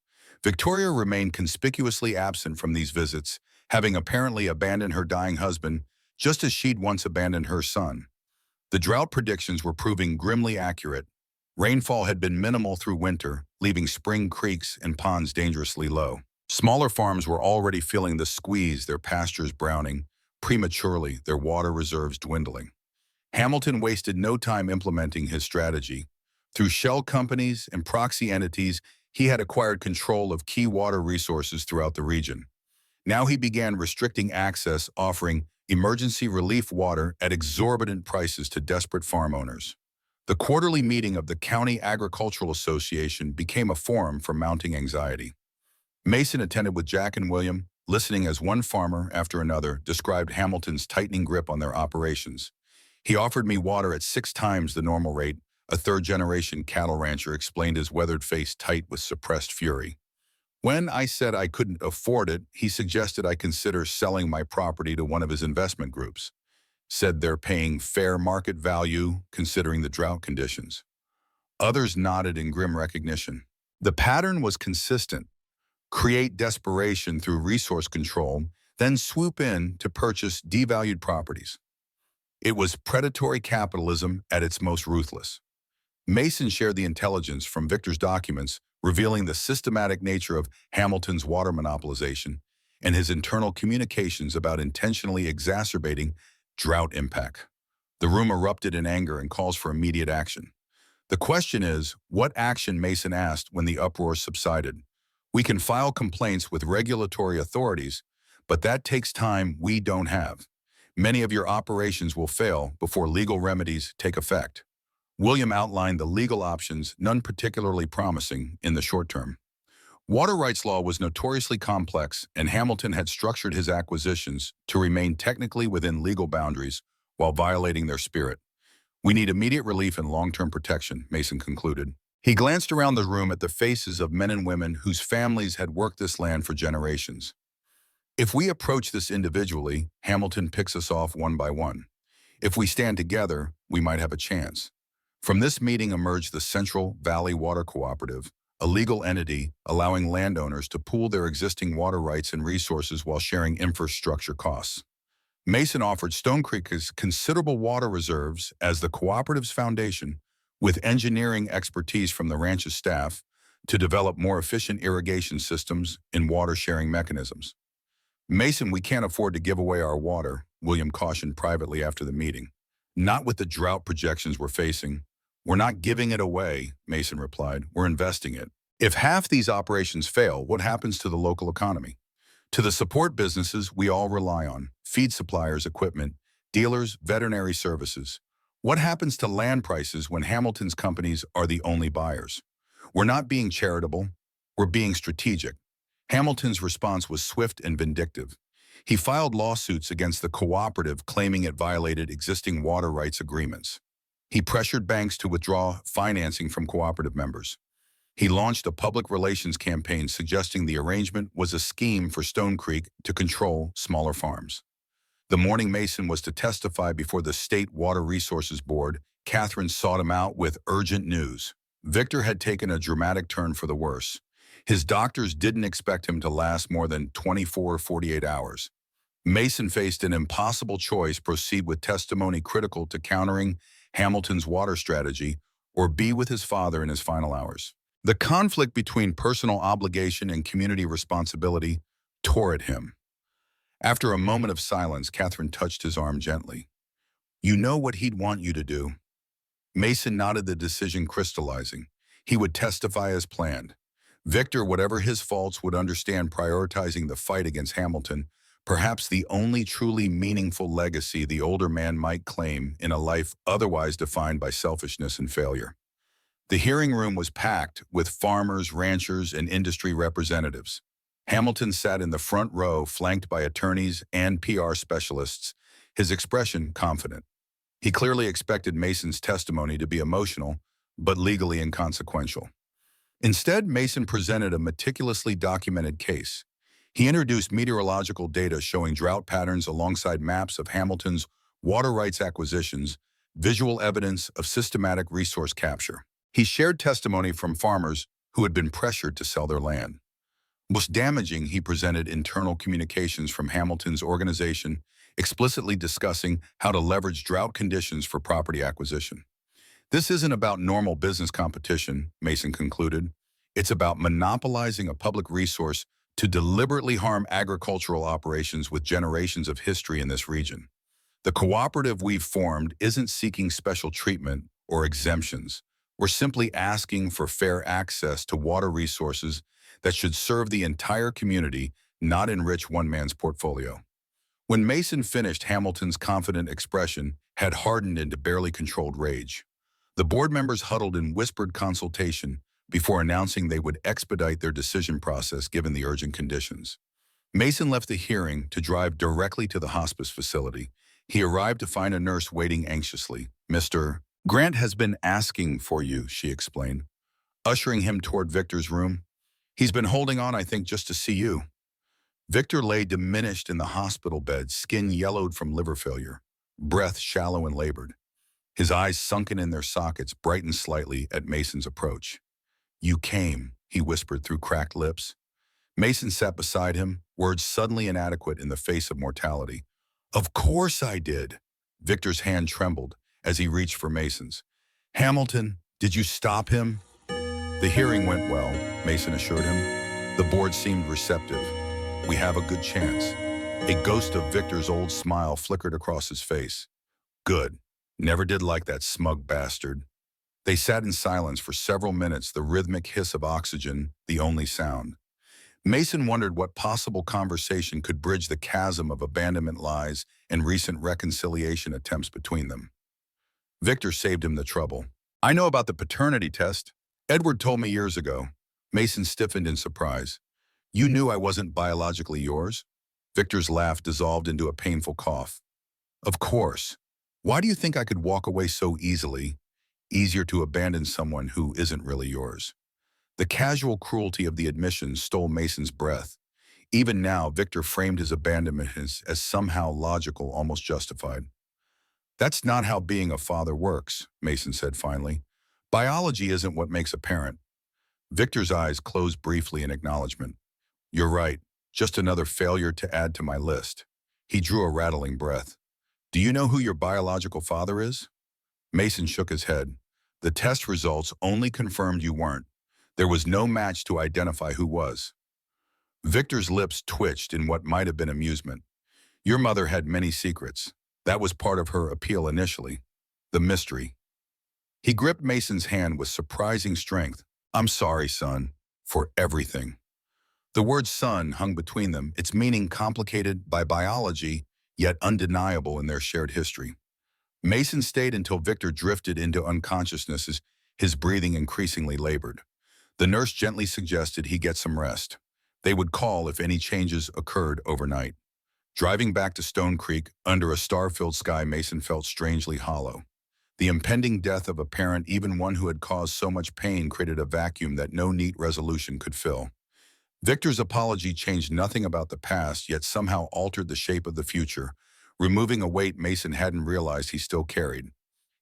Victoria remained conspicuously absent from these visits, having apparently abandoned her dying husband just as she'd once abandoned her son. The drought predictions were proving grimly accurate. Rainfall had been minimal through winter, leaving spring creeks and ponds dangerously low. Smaller farms were already feeling the squeeze, their pastures browning prematurely, their water reserves dwindling. Hamilton wasted no time implementing his strategy. Through shell companies and proxy entities, he had acquired control of key water resources throughout the region. Now he began restricting access, offering emergency relief water at exorbitant prices to desperate farm owners. The quarterly meeting of the County Agricultural Association became a forum for mounting anxiety. Mason attended with Jack and William, listening as one farmer after another described Hamilton's tightening grip on their operations. "He offered me water at 6 times the normal rate," a third-generation cattle rancher explained, his weathered face tight with suppressed fury. "When I said I couldn't afford it, he suggested I consider selling my property to one of his investment groups. Said they're paying fair market value considering the drought conditions." Others nodded in grim recognition. The pattern was consistent. Create desperation through resource control, then swoop in to purchase devalued properties. It was predatory capitalism at its most ruthless. Mason shared the intelligence from Victor's documents, revealing the systematic nature of Hamilton's water monopolization and his internal communications about intentionally exacerbating drought impact. The room erupted in anger and calls for immediate action. The question is, what action? Mason asked when the uproar subsided. "We can file complaints with regulatory authorities, but that takes time we don't have. Many of your operations will fail before legal remedies take effect." William outlined the legal options, none particularly promising in the short term. Water rights law was notoriously complex, and Hamilton had structured his acquisitions to remain technically within legal boundaries while violating their spirit. "We need immediate relief and long-term protection," Mason concluded. He glanced around the room at the faces of men and women whose families had worked this land for generations. "If we approach this individually, Hamilton picks us off one by one. If we stand together, we might have a chance." From this meeting emerged the Central Valley Water Cooperative, a legal entity allowing landowners to pool their existing water rights and resources while sharing infrastructure costs. Mason offered Stone Creek's considerable water reserves as the cooperative's foundation, with engineering expertise from the ranch's staff, to develop more efficient irrigation systems and water-sharing mechanisms. "Mason, we can't afford to give away our water," William cautioned privately after the meeting. "Not with the drought projections we're facing." "We're not giving it away," Mason replied. "We're investing it. If half these operations fail, what happens to the local economy? To the support businesses we all rely on, feed suppliers, equipment, dealers, veterinary services. What happens to land prices when Hamilton's companies are the only buyers? We're not being charitable, we're being strategic." Hamilton's response was swift and vindictive. He filed lawsuits against the cooperative, claiming it violated existing water rights agreements. He pressured banks to withdraw financing from cooperative members. He launched a public relations campaign suggesting the arrangement was a scheme for Stone Creek to control smaller farms. The morning Mason was to testify before the State Water Resources Board, Catherine sought him out with urgent news. Victor had taken a dramatic turn for the worse. His doctors didn't expect him to last more than 24 or 48 hours. Mason faced an impossible choice: proceed with testimony critical to countering Hamilton's water strategy, or be with his father in his final hours. The conflict between personal obligation and community responsibility tore at him. After a moment of silence, Catherine touched his arm gently. "You know what he'd want you to do." Mason nodded, the decision crystallizing. He would testify as planned. Victor, whatever his faults, would understand prioritizing the fight against Hamilton, perhaps the only truly meaningful legacy the older man might claim in a life otherwise defined by selfishness and failure. The hearing room was packed with farmers, ranchers, and industry representatives. Hamilton sat in the front row, flanked by attorneys and PR specialists, his expression confident. He clearly expected Mason's testimony to be emotional, but legally inconsequential. Instead, Mason presented a meticulously documented case. He introduced meteorological data showing drought patterns alongside maps of Hamilton's water rights acquisitions, visual evidence of systematic resource capture. He shared testimony from farmers who had been pressured to sell their land. Most damaging, he presented internal communications from Hamilton's organization explicitly discussing how to leverage drought conditions for property acquisition. "This isn't about normal business competition," Mason concluded. "It's about monopolizing a public resource to deliberately harm agricultural operations with generations of history in this region. The cooperative we've formed isn't seeking special treatment or exemptions. We're simply asking for fair access to water resources that should serve the entire community, not enrich one man's portfolio." When Mason finished, Hamilton's confident expression had hardened into barely controlled rage. The board members huddled in whispered consultation before announcing they would expedite their decision process given the urgent conditions. Mason left the hearing to drive directly to the hospice facility. He arrived to find a nurse waiting anxiously. "Mr. Grant has been asking for you," she explained, ushering him toward Victor's room. "He's been holding on, I think, just to see you." Victor lay diminished in the hospital bed, skin yellowed from liver failure, breath shallow and labored. His eyes sunken in their sockets brightened slightly at Mason's approach. "You came," he whispered through cracked lips. Mason sat beside him, words suddenly inadequate in the face of mortality. "Of course I did." Victor's hand trembled as he reached for Mason's. "Hamilton, did you stop him?" "The hearing went well," Mason assured him. "The board seemed receptive. We have a good chance." A ghost of Victor's old smile flickered across his face. "Good. Never did like that smug bastard." They sat in silence for several minutes, the rhythmic hiss of oxygen the only sound. Mason wondered what possible conversation could bridge the chasm of abandonment lies and recent reconciliation attempts between them. Victor saved him the trouble. "I know about the paternity test. Edward told me years ago." Mason stiffened in surprise. "You knew I wasn't biologically yours?" Victor's laugh dissolved into a painful cough. "Of course. Why do you think I could walk away so easily? Easier to abandon someone who isn't really yours." The casual cruelty of the admission stole Mason's breath. Even now, Victor framed his abandonment as somehow logical, almost justified. "That's not how being a father works," Mason said finally. "Biology isn't what makes a parent." Victor's eyes closed briefly in acknowledgement. "You're right. Just another failure to add to my list." He drew a rattling breath. "Do you know who your biological father is?" Mason shook his head. "The test results only confirmed you weren't. There was no match to identify who was." Victor's lips twitched in what might have been amusement. "Your mother had many secrets. That was part of her appeal initially. The mystery." He gripped Mason's hand with surprising strength. "I'm sorry, son, for everything." The word son hung between them, its meaning complicated by biology, yet undeniable in their shared history. Mason stayed until Victor drifted into unconsciousness, his breathing increasingly labored. The nurse gently suggested he get some rest. They would call if any changes occurred overnight. Driving back to Stone Creek, under a star-filled sky, Mason felt strangely hollow. The impending death of a parent, even one who had caused so much pain, created a vacuum that no neat resolution could fill. Victor's apology changed nothing about the past, yet somehow altered the shape of the future, removing a weight Mason hadn't realized he still carried.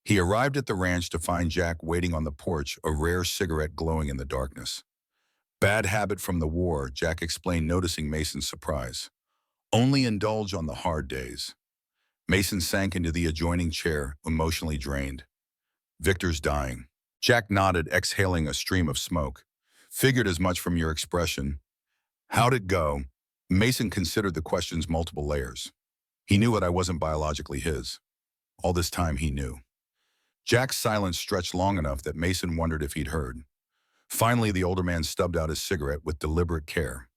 He arrived at the ranch to find Jack waiting on the porch, a rare cigarette glowing in the darkness. Bad habit from the war, Jack explained, noticing Mason's surprise. Only indulge on the hard days. Mason sank into the adjoining chair, emotionally drained. Victor's dying. Jack nodded, exhaling a stream of smoke. Figured as much from your expression. How'd it go? Mason considered the question's multiple layers. He knew that I wasn't biologically his. All this time he knew. Jack's silence stretched long enough that Mason wondered if he'd heard. Finally, the older man stubbed out his cigarette with deliberate care.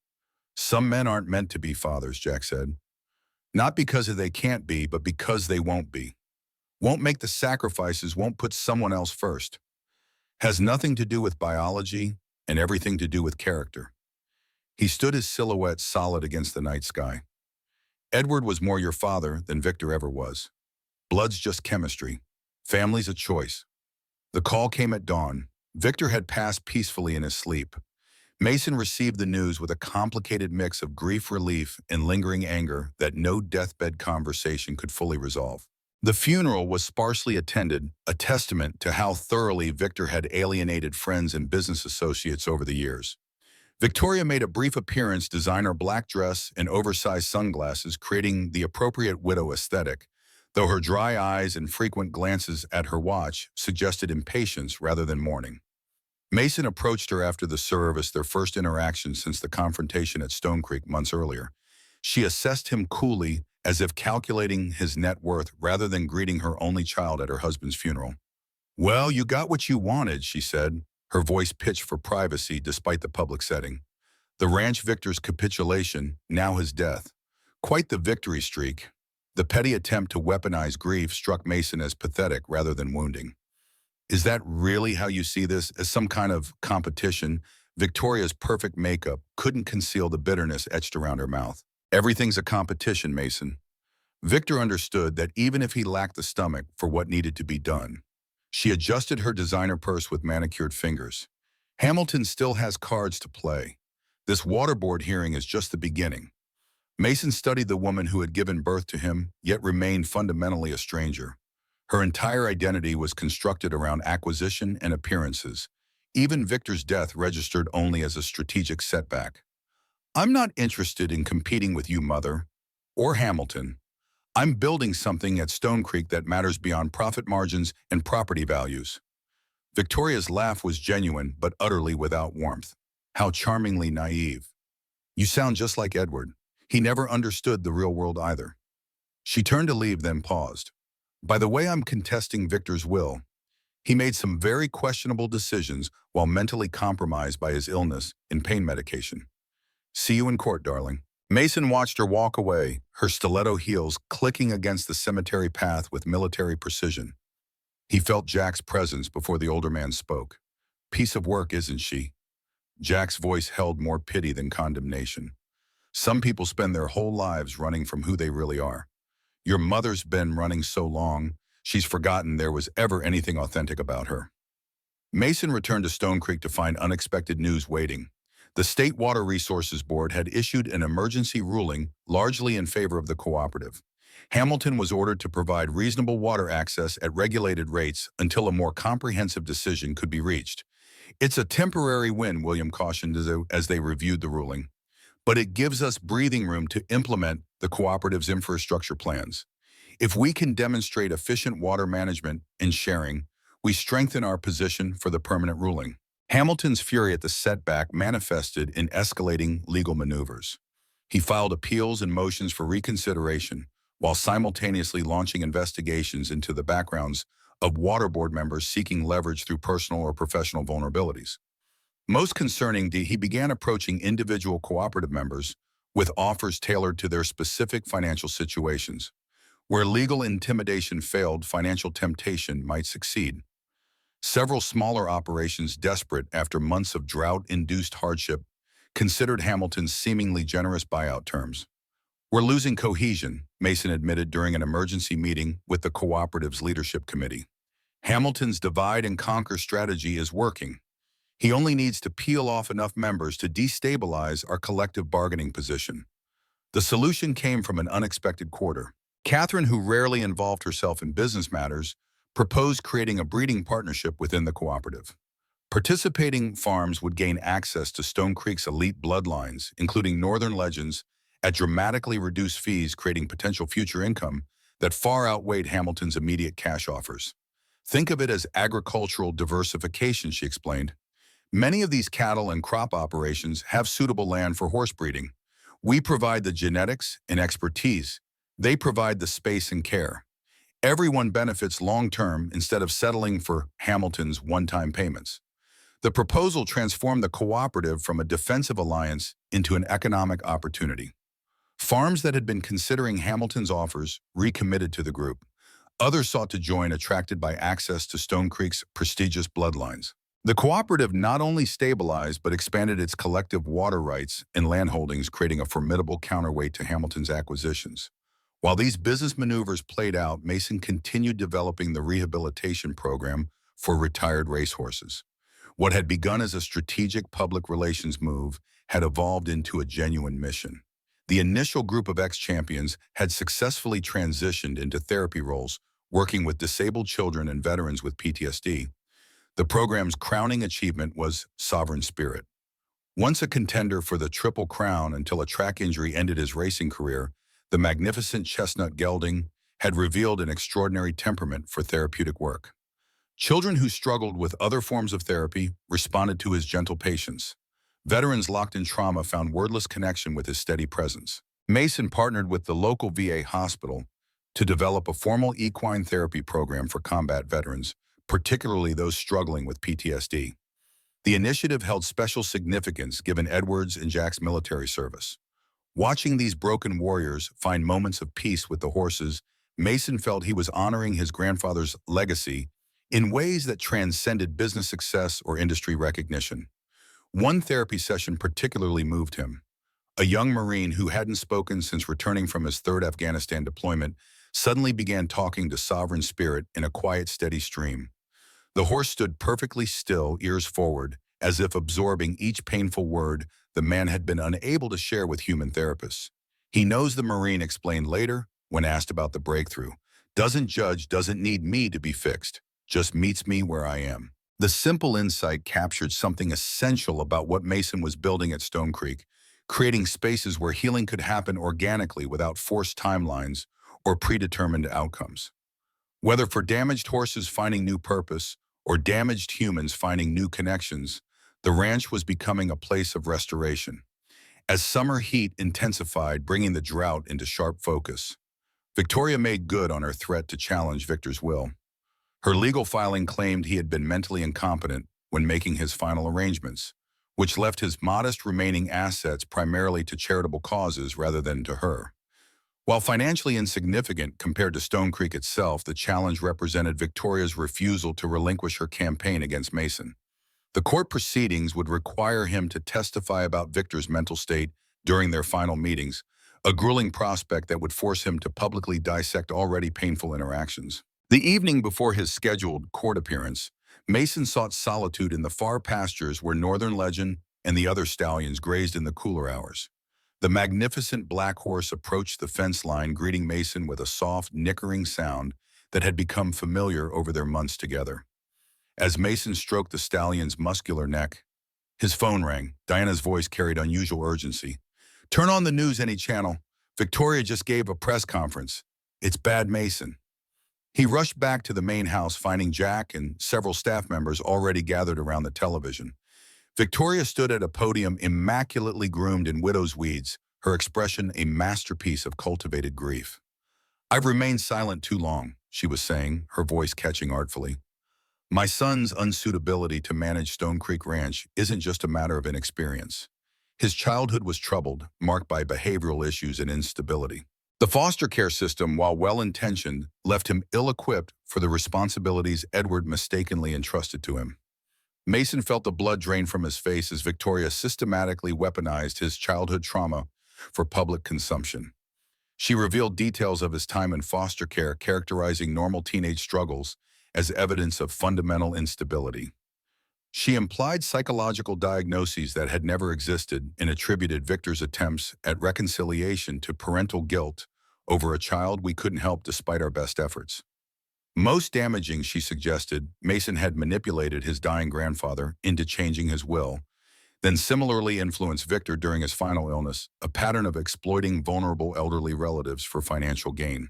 Some men aren't meant to be fathers, Jack said. Not because they can't be, but because they won't be. Won't make the sacrifices, won't put someone else first. Has nothing to do with biology and everything to do with character. He stood his silhouette solid against the night sky. Edward was more your father than Victor ever was. Blood's just chemistry. Family's a choice. The call came at dawn. Victor had passed peacefully in his sleep. Mason received the news with a complicated mix of grief, relief, and lingering anger that no deathbed conversation could fully resolve. The funeral was sparsely attended, a testament to how thoroughly Victor had alienated friends and business associates over the years. Victoria made a brief appearance, designer black dress and oversized sunglasses, creating the appropriate widow aesthetic, though her dry eyes and frequent glances at her watch suggested impatience rather than mourning. Mason approached her after the service, their first interaction since the confrontation at Stone Creek months earlier. She assessed him coolly, as if calculating his net worth rather than greeting her only child at her husband's funeral. "Well, you got what you wanted," she said, her voice pitched for privacy despite the public setting. The ranch Victor's capitulation, now his death. Quite the victory streak. The petty attempt to weaponize grief struck Mason as pathetic rather than wounding. Is that really how you see this, as some kind of competition? Victoria's perfect makeup couldn't conceal the bitterness etched around her mouth. Everything's a competition, Mason. Victor understood that even if he lacked the stomach for what needed to be done. She adjusted her designer purse with manicured fingers. Hamilton still has cards to play. This waterboard hearing is just the beginning. Mason studied the woman who had given birth to him, yet remained fundamentally a stranger. Her entire identity was constructed around acquisition and appearances. Even Victor's death registered only as a strategic setback. I'm not interested in competing with you, Mother, or Hamilton. I'm building something at Stone Creek that matters beyond profit margins and property values. Victoria's laugh was genuine, but utterly without warmth. How charmingly naive. You sound just like Edward. He never understood the real world either. She turned to leave, then paused. By the way, I'm contesting Victor's will. He made some very questionable decisions while mentally compromised by his illness and pain medication. See you in court, darling. Mason watched her walk away, her stiletto heels clicking against the cemetery path with military precision. He felt Jack's presence before the older man spoke. Piece of work, isn't she? Jack's voice held more pity than condemnation. Some people spend their whole lives running from who they really are. Your mother's been running so long, she's forgotten there was ever anything authentic about her. Mason returned to Stone Creek to find unexpected news waiting. The State Water Resources Board had issued an emergency ruling largely in favor of the cooperative. Hamilton was ordered to provide reasonable water access at regulated rates until a more comprehensive decision could be reached. It's a temporary win, William cautioned as they reviewed the ruling, but it gives us breathing room to implement the cooperative's infrastructure plans. If we can demonstrate efficient water management and sharing, we strengthen our position for the permanent ruling. Hamilton's fury at the setback manifested in escalating legal maneuvers. He filed appeals and motions for reconsideration, while simultaneously launching investigations into the backgrounds of water board members seeking leverage through personal or professional vulnerabilities. Most concerning, he began approaching individual cooperative members with offers tailored to their specific financial situations. Where legal intimidation failed, financial temptation might succeed. Several smaller operations, desperate after months of drought-induced hardship, considered Hamilton's seemingly generous buyout terms. We're losing cohesion, Mason admitted during an emergency meeting with the cooperative's leadership committee. Hamilton's divide-and-conquer strategy is working. He only needs to peel off enough members to destabilize our collective bargaining position. The solution came from an unexpected quarter. Catherine, who rarely involved herself in business matters, proposed creating a breeding partnership within the cooperative. Participating farms would gain access to Stone Creek's elite bloodlines, including Northern Legends, at dramatically reduced fees, creating potential future income that far outweighed Hamilton's immediate cash offers. Think of it as agricultural diversification, she explained. Many of these cattle and crop operations have suitable land for horse breeding. We provide the genetics and expertise. They provide the space and care. Everyone benefits long-term instead of settling for Hamilton's one-time payments. The proposal transformed the cooperative from a defensive alliance into an economic opportunity. Farms that had been considering Hamilton's offers recommitted to the group. Others sought to join, attracted by access to Stone Creek's prestigious bloodlines. The cooperative not only stabilized but expanded its collective water rights and land holdings, creating a formidable counterweight to Hamilton's acquisitions. While these business maneuvers played out, Mason continued developing the rehabilitation program for retired racehorses. What had begun as a strategic public relations move had evolved into a genuine mission. The initial group of ex-champions had successfully transitioned into therapy roles, working with disabled children and veterans with PTSD. The program's crowning achievement was Sovereign Spirit. Once a contender for the Triple Crown until a track injury ended his racing career, the magnificent chestnut gelding had revealed an extraordinary temperament for therapeutic work. Children who struggled with other forms of therapy responded to his gentle patience. Veterans locked in trauma found wordless connection with his steady presence. Mason partnered with the local VA hospital to develop a formal equine therapy program for combat veterans, particularly those struggling with PTSD. The initiative held special significance given Edward's and Jack's military service. Watching these broken warriors find moments of peace with the horses, Mason felt he was honoring his grandfather's legacy in ways that transcended business success or industry recognition. One therapy session particularly moved him. A young Marine who hadn't spoken since returning from his third Afghanistan deployment suddenly began talking to Sovereign Spirit in a quiet, steady stream. The horse stood perfectly still, ears forward, as if absorbing each painful word the man had been unable to share with human therapists. He knows, the Marine explained later when asked about the breakthrough. Doesn't judge, doesn't need me to be fixed, just meets me where I am. The simple insight captured something essential about what Mason was building at Stone Creek, creating spaces where healing could happen organically without forced timelines or predetermined outcomes. Whether for damaged horses finding new purpose or damaged humans finding new connections, the ranch was becoming a place of restoration. As summer heat intensified, bringing the drought into sharp focus, Victoria made good on her threat to challenge Victor's will. Her legal filing claimed he had been mentally incompetent when making his final arrangements, which left his modest remaining assets primarily to charitable causes rather than to her. While financially insignificant compared to Stone Creek itself, the challenge represented Victoria's refusal to relinquish her campaign against Mason. The court proceedings would require him to testify about Victor's mental state during their final meetings, a grueling prospect that would force him to publicly dissect already painful interactions. The evening before his scheduled court appearance, Mason sought solitude in the far pastures where Northern Legend and the other stallions grazed in the cooler hours. The magnificent black horse approached the fence line, greeting Mason with a soft, nickering sound that had become familiar over their months together. As Mason stroked the stallion's muscular neck, his phone rang. Diana's voice carried unusual urgency. "Turn on the news any channel. Victoria just gave a press conference. It's bad, Mason." He rushed back to the main house, finding Jack and several staff members already gathered around the television. Victoria stood at a podium immaculately groomed in widow's weeds, her expression a masterpiece of cultivated grief. "I've remained silent too long," she was saying, her voice catching artfully. "My son's unsuitability to manage Stone Creek Ranch isn't just a matter of inexperience. His childhood was troubled, marked by behavioral issues and instability. The foster care system, while well-intentioned, left him ill-equipped for the responsibilities Edward mistakenly entrusted to him." Mason felt the blood drain from his face as Victoria systematically weaponized his childhood trauma for public consumption. She revealed details of his time in foster care, characterizing normal teenage struggles as evidence of fundamental instability. She implied psychological diagnoses that had never existed and attributed Victor's attempts at reconciliation to parental guilt over a child we couldn't help despite our best efforts. Most damaging, she suggested, Mason had manipulated his dying grandfather into changing his will, then similarly influenced Victor during his final illness, a pattern of exploiting vulnerable elderly relatives for financial gain.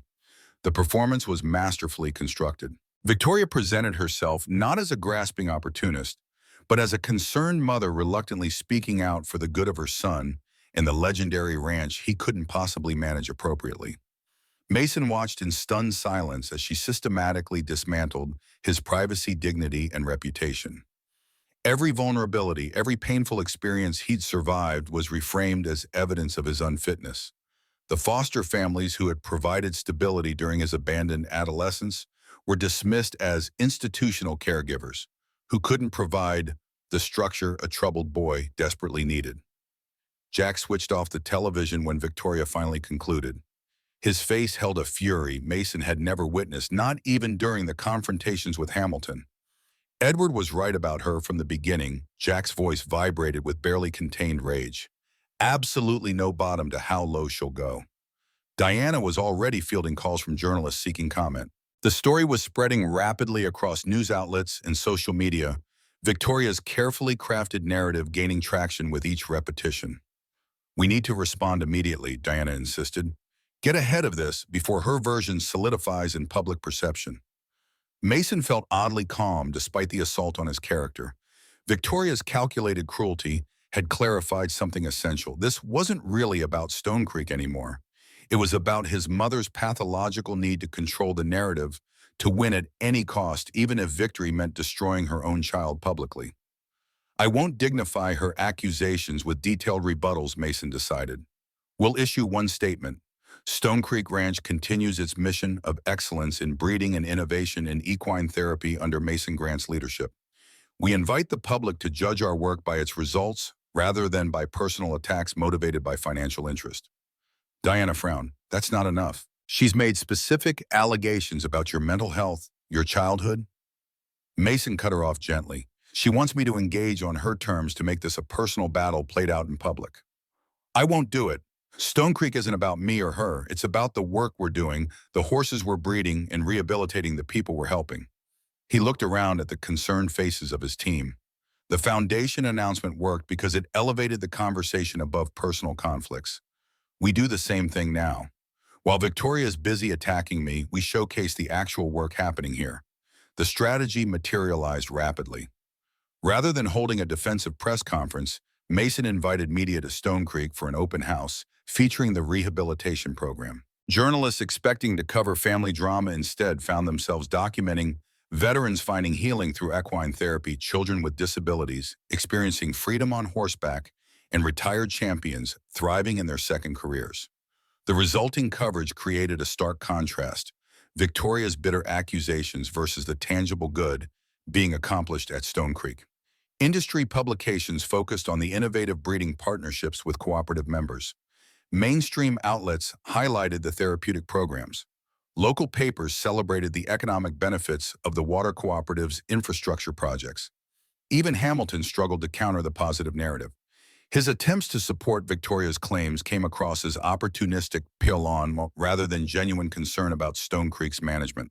The performance was masterfully constructed. Victoria presented herself not as a grasping opportunist, but as a concerned mother reluctantly speaking out for the good of her son and the legendary ranch he couldn't possibly manage appropriately. Mason watched in stunned silence as she systematically dismantled his privacy, dignity, and reputation. Every vulnerability, every painful experience he'd survived was reframed as evidence of his unfitness. The foster families who had provided stability during his abandoned adolescence were dismissed as institutional caregivers who couldn't provide the structure a troubled boy desperately needed. Jack switched off the television when Victoria finally concluded. His face held a fury Mason had never witnessed, not even during the confrontations with Hamilton. Edward was right about her from the beginning. Jack's voice vibrated with barely contained rage. Absolutely no bottom to how low she'll go. Diana was already fielding calls from journalists seeking comment. The story was spreading rapidly across news outlets and social media, Victoria's carefully crafted narrative gaining traction with each repetition. "We need to respond immediately," Diana insisted. "Get ahead of this before her version solidifies in public perception." Mason felt oddly calm despite the assault on his character. Victoria's calculated cruelty had clarified something essential. This wasn't really about Stone Creek anymore. It was about his mother's pathological need to control the narrative, to win at any cost, even if victory meant destroying her own child publicly. "I won't dignify her accusations with detailed rebuttals," Mason decided. "We'll issue one statement. Stone Creek Ranch continues its mission of excellence in breeding and innovation in equine therapy under Mason Grant's leadership. We invite the public to judge our work by its results rather than by personal attacks motivated by financial interest." Diana frowned. "That's not enough. She's made specific allegations about your mental health, your childhood." Mason cut her off gently. "She wants me to engage on her terms to make this a personal battle played out in public. I won't do it. Stone Creek isn't about me or her. It's about the work we're doing, the horses we're breeding, and rehabilitating the people we're helping." He looked around at the concerned faces of his team. The foundation announcement worked because it elevated the conversation above personal conflicts. "We do the same thing now. While Victoria's busy attacking me, we showcase the actual work happening here." The strategy materialized rapidly. Rather than holding a defensive press conference, Mason invited media to Stone Creek for an open house featuring the rehabilitation program. Journalists expecting to cover family drama instead found themselves documenting veterans finding healing through equine therapy, children with disabilities experiencing freedom on horseback, and retired champions thriving in their second careers. The resulting coverage created a stark contrast: Victoria's bitter accusations versus the tangible good being accomplished at Stone Creek. Industry publications focused on the innovative breeding partnerships with cooperative members. Mainstream outlets highlighted the therapeutic programs. Local papers celebrated the economic benefits of the water cooperative's infrastructure projects. Even Hamilton struggled to counter the positive narrative. His attempts to support Victoria's claims came across as opportunistic peel-on rather than genuine concern about Stone Creek's management.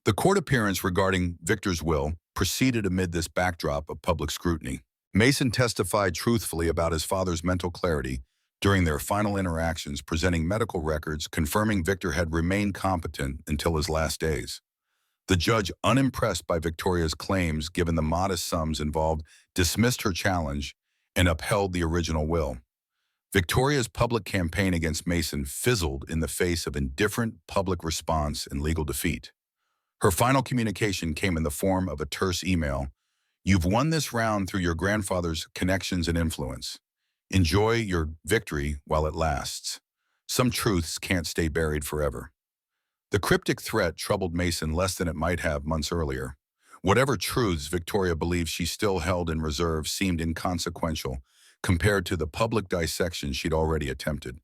The court appearance regarding Victor's will proceeded amid this backdrop of public scrutiny. Mason testified truthfully about his father's mental clarity during their final interactions, presenting medical records confirming Victor had remained competent until his last days. The judge, unimpressed by Victoria's claims given the modest sums involved, dismissed her challenge and upheld the original will. Victoria's public campaign against Mason fizzled in the face of indifferent public response and legal defeat. Her final communication came in the form of a terse email. "You've won this round through your grandfather's connections and influence. Enjoy your victory while it lasts. Some truths can't stay buried forever." The cryptic threat troubled Mason less than it might have months earlier. Whatever truths Victoria believed she still held in reserve seemed inconsequential compared to the public dissection she'd already attempted.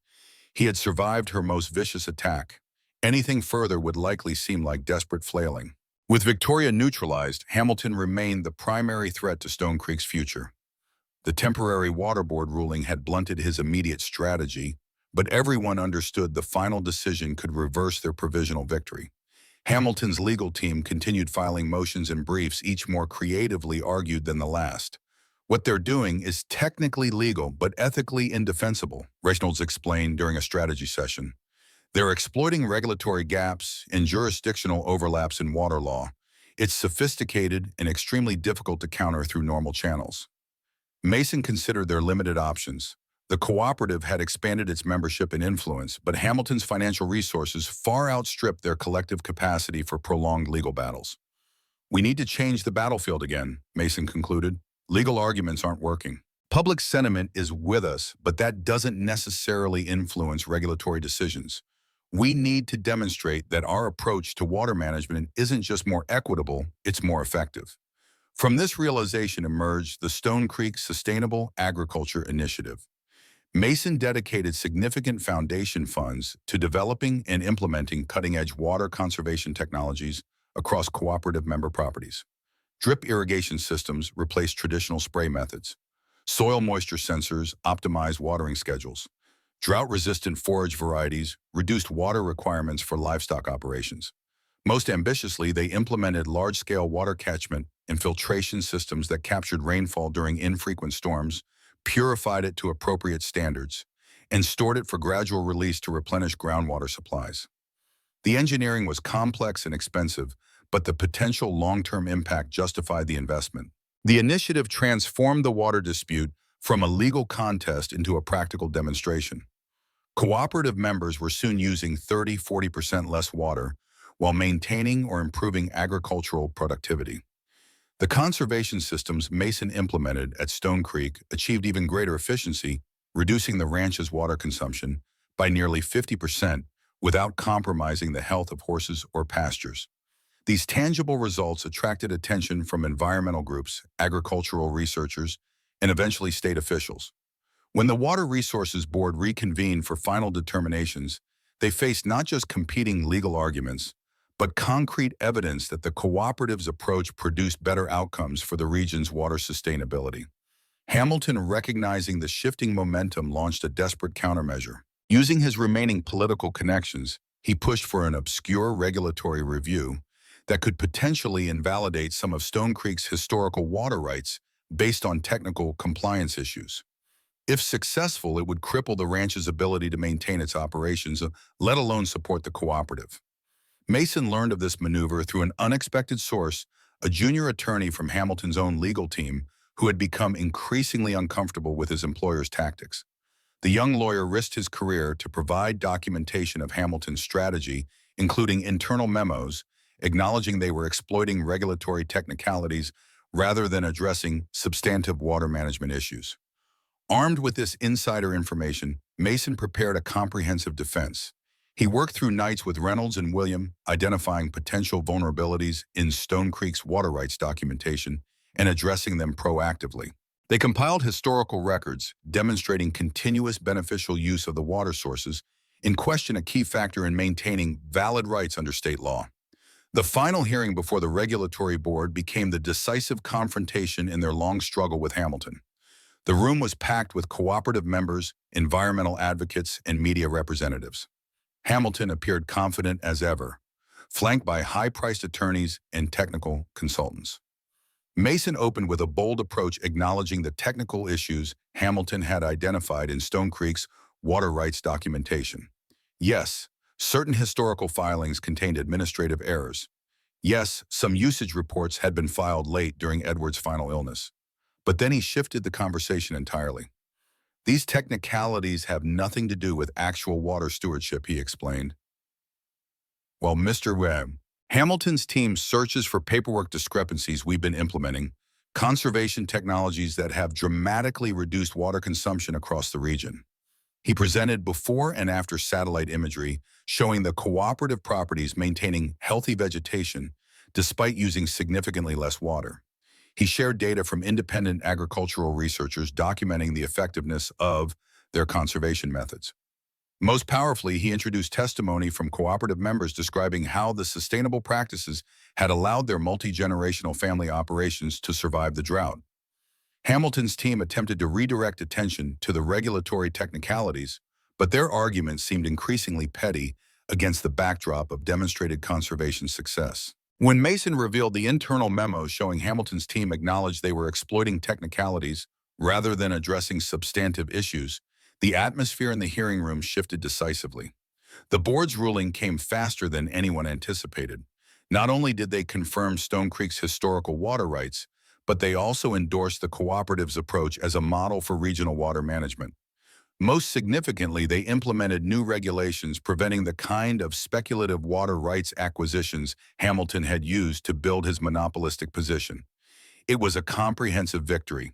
He had survived her most vicious attack. Anything further would likely seem like desperate flailing. With Victoria neutralized, Hamilton remained the primary threat to Stone Creek's future. The temporary water board ruling had blunted his immediate strategy, but everyone understood the final decision could reverse their provisional victory. Hamilton's legal team continued filing motions and briefs, each more creatively argued than the last. What they're doing is technically legal, but ethically indefensible, Reynolds explained during a strategy session. They're exploiting regulatory gaps and jurisdictional overlaps in water law. It's sophisticated and extremely difficult to counter through normal channels. Mason considered their limited options. The cooperative had expanded its membership and influence, but Hamilton's financial resources far outstripped their collective capacity for prolonged legal battles. We need to change the battlefield again, Mason concluded. Legal arguments aren't working. Public sentiment is with us, but that doesn't necessarily influence regulatory decisions. We need to demonstrate that our approach to water management isn't just more equitable, it's more effective. From this realization emerged the Stone Creek Sustainable Agriculture Initiative. Mason dedicated significant foundation funds to developing and implementing cutting-edge water conservation technologies across cooperative member properties. Drip irrigation systems replaced traditional spray methods. Soil moisture sensors optimized watering schedules. Drought-resistant forage varieties reduced water requirements for livestock operations. Most ambitiously, they implemented large-scale water catchment and filtration systems that captured rainfall during infrequent storms, purified it to appropriate standards, and stored it for gradual release to replenish groundwater supplies. The engineering was complex and expensive, but the potential long-term impact justified the investment. The initiative transformed the water dispute from a legal contest into a practical demonstration. Cooperative members were soon using 30–40% less water while maintaining or improving agricultural productivity. The conservation systems Mason implemented at Stone Creek achieved even greater efficiency, reducing the ranch's water consumption by nearly 50% without compromising the health of horses or pastures. These tangible results attracted attention from environmental groups, agricultural researchers, and eventually state officials. When the Water Resources Board reconvened for final determinations, they faced not just competing legal arguments, but concrete evidence that the cooperative's approach produced better outcomes for the region's water sustainability. Hamilton, recognizing the shifting momentum, launched a desperate countermeasure. Using his remaining political connections, he pushed for an obscure regulatory review that could potentially invalidate some of Stone Creek's historical water rights based on technical compliance issues. If successful, it would cripple the ranch's ability to maintain its operations, let alone support the cooperative. Mason learned of this maneuver through an unexpected source, a junior attorney from Hamilton's own legal team who had become increasingly uncomfortable with his employer's tactics. The young lawyer risked his career to provide documentation of Hamilton's strategy, including internal memos, acknowledging they were exploiting regulatory technicalities rather than addressing substantive water management issues. Armed with this insider information, Mason prepared a comprehensive defense. He worked through nights with Reynolds and William, identifying potential vulnerabilities in Stone Creek's water rights documentation and addressing them proactively. They compiled historical records demonstrating continuous beneficial use of the water sources, in question a key factor in maintaining valid rights under state law. The final hearing before the regulatory board became the decisive confrontation in their long struggle with Hamilton. The room was packed with cooperative members, environmental advocates, and media representatives. Hamilton appeared confident as ever, flanked by high-priced attorneys and technical consultants. Mason opened with a bold approach, acknowledging the technical issues Hamilton had identified in Stone Creek's water rights documentation. Yes, certain historical filings contained administrative errors. Yes, some usage reports had been filed late during Edward's final illness. But then he shifted the conversation entirely. These technicalities have nothing to do with actual water stewardship, he explained. While Mr. Webb, Hamilton's team searches for paperwork discrepancies we've been implementing, conservation technologies that have dramatically reduced water consumption across the region. He presented before and after satellite imagery showing the cooperative properties maintaining healthy vegetation despite using significantly less water. He shared data from independent agricultural researchers documenting the effectiveness of their conservation methods. Most powerfully, he introduced testimony from cooperative members describing how the sustainable practices had allowed their multi-generational family operations to survive the drought. Hamilton's team attempted to redirect attention to the regulatory technicalities, but their arguments seemed increasingly petty against the backdrop of demonstrated conservation success. When Mason revealed the internal memos showing Hamilton's team acknowledged they were exploiting technicalities rather than addressing substantive issues, the atmosphere in the hearing room shifted decisively. The board's ruling came faster than anyone anticipated. Not only did they confirm Stone Creek's historical water rights, but they also endorsed the cooperative's approach as a model for regional water management. Most significantly, they implemented new regulations preventing the kind of speculative water rights acquisitions Hamilton had used to build his monopolistic position. It was a comprehensive victory.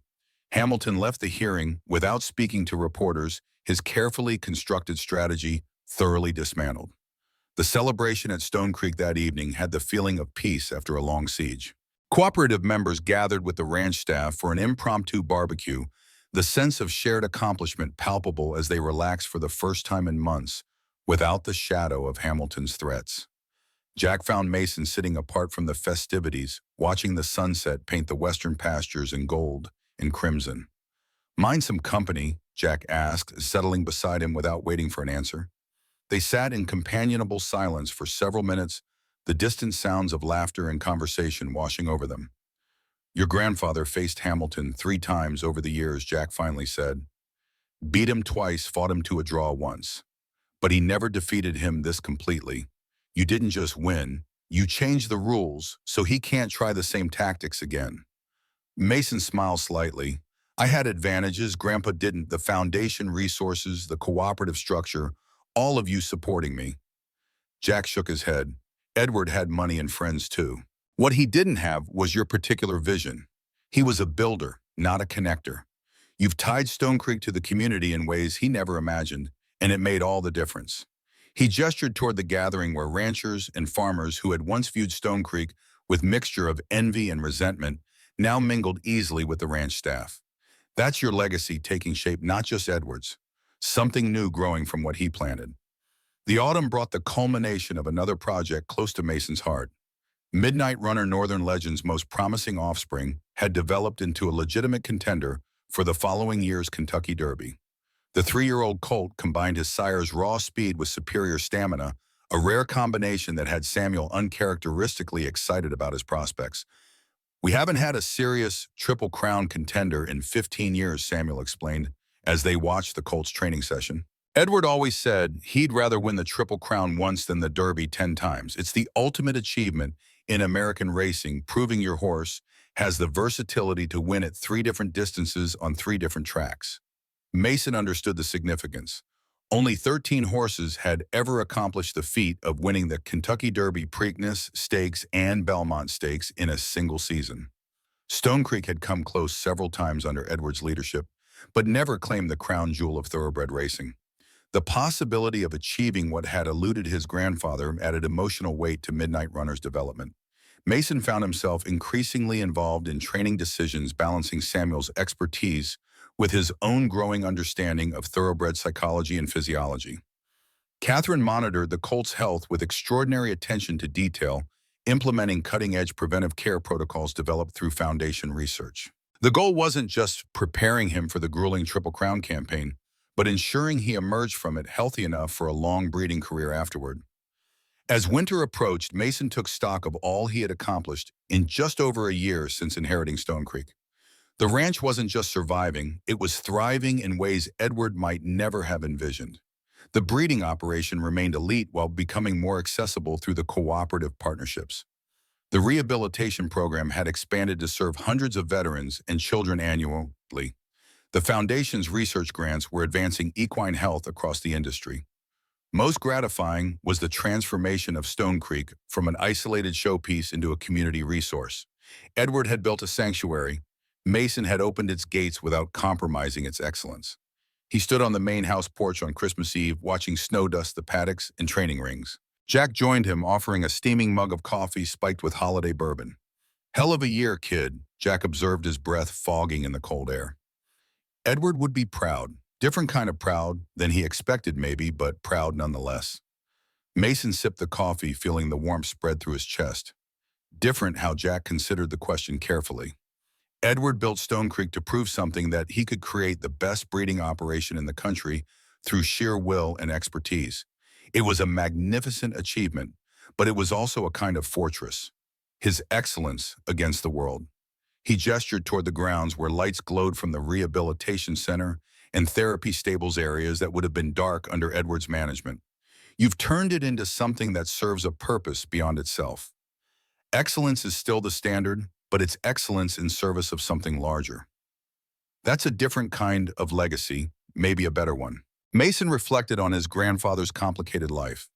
Hamilton left the hearing without speaking to reporters, his carefully constructed strategy thoroughly dismantled. The celebration at Stone Creek that evening had the feeling of peace after a long siege. Cooperative members gathered with the ranch staff for an impromptu barbecue, the sense of shared accomplishment palpable as they relaxed for the first time in months, without the shadow of Hamilton's threats. Jack found Mason sitting apart from the festivities, watching the sunset paint the western pastures in gold and crimson. "Mind some company?" Jack asked, settling beside him without waiting for an answer. They sat in companionable silence for several minutes, the distant sounds of laughter and conversation washing over them. "Your grandfather faced Hamilton 3 times over the years," Jack finally said. "Beat him twice, fought him to a draw once. But he never defeated him this completely. You didn't just win, you changed the rules, so he can't try the same tactics again." Mason smiled slightly. "I had advantages, Grandpa didn't. The foundation, resources, the cooperative structure, all of you supporting me." Jack shook his head. "Edward had money and friends too. What he didn't have was your particular vision. He was a builder, not a connector. You've tied Stone Creek to the community in ways he never imagined, and it made all the difference." He gestured toward the gathering where ranchers and farmers who had once viewed Stone Creek with mixture of envy and resentment now mingled easily with the ranch staff. "That's your legacy taking shape, not just Edward's. Something new growing from what he planted." The autumn brought the culmination of another project close to Mason's heart. Midnight Runner Northern Legend's most promising offspring had developed into a legitimate contender for the following year's Kentucky Derby. The 3-year-old colt combined his sire's raw speed with superior stamina, a rare combination that had Samuel uncharacteristically excited about his prospects. "We haven't had a serious Triple Crown contender in 15 years, Samuel explained, as they watched the colt's training session. "Edward always said he'd rather win the Triple Crown once than the Derby 10 times. It's the ultimate achievement in American racing, proving your horse has the versatility to win at 3 different distances on 3 different tracks." Mason understood the significance. Only 13 horses had ever accomplished the feat of winning the Kentucky Derby, Preakness Stakes, and Belmont Stakes in a single season. Stone Creek had come close several times under Edward's leadership, but never claimed the crown jewel of thoroughbred racing. The possibility of achieving what had eluded his grandfather added emotional weight to Midnight Runner's development. Mason found himself increasingly involved in training decisions, balancing Samuel's expertise with his own growing understanding of thoroughbred psychology and physiology. Catherine monitored the colt's health with extraordinary attention to detail, implementing cutting-edge preventive care protocols developed through foundation research. The goal wasn't just preparing him for the grueling Triple Crown campaign, but ensuring he emerged from it healthy enough for a long breeding career afterward. As winter approached, Mason took stock of all he had accomplished in just over a year since inheriting Stone Creek. The ranch wasn't just surviving, it was thriving in ways Edward might never have envisioned. The breeding operation remained elite while becoming more accessible through the cooperative partnerships. The rehabilitation program had expanded to serve hundreds of veterans and children annually. The Foundation's research grants were advancing equine health across the industry. Most gratifying was the transformation of Stone Creek from an isolated showpiece into a community resource. Edward had built a sanctuary. Mason had opened its gates without compromising its excellence. He stood on the main house porch on Christmas Eve, watching snow dust the paddocks and training rings. Jack joined him, offering a steaming mug of coffee spiked with holiday bourbon. "Hell of a year, kid," Jack observed, his breath fogging in the cold air. Edward would be proud. Different kind of proud than he expected maybe, but proud nonetheless. Mason sipped the coffee, feeling the warmth spread through his chest. Different how Jack considered the question carefully. Edward built Stone Creek to prove something, that he could create the best breeding operation in the country through sheer will and expertise. It was a magnificent achievement, but it was also a kind of fortress. His excellence against the world. He gestured toward the grounds where lights glowed from the rehabilitation center and therapy stables areas that would have been dark under Edward's management. You've turned it into something that serves a purpose beyond itself. Excellence is still the standard, but it's excellence in service of something larger. That's a different kind of legacy, maybe a better one. Mason reflected on his grandfather's complicated life.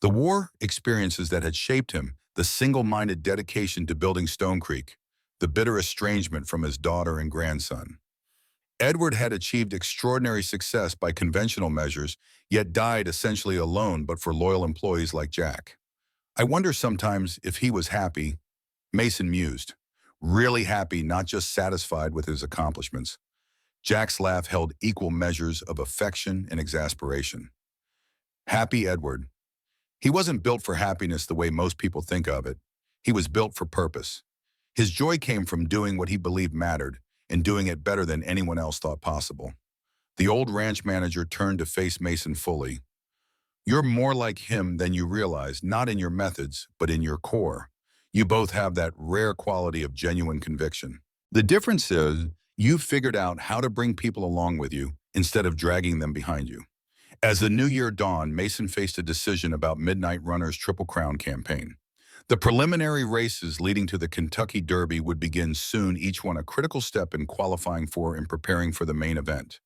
The war experiences that had shaped him, the single-minded dedication to building Stone Creek, the bitter estrangement from his daughter and grandson. Edward had achieved extraordinary success by conventional measures, yet died essentially alone but for loyal employees like Jack. I wonder sometimes if he was happy, Mason mused. Really happy, not just satisfied with his accomplishments. Jack's laugh held equal measures of affection and exasperation. Happy Edward. He wasn't built for happiness the way most people think of it. He was built for purpose. His joy came from doing what he believed mattered and doing it better than anyone else thought possible. The old ranch manager turned to face Mason fully. You're more like him than you realize, not in your methods, but in your core. You both have that rare quality of genuine conviction. The difference is you've figured out how to bring people along with you instead of dragging them behind you. As the new year dawned, Mason faced a decision about Midnight Runner's Triple Crown campaign. The preliminary races leading to the Kentucky Derby would begin soon, each one a critical step in qualifying for and preparing for the main event.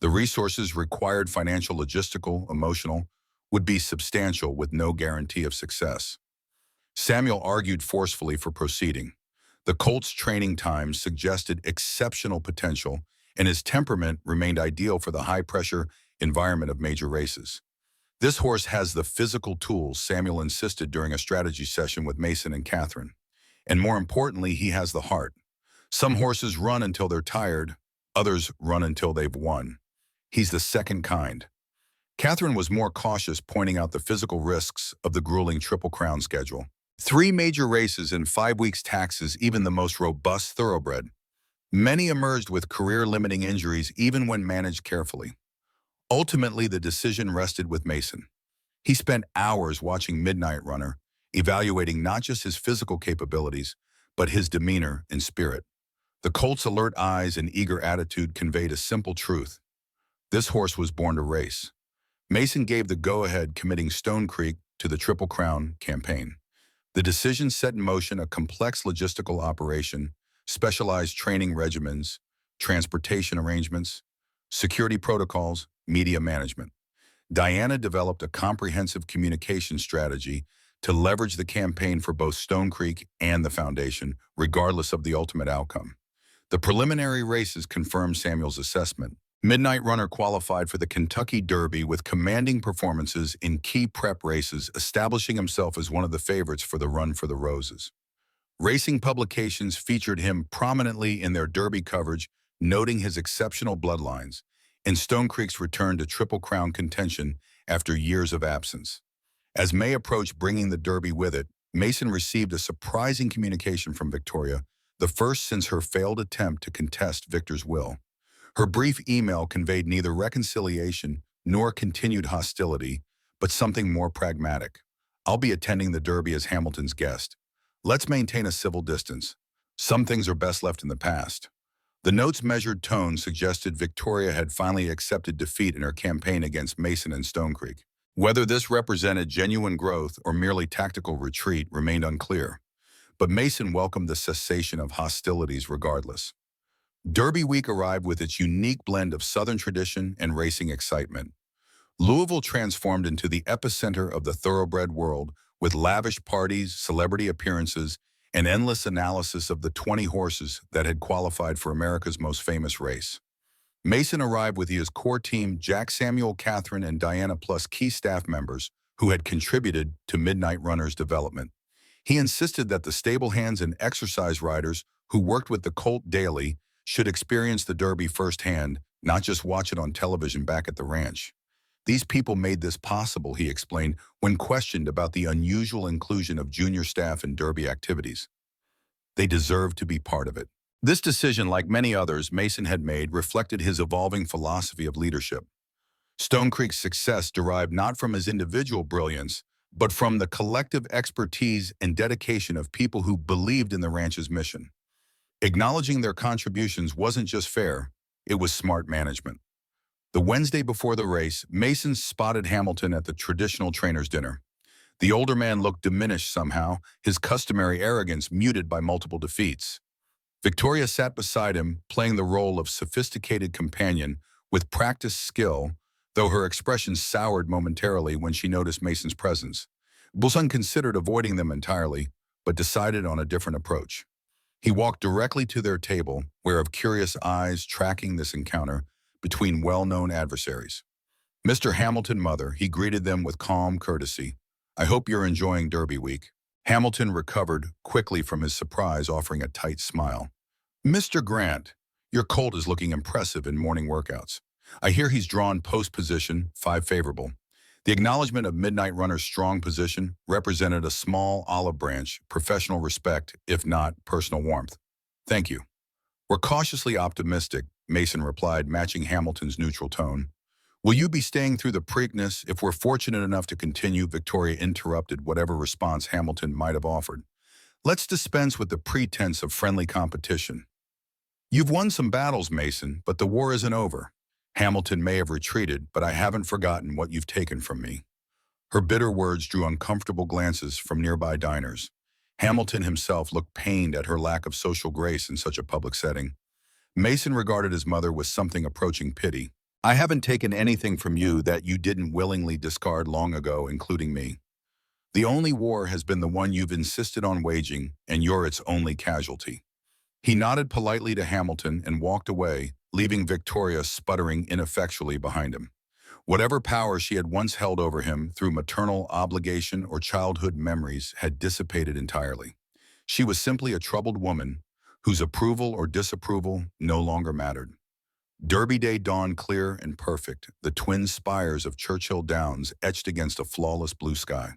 The resources required, financial, logistical, emotional, would be substantial with no guarantee of success. Samuel argued forcefully for proceeding. The colt's training time suggested exceptional potential, and his temperament remained ideal for the high-pressure environment of major races. This horse has the physical tools, Samuel insisted during a strategy session with Mason and Catherine. And more importantly, he has the heart. Some horses run until they're tired, others run until they've won. He's the second kind. Catherine was more cautious, pointing out the physical risks of the grueling Triple Crown schedule. 3 major races in 5 weeks taxes even the most robust thoroughbred. Many emerged with career-limiting injuries even when managed carefully. Ultimately, the decision rested with Mason. He spent hours watching Midnight Runner, evaluating not just his physical capabilities, but his demeanor and spirit. The colt's alert eyes and eager attitude conveyed a simple truth. This horse was born to race. Mason gave the go-ahead, committing Stone Creek to the Triple Crown campaign. The decision set in motion a complex logistical operation, specialized training regimens, transportation arrangements, security protocols, media management. Diana developed a comprehensive communication strategy to leverage the campaign for both Stone Creek and the foundation, regardless of the ultimate outcome. The preliminary races confirmed Samuel's assessment. Midnight Runner qualified for the Kentucky Derby with commanding performances in key prep races, establishing himself as one of the favorites for the Run for the Roses. Racing publications featured him prominently in their Derby coverage, noting his exceptional bloodlines, and Stone Creek's return to Triple Crown contention after years of absence. As May approached, bringing the Derby with it, Mason received a surprising communication from Victoria, the first since her failed attempt to contest Victor's will. Her brief email conveyed neither reconciliation nor continued hostility, but something more pragmatic. I'll be attending the Derby as Hamilton's guest. Let's maintain a civil distance. Some things are best left in the past. The note's measured tone suggested Victoria had finally accepted defeat in her campaign against Mason and Stone Creek. Whether this represented genuine growth or merely tactical retreat remained unclear, but Mason welcomed the cessation of hostilities regardless. Derby Week arrived with its unique blend of Southern tradition and racing excitement. Louisville transformed into the epicenter of the thoroughbred world with lavish parties, celebrity appearances, and endless analysis of the 20 horses that had qualified for America's most famous race. Mason arrived with his core team, Jack, Samuel, Catherine, and Diana, plus key staff members who had contributed to Midnight Runner's development. He insisted that the stable hands and exercise riders who worked with the colt daily should experience the Derby firsthand, not just watch it on television back at the ranch. These people made this possible, he explained, when questioned about the unusual inclusion of junior staff in Derby activities. They deserved to be part of it. This decision, like many others Mason had made, reflected his evolving philosophy of leadership. Stone Creek's success derived not from his individual brilliance, but from the collective expertise and dedication of people who believed in the ranch's mission. Acknowledging their contributions wasn't just fair, it was smart management. The Wednesday before the race, Mason spotted Hamilton at the traditional trainer's dinner. The older man looked diminished somehow, his customary arrogance muted by multiple defeats. Victoria sat beside him, playing the role of sophisticated companion with practiced skill, though her expression soured momentarily when she noticed Mason's presence. Bulsun considered avoiding them entirely, but decided on a different approach. He walked directly to their table, where of curious eyes tracking this encounter between well-known adversaries. Mr. Hamilton, mother, he greeted them with calm courtesy. I hope you're enjoying Derby Week. Hamilton recovered quickly from his surprise, offering a tight smile. Mr. Grant, your colt is looking impressive in morning workouts. I hear he's drawn post position, 5 favorable. The acknowledgement of Midnight Runner's strong position represented a small olive branch, professional respect, if not personal warmth. Thank you. We're cautiously optimistic, Mason replied, matching Hamilton's neutral tone. Will you be staying through the Preakness if we're fortunate enough to continue? Victoria interrupted whatever response Hamilton might have offered. Let's dispense with the pretense of friendly competition. You've won some battles, Mason, but the war isn't over. Hamilton may have retreated, but I haven't forgotten what you've taken from me. Her bitter words drew uncomfortable glances from nearby diners. Hamilton himself looked pained at her lack of social grace in such a public setting. Mason regarded his mother with something approaching pity. I haven't taken anything from you that you didn't willingly discard long ago, including me. The only war has been the one you've insisted on waging, and you're its only casualty. He nodded politely to Hamilton and walked away, leaving Victoria sputtering ineffectually behind him. Whatever power she had once held over him through maternal obligation or childhood memories had dissipated entirely. She was simply a troubled woman whose approval or disapproval no longer mattered. Derby Day dawned clear and perfect, the twin spires of Churchill Downs etched against a flawless blue sky.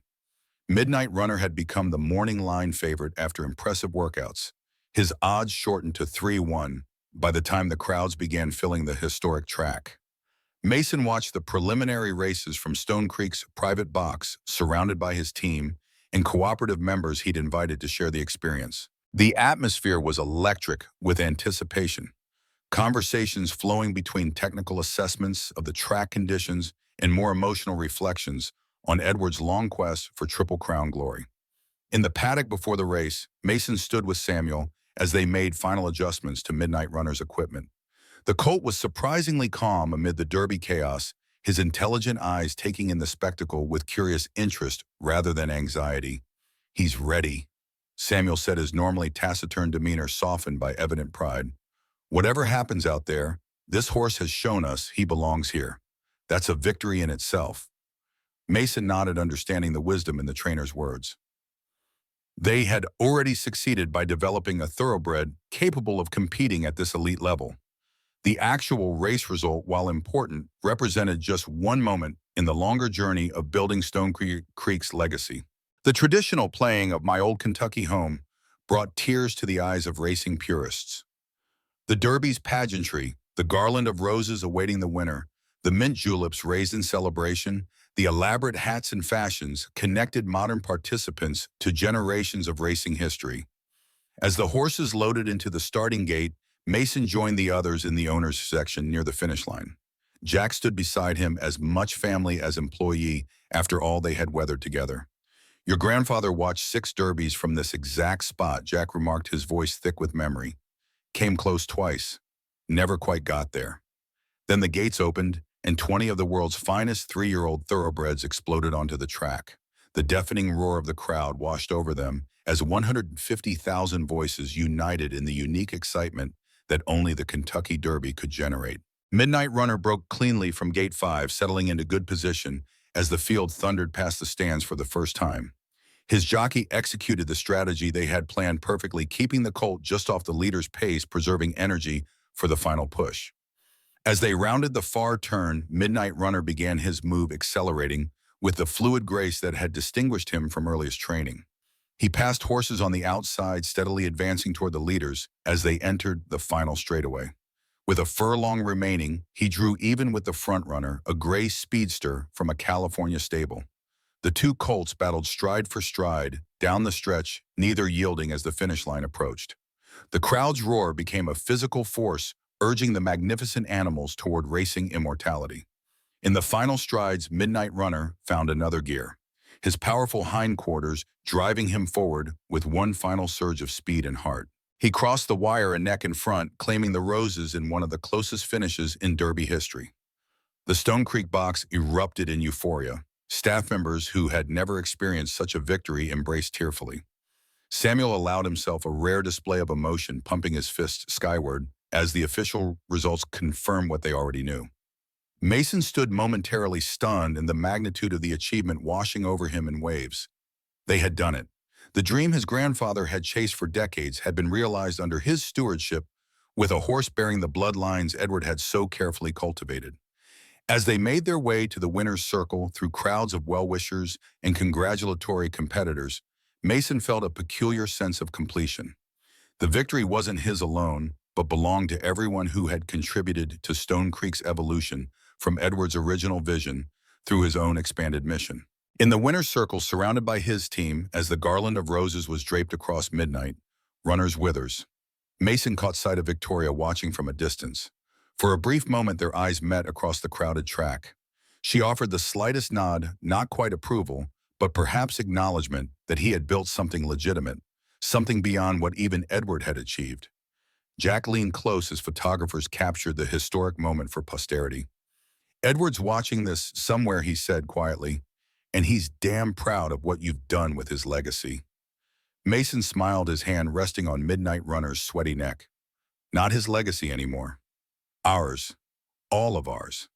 Midnight Runner had become the morning line favorite after impressive workouts. His odds shortened to 3-1 by the time the crowds began filling the historic track. Mason watched the preliminary races from Stone Creek's private box, surrounded by his team and cooperative members he'd invited to share the experience. The atmosphere was electric with anticipation. Conversations flowing between technical assessments of the track conditions and more emotional reflections on Edward's long quest for Triple Crown glory. In the paddock before the race, Mason stood with Samuel as they made final adjustments to Midnight Runner's equipment. The colt was surprisingly calm amid the Derby chaos, his intelligent eyes taking in the spectacle with curious interest rather than anxiety. He's ready, Samuel said, his normally taciturn demeanor softened by evident pride. Whatever happens out there, this horse has shown us he belongs here. That's a victory in itself. Mason nodded, understanding the wisdom in the trainer's words. They had already succeeded by developing a thoroughbred capable of competing at this elite level. The actual race result, while important, represented just one moment in the longer journey of building Stone Creek's legacy. The traditional playing of My Old Kentucky Home brought tears to the eyes of racing purists. The Derby's pageantry, the garland of roses awaiting the winner, the mint juleps raised in celebration, the elaborate hats and fashions connected modern participants to generations of racing history. As the horses loaded into the starting gate, Mason joined the others in the owner's section near the finish line. Jack stood beside him, as much family as employee after all they had weathered together. Your grandfather watched 6 derbies from this exact spot, Jack remarked, his voice thick with memory. Came close twice. Never quite got there. Then the gates opened, and 20 of the world's finest 3-year-old thoroughbreds exploded onto the track. The deafening roar of the crowd washed over them as 150,000 voices united in the unique excitement that only the Kentucky Derby could generate. Midnight Runner broke cleanly from Gate 5, settling into good position as the field thundered past the stands for the first time. His jockey executed the strategy they had planned perfectly, keeping the colt just off the leader's pace, preserving energy for the final push. As they rounded the far turn, Midnight Runner began his move, accelerating with the fluid grace that had distinguished him from earliest training. He passed horses on the outside, steadily advancing toward the leaders as they entered the final straightaway. With a furlong remaining, he drew even with the frontrunner, a gray speedster from a California stable. The two colts battled stride for stride, down the stretch, neither yielding as the finish line approached. The crowd's roar became a physical force, urging the magnificent animals toward racing immortality. In the final strides, Midnight Runner found another gear, his powerful hindquarters driving him forward with one final surge of speed and heart. He crossed the wire a neck in front, claiming the roses in one of the closest finishes in Derby history. The Stone Creek box erupted in euphoria. Staff members who had never experienced such a victory embraced tearfully. Samuel allowed himself a rare display of emotion, pumping his fist skyward as the official results confirmed what they already knew. Mason stood momentarily stunned in the magnitude of the achievement washing over him in waves. They had done it. The dream his grandfather had chased for decades had been realized under his stewardship, with a horse bearing the bloodlines Edward had so carefully cultivated. As they made their way to the winner's circle through crowds of well-wishers and congratulatory competitors, Mason felt a peculiar sense of completion. The victory wasn't his alone, but belonged to everyone who had contributed to Stone Creek's evolution from Edward's original vision through his own expanded mission. In the winner's circle, surrounded by his team, as the garland of roses was draped across Midnight Runner's withers, Mason caught sight of Victoria watching from a distance. For a brief moment, their eyes met across the crowded track. She offered the slightest nod, not quite approval, but perhaps acknowledgement that he had built something legitimate, something beyond what even Edward had achieved. Jack leaned close as photographers captured the historic moment for posterity. "Edward's watching this somewhere," he said quietly, "and he's damn proud of what you've done with his legacy." Mason smiled, his hand resting on Midnight Runner's sweaty neck. "Not his legacy anymore. Ours. All of ours."